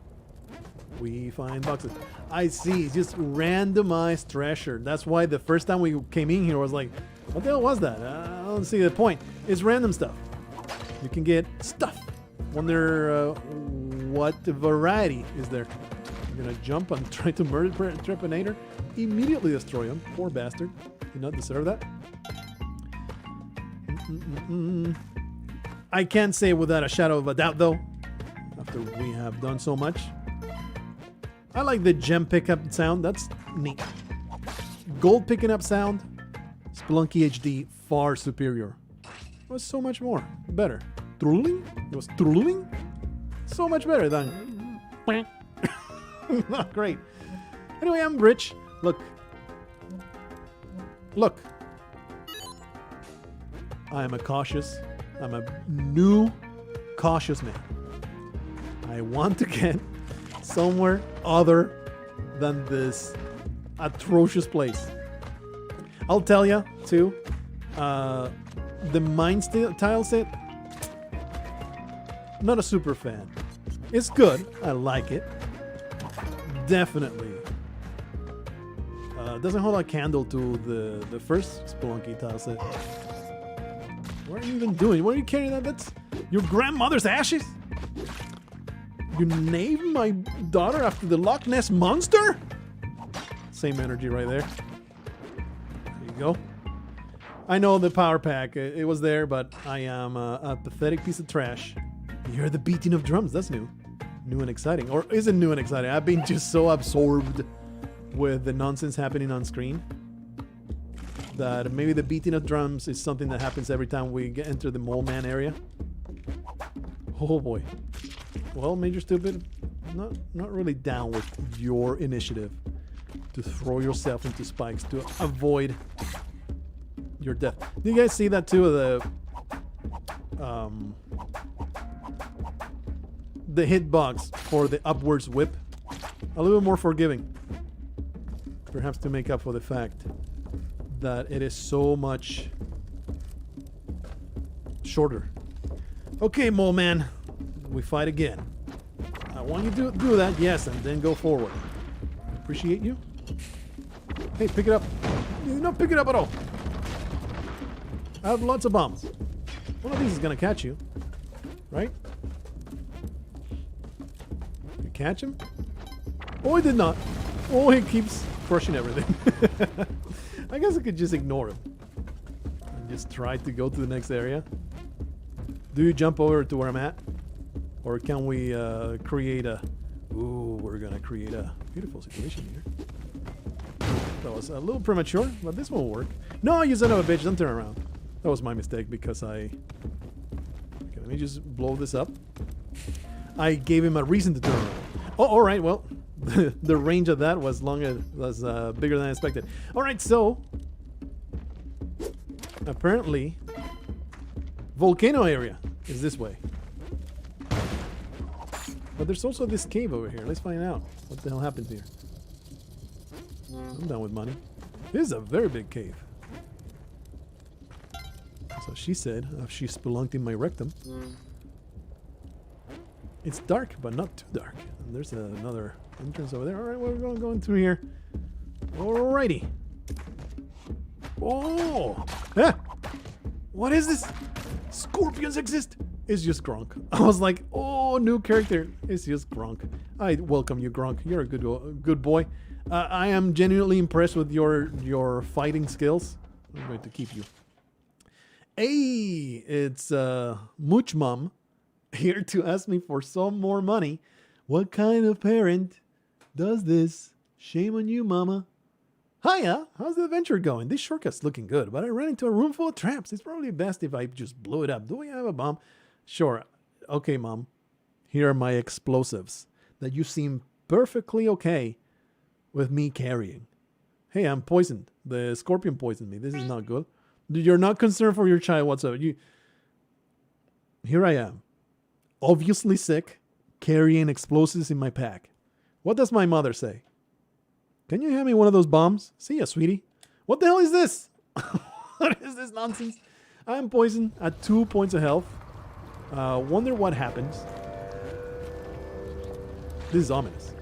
We find boxes. I see, it's just randomized treasure. That's why the first time we came in here I was like, what the hell was that? I don't see the point. It's random stuff. You can get stuff. Wonder what variety is there. I'm gonna jump and try to murder Trepanator. Immediately destroy him. Poor bastard. Did not deserve that. I can't say without a shadow of a doubt though, after we have done so much, I like the gem pickup sound. That's neat. Gold picking up sound. Spelunky HD far superior. It was so much more better. Trolling? It was trolling? So much better than... Not great. Anyway, I'm rich. Look. Look. I am I'm a new cautious man. I want to get somewhere other than this atrocious place. I'll tell you, too, the mine tile set, not a super fan. It's good. I like it. Definitely. Doesn't hold a candle to the first Spelunky tile set. What are you even doing? What are you carrying that? That's your grandmother's ashes? You named my daughter after the Loch Ness Monster? Same energy right there. There you go. I know the power pack, it was there, but I am a pathetic piece of trash. You hear the beating of drums. That's new. New and exciting. Or is it new and exciting? I've been just so absorbed with the nonsense happening on screen that maybe the beating of drums is something that happens every time we enter the Mole Man area. Oh boy. Well, Major Stupid, not really down with your initiative to throw yourself into spikes to avoid your death. Do you guys see that too? The hitbox for the upwards whip, a little bit more forgiving, perhaps to make up for the fact that it is so much shorter. Okay, Mole Man, we fight again. I want you to do that, yes, and then go forward. Appreciate you. Hey, pick it up. You not pick it up at all. I have lots of bombs. One of these is gonna catch you, right? You catch him? Oh, he did not. Oh, he keeps crushing everything. I guess I could just ignore him and just try to go to the next area. Do you jump over to where I'm at? Or can we create a... Ooh, we're gonna create a beautiful situation here. That was a little premature, but this will work. No, you son of a bitch, don't turn around. That was my mistake because I... Okay, let me just blow this up. I gave him a reason to turn around. Oh, alright, well, the range of that was bigger than I expected. Alright, so... Apparently, volcano area is this way. But there's also this cave over here. Let's find out what the hell happens here. I'm done with money. This is a very big cave. So she said, she spelunked in my rectum. It's dark, but not too dark. And there's another entrance over there. Alright, we're going through here. Alrighty. Oh! Ah! What is this? Scorpions exist! It's just Gronk. I was like, oh, new character. It's just Gronk. I welcome you, Gronk. You're a good boy. I am genuinely impressed with your fighting skills. I'm going to keep you. Hey, it's Mooch Mom here to ask me for some more money. What kind of parent does this? Shame on you, Mama. Hiya, how's the adventure going? This shortcut's looking good, but I ran into a room full of traps. It's probably best if I just blow it up. Do we have a bomb? Sure. Okay, Mom. Here are my explosives that you seem perfectly okay with me carrying. Hey, I'm poisoned. The scorpion poisoned me. This is not good. You're not concerned for your child whatsoever. Here I am. Obviously sick, carrying explosives in my pack. What does my mother say? Can you hand me one of those bombs? See ya, sweetie. What the hell is this? What is this nonsense? I'm poisoned at 2 points of health. Wonder what happens. This is ominous.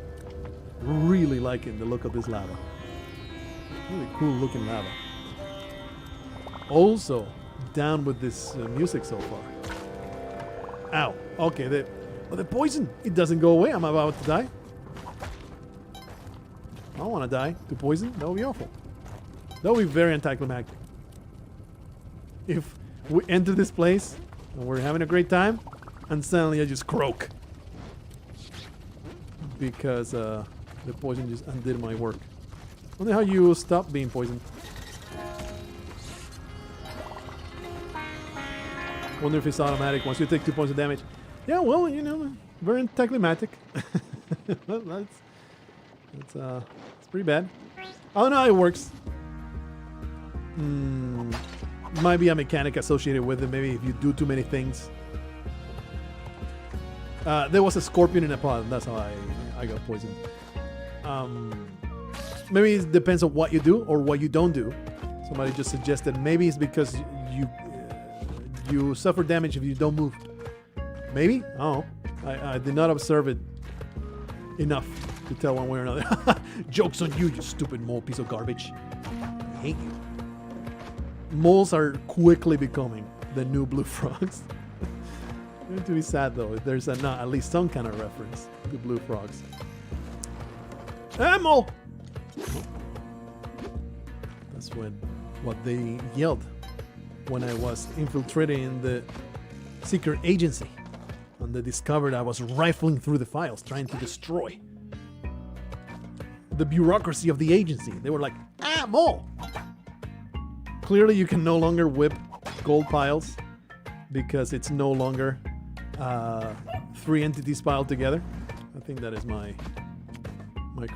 Really liking the look of this lava. Really cool looking lava. Also, down with this music so far. Ow. Okay, the poison. It doesn't go away. I'm about to die. I don't want to die to poison. That would be awful. That would be very anticlimactic. If we enter this place and we're having a great time, and suddenly I just croak. Because The poison just undid my work. Wonder how you stop being poisoned. Wonder if it's automatic once you take 2 points of damage. Yeah, well, you know, very anticlimactic. Well, it's pretty bad. I don't know how it works. Might be a mechanic associated with it. Maybe if you do too many things. There was a scorpion in a pot. That's how I got poisoned. Maybe it depends on what you do or what you don't do. Somebody just suggested maybe it's because you suffer damage if you don't move. Maybe? Oh, I did not observe it enough to tell one way or another. Joke's on you, you stupid mole piece of garbage. I hate you. Moles are quickly becoming the new blue frogs. It's going to be sad though if there's not at least some kind of reference to blue frogs. Mole! That's what they yelled when I was infiltrating in the secret agency. And they discovered I was rifling through the files, trying to destroy the bureaucracy of the agency. They were like, mole! Clearly you can no longer whip gold piles because it's no longer 3 entities piled together. I think that is my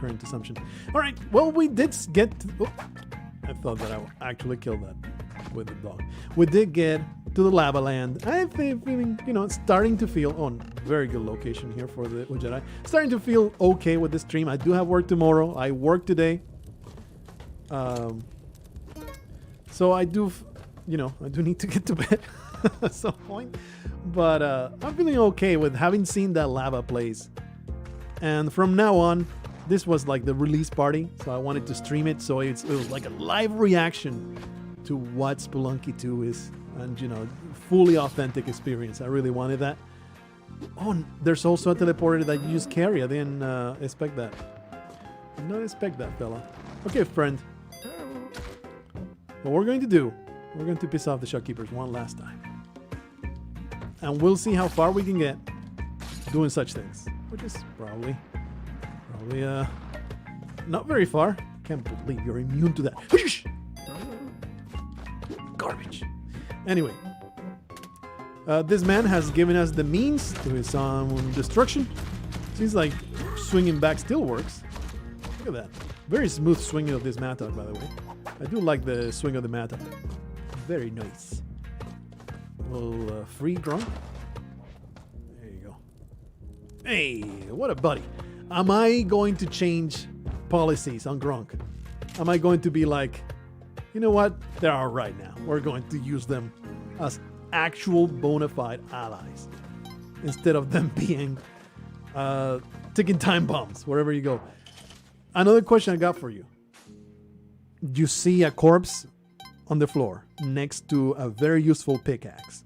current assumption. All right, well, we did get to, I thought that I actually killed that with the dog. We did get to the lava land. I'm feeling, you know, starting to feel very good location here for the Jedi. Starting to feel okay with this stream. I do have work tomorrow. I work today. So I do, I do need to get to bed at some point. But I'm feeling okay with having seen that lava place. And from now on, this was like the release party. So I wanted to stream it. So it was like a live reaction to what Spelunky 2 is. And, fully authentic experience. I really wanted that. Oh, there's also a teleporter that you just carry. I didn't expect that. Did not expect that, fella. Okay, friend. What we're going to do, we're going to piss off the shopkeepers one last time. And we'll see how far we can get doing such things. Which is probably not very far. Can't believe you're immune to that. Garbage. Anyway, this man has given us the means to his destruction. Seems like swinging back still works. Look at that. Very smooth swinging of this mattock, by the way. I do like the swing of the mattock. Very nice. A little free Grunk. There you go. Hey, what a buddy. Am I going to change policies on Grunk? Am I going to be like, you know what? They're all right now. We're going to use them as actual bona fide allies instead of them being ticking time bombs wherever you go. Another question I got for you. You see a corpse on the floor next to a very useful pickaxe.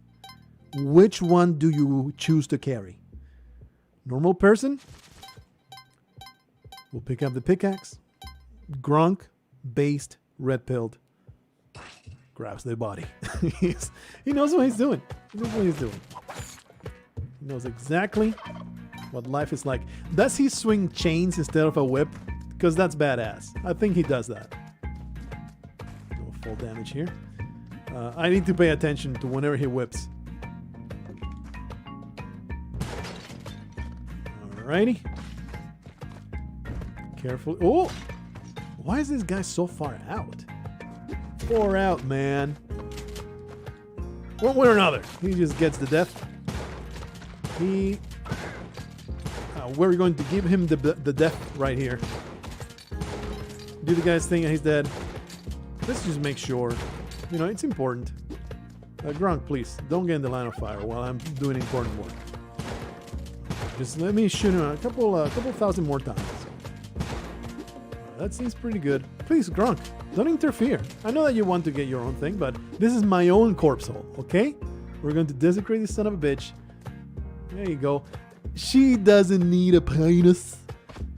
Which one do you choose to carry? Normal person will pick up the pickaxe. Grunk, based, red-pilled, grabs the body. He knows what he's doing. He knows what he's doing. He knows exactly what life is like. Does he swing chains instead of a whip? Because that's badass. I think he does that. No full damage here. I need to pay attention to whenever he whips. Alrighty. Careful. Oh! Why is this guy so far out? Far out, man. One way or another, he just gets the death. We're going to give him the death right here. Do the guys think he's dead? Let's just make sure. It's important. Grunk, please, don't get in the line of fire while I'm doing important work. Just let me shoot him a couple thousand more times. That seems pretty good. Please, Grunk, don't interfere. I know that you want to get your own thing, but this is my own corpse hole, okay? We're going to desecrate this son of a bitch. There you go. She doesn't need a penis.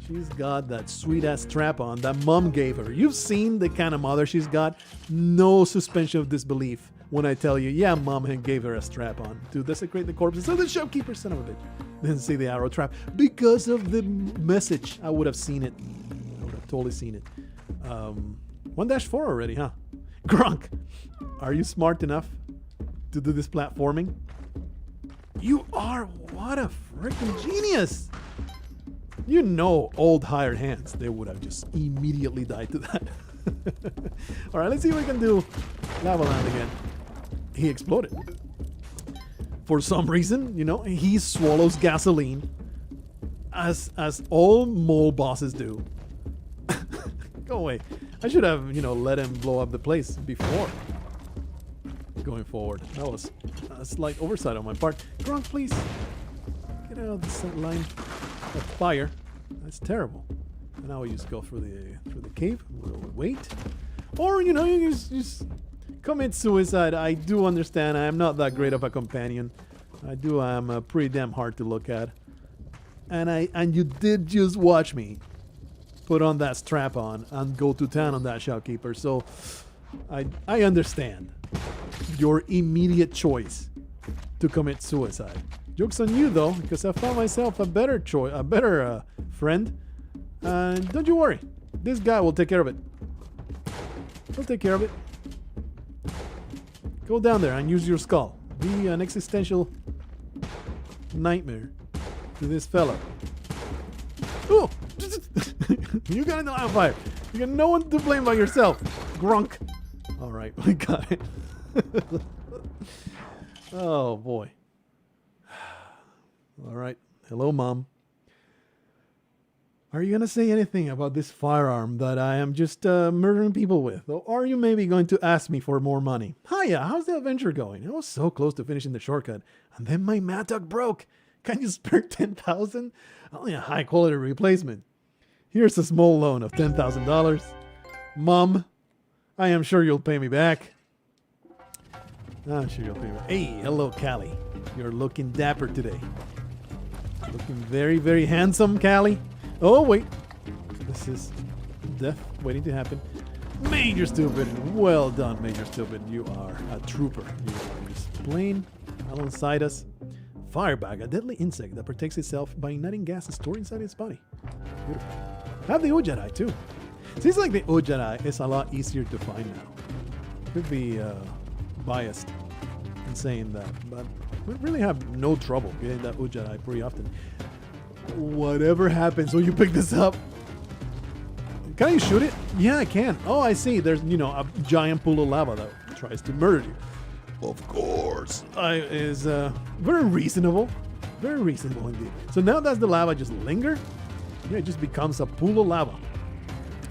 She's got that sweet-ass strap-on that mom gave her. You've seen the kind of mother she's got. No suspension of disbelief when I tell you, yeah, mom gave her a strap-on to desecrate the corpses. So the shopkeeper, son of a bitch, didn't see the arrow trap. Because of the message, I would have seen it. totally seen it. 1-4 already, huh? Grunk, are you smart enough to do this platforming? You are. What a freaking genius. You know, old hired hands, they would have just immediately died to that. All right, let's see if we can do Lava Land again. He exploded. For some reason, you know, he swallows gasoline as all mole bosses do. Go away. I should have, you know, let him blow up the place before going forward. That was a slight oversight on my part. Grunk, please. Get out of the set line of fire. That's terrible. And now we just go through the cave. We'll wait. Or, you know, you just commit suicide. I do understand. I am not that great of a companion. I'm pretty damn hard to look at. And you did just watch me put on that strap on and go to town on that Shopkeeper. So I understand your immediate choice to commit suicide. Joke's on you though, because I found myself a better friend. And don't you worry, this guy will take care of it. He'll take care of it. Go down there and use your skull. Be an existential nightmare to this fella. Oh! You got into on fire. You got no one to blame but yourself. Grunk. Alright, we got it. Oh boy. Alright. Hello, Mom. Are you going to say anything about this firearm that I am just murdering people with? Or are you maybe going to ask me for more money? Hiya, how's the adventure going? I was so close to finishing the shortcut. And then my mattock broke. Can you spare 10,000? Only a high quality replacement. Here's a small loan of $10,000. Mom, I am sure you'll pay me back. I'm sure you'll pay me back. Hey, hello, Callie. You're looking dapper today. Looking very, very handsome, Callie. Oh, wait. This is death waiting to happen. Major Stupid. Well done, Major Stupid. You are a trooper. You are just plain alongside us. Firebag, a deadly insect that protects itself by igniting gases stored inside its body. Beautiful. I have the Ujjarai too. Seems like the Ujjarai is a lot easier to find now. Could be biased in saying that, but we really have no trouble getting that Ujjarai pretty often. Whatever happens when you pick this up. Can I shoot it? Yeah, I can. Oh, I see. There's, you know, a giant pool of lava that tries to murder you. Of course. Is very reasonable. Very reasonable indeed. So now does the lava just linger? Yeah, it just becomes a pool of lava.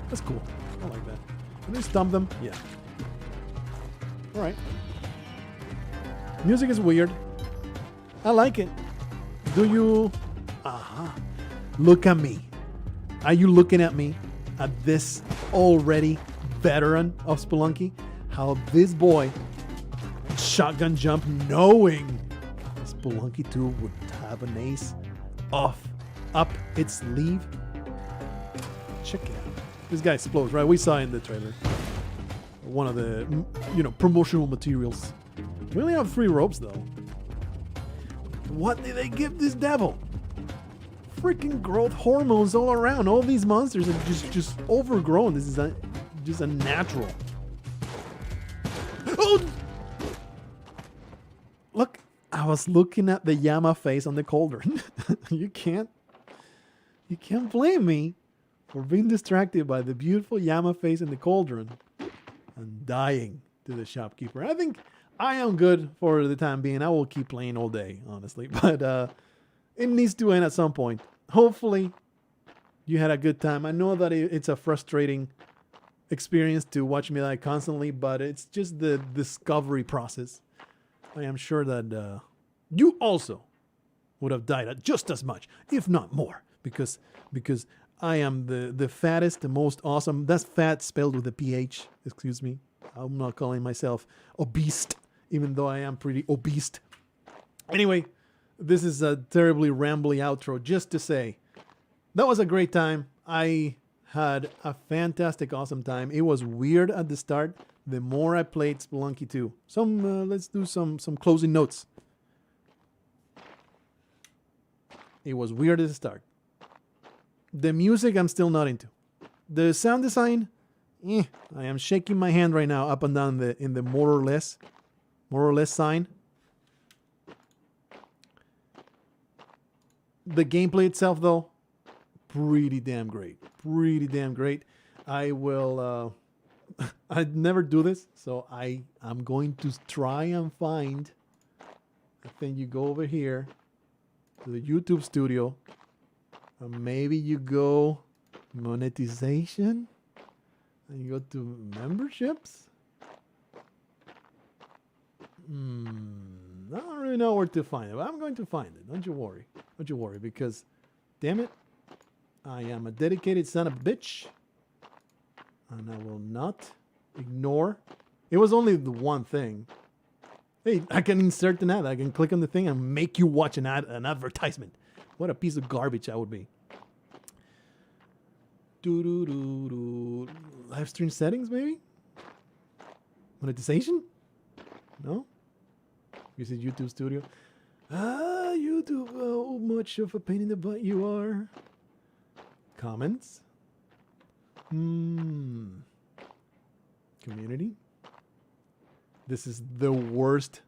That's cool. I like that. Can we stomp them? Yeah. Alright. Music is weird. I like it. Do you... Aha. Look at me. Are you looking at me? At this already veteran of Spelunky? How this boy shotgun jump knowing Spelunky 2 would have an ace up its sleeve. Check it out. This guy explodes, right? We saw in the trailer. One of the, you know, promotional materials. We only have 3 ropes though. What did they give this devil? Freaking growth hormones all around. All these monsters are just overgrown. This is just a natural. Oh! Look, I was looking at the Yama face on the cauldron. You can't blame me for being distracted by the beautiful Yama face in the cauldron and dying to the Shopkeeper. I think I am good for the time being. I will keep playing all day, honestly. But it needs to end at some point. Hopefully, you had a good time. I know that it's a frustrating experience to watch me die constantly, but it's just the discovery process. I am sure that you also would have died just as much, if not more, because I am the fattest, the most awesome. That's fat spelled with a PH. Excuse me. I'm not calling myself obese, even though I am pretty obese. Anyway, this is a terribly rambly outro just to say that was a great time. I had a fantastic, awesome time. It was weird at the start. The more I played Spelunky 2. Let's do some closing notes. It was weird at the start. The music I'm still not into. The sound design, I am shaking my hand right now up and down in the more or less sign. The gameplay itself, though, pretty damn great. Pretty damn great. I will. I'd never do this, so I'm going to try and find. I think you go over here to the YouTube studio. Or maybe you go monetization, and you go to memberships. I don't really know where to find it, but I'm going to find it. Don't you worry. Don't you worry, because, damn it, I am a dedicated son of a bitch, and I will not ignore. It was only the one thing. Hey, I can insert an ad. I can click on the thing and make you watch an advertisement. What a piece of garbage that would be. Live stream settings, maybe? Monetization? No? This is YouTube Studio. YouTube. Oh, much of a pain in the butt you are. Comments. Community. This is the worst,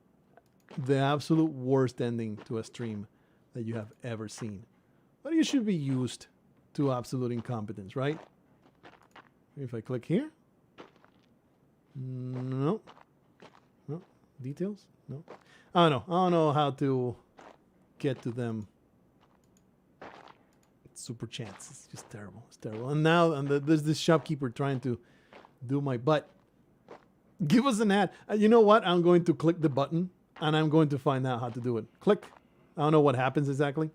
the absolute worst ending to a stream that you have ever seen. But you should be used to absolute incompetence, right? If I click here. No. No. Details? No. I don't know how to get to them. Super chats. It's just terrible. It's terrible. And now there's this shopkeeper trying to do my butt. Give us an ad. You know what? I'm going to click the button and I'm going to find out how to do it. Click. I don't know what happens exactly.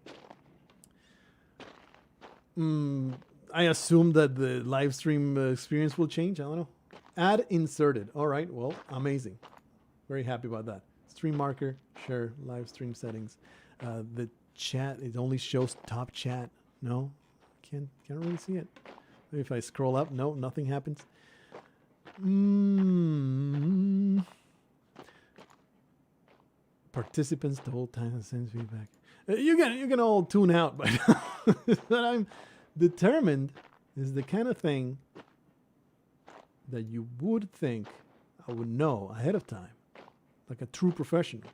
I assume that the live stream experience will change. I don't know. Ad inserted. All right. Well, amazing. Very happy about that. Stream marker. Sure. Live stream settings. The chat. It only shows top chat. No. Can't really see it. Maybe if I scroll up. No. Nothing happens. Participants the whole time and sends feedback. You can all tune out by now. But I'm determined is the kind of thing that you would think I would know ahead of time, like a true professional.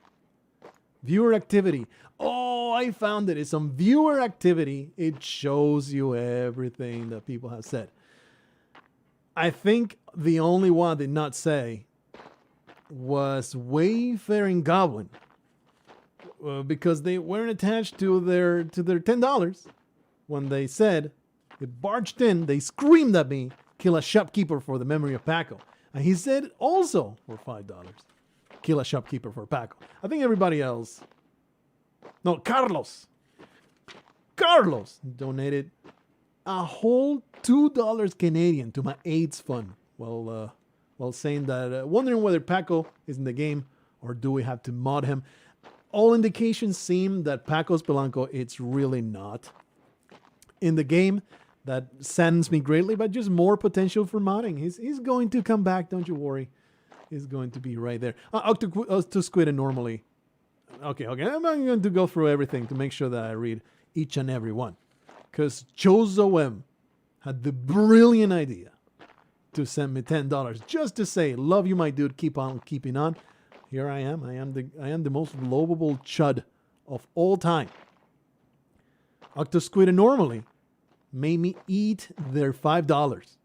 Viewer activity. Oh, I found it. It's on viewer activity. It shows you everything that people have said. I think the only one did not say was Wayfaring Goblin, because they weren't attached to their $10. When they said it barged in, they screamed at me, "Kill a shopkeeper for the memory of Paco." And he said also for $5, "Kill a shopkeeper for Paco." I think everybody else, no, Carlos donated a whole $2 Canadian to my AIDS fund. While saying that, wondering whether Paco is in the game or do we have to mod him. All indications seem that Paco Spelunky, it's really not in the game. That saddens me greatly, but just more potential for modding. He's going to come back, don't you worry. He's going to be right there. To Squid and normally. Okay. I'm going to go through everything to make sure that I read each and every one. Because Jozo had the brilliant idea to send me $10 just to say, "Love you, my dude. Keep on keeping on." Here I am. I am the most lovable chud of all time. Octosquid normally made me eat their $5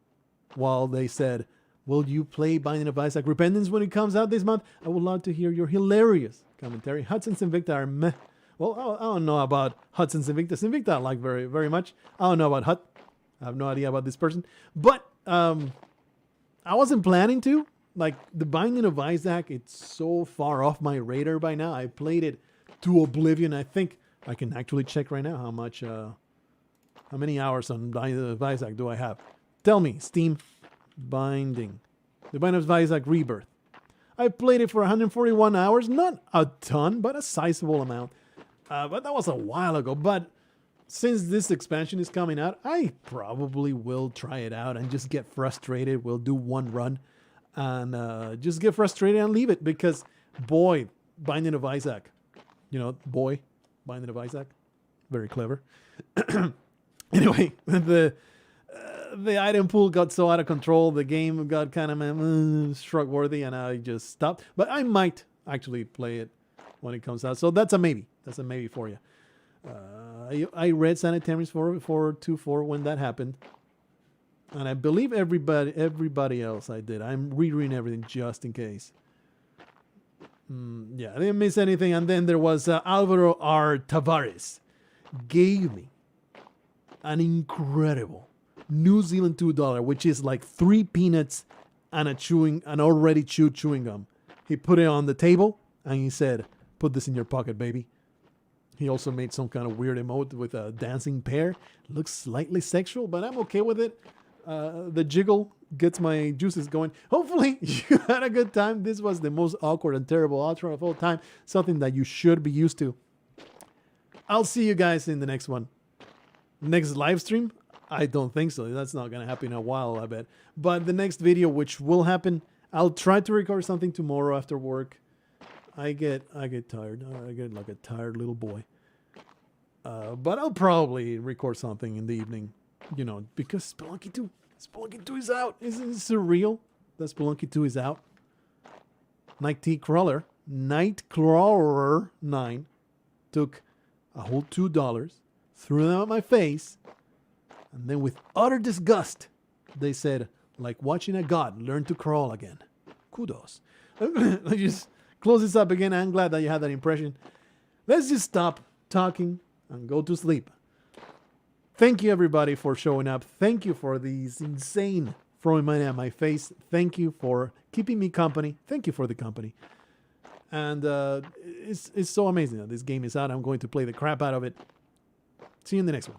while they said, "Will you play Binding of Isaac Repentance when it comes out this month? I would love to hear your hilarious commentary." Hudson's Invicta are meh. Well, I don't know about Hudson's Invictus. Invicta I like very, very much. I don't know about Hut. I have no idea about this person. But I wasn't planning to. Like, the Binding of Isaac, it's so far off my radar by now. I played it to oblivion. I think I can actually check right now how many hours on Binding of Isaac do I have. Tell me, Steam. Binding. The Binding of Isaac Rebirth. I played it for 141 hours. Not a ton, but a sizable amount. But that was a while ago. But since this expansion is coming out, I probably will try it out and just get frustrated. We'll do one run and just get frustrated and leave it. Because, boy, Binding of Isaac. Binding of Isaac. Very clever. Anyway, the the item pool got so out of control. The game got kind of struck worthy, and I just stopped. But I might actually play it when it comes out. So that's a maybe. That's a maybe for you. I read Sanitariums 424 when that happened. And I believe everybody else I did. I'm rereading everything just in case. Yeah, I didn't miss anything. And then there was Alvaro R. Tavares. Gave me an incredible New Zealand $2, which is like 3 peanuts and an already chewed chewing gum. He put it on the table and he said, "Put this in your pocket, baby." He also made some kind of weird emote with a dancing pear. Looks slightly sexual, but I'm okay with it. The jiggle gets my juices going. Hopefully you had a good time. This was the most awkward and terrible outro of all time. Something that you should be used to. I'll see you guys in the next one. Next live stream? I don't think so. That's not going to happen in a while, I bet. But the next video, which will happen, I'll try to record something tomorrow after work. I get tired. I get like a tired little boy. But I'll probably record something in the evening, you know, because Spelunky 2 is out. Isn't it surreal that Spelunky 2 is out? Nightcrawler 9 took a whole $2, threw them at my face, and then with utter disgust, they said, like watching a god learn to crawl again. Kudos. Let's just close this up again. I'm glad that you had that impression. Let's just stop talking and go to sleep. Thank you, everybody, for showing up. Thank you for these insane throwing money at my face. Thank you for keeping me company. Thank you for the company. And it's so amazing that this game is out. I'm going to play the crap out of it. See you in the next one.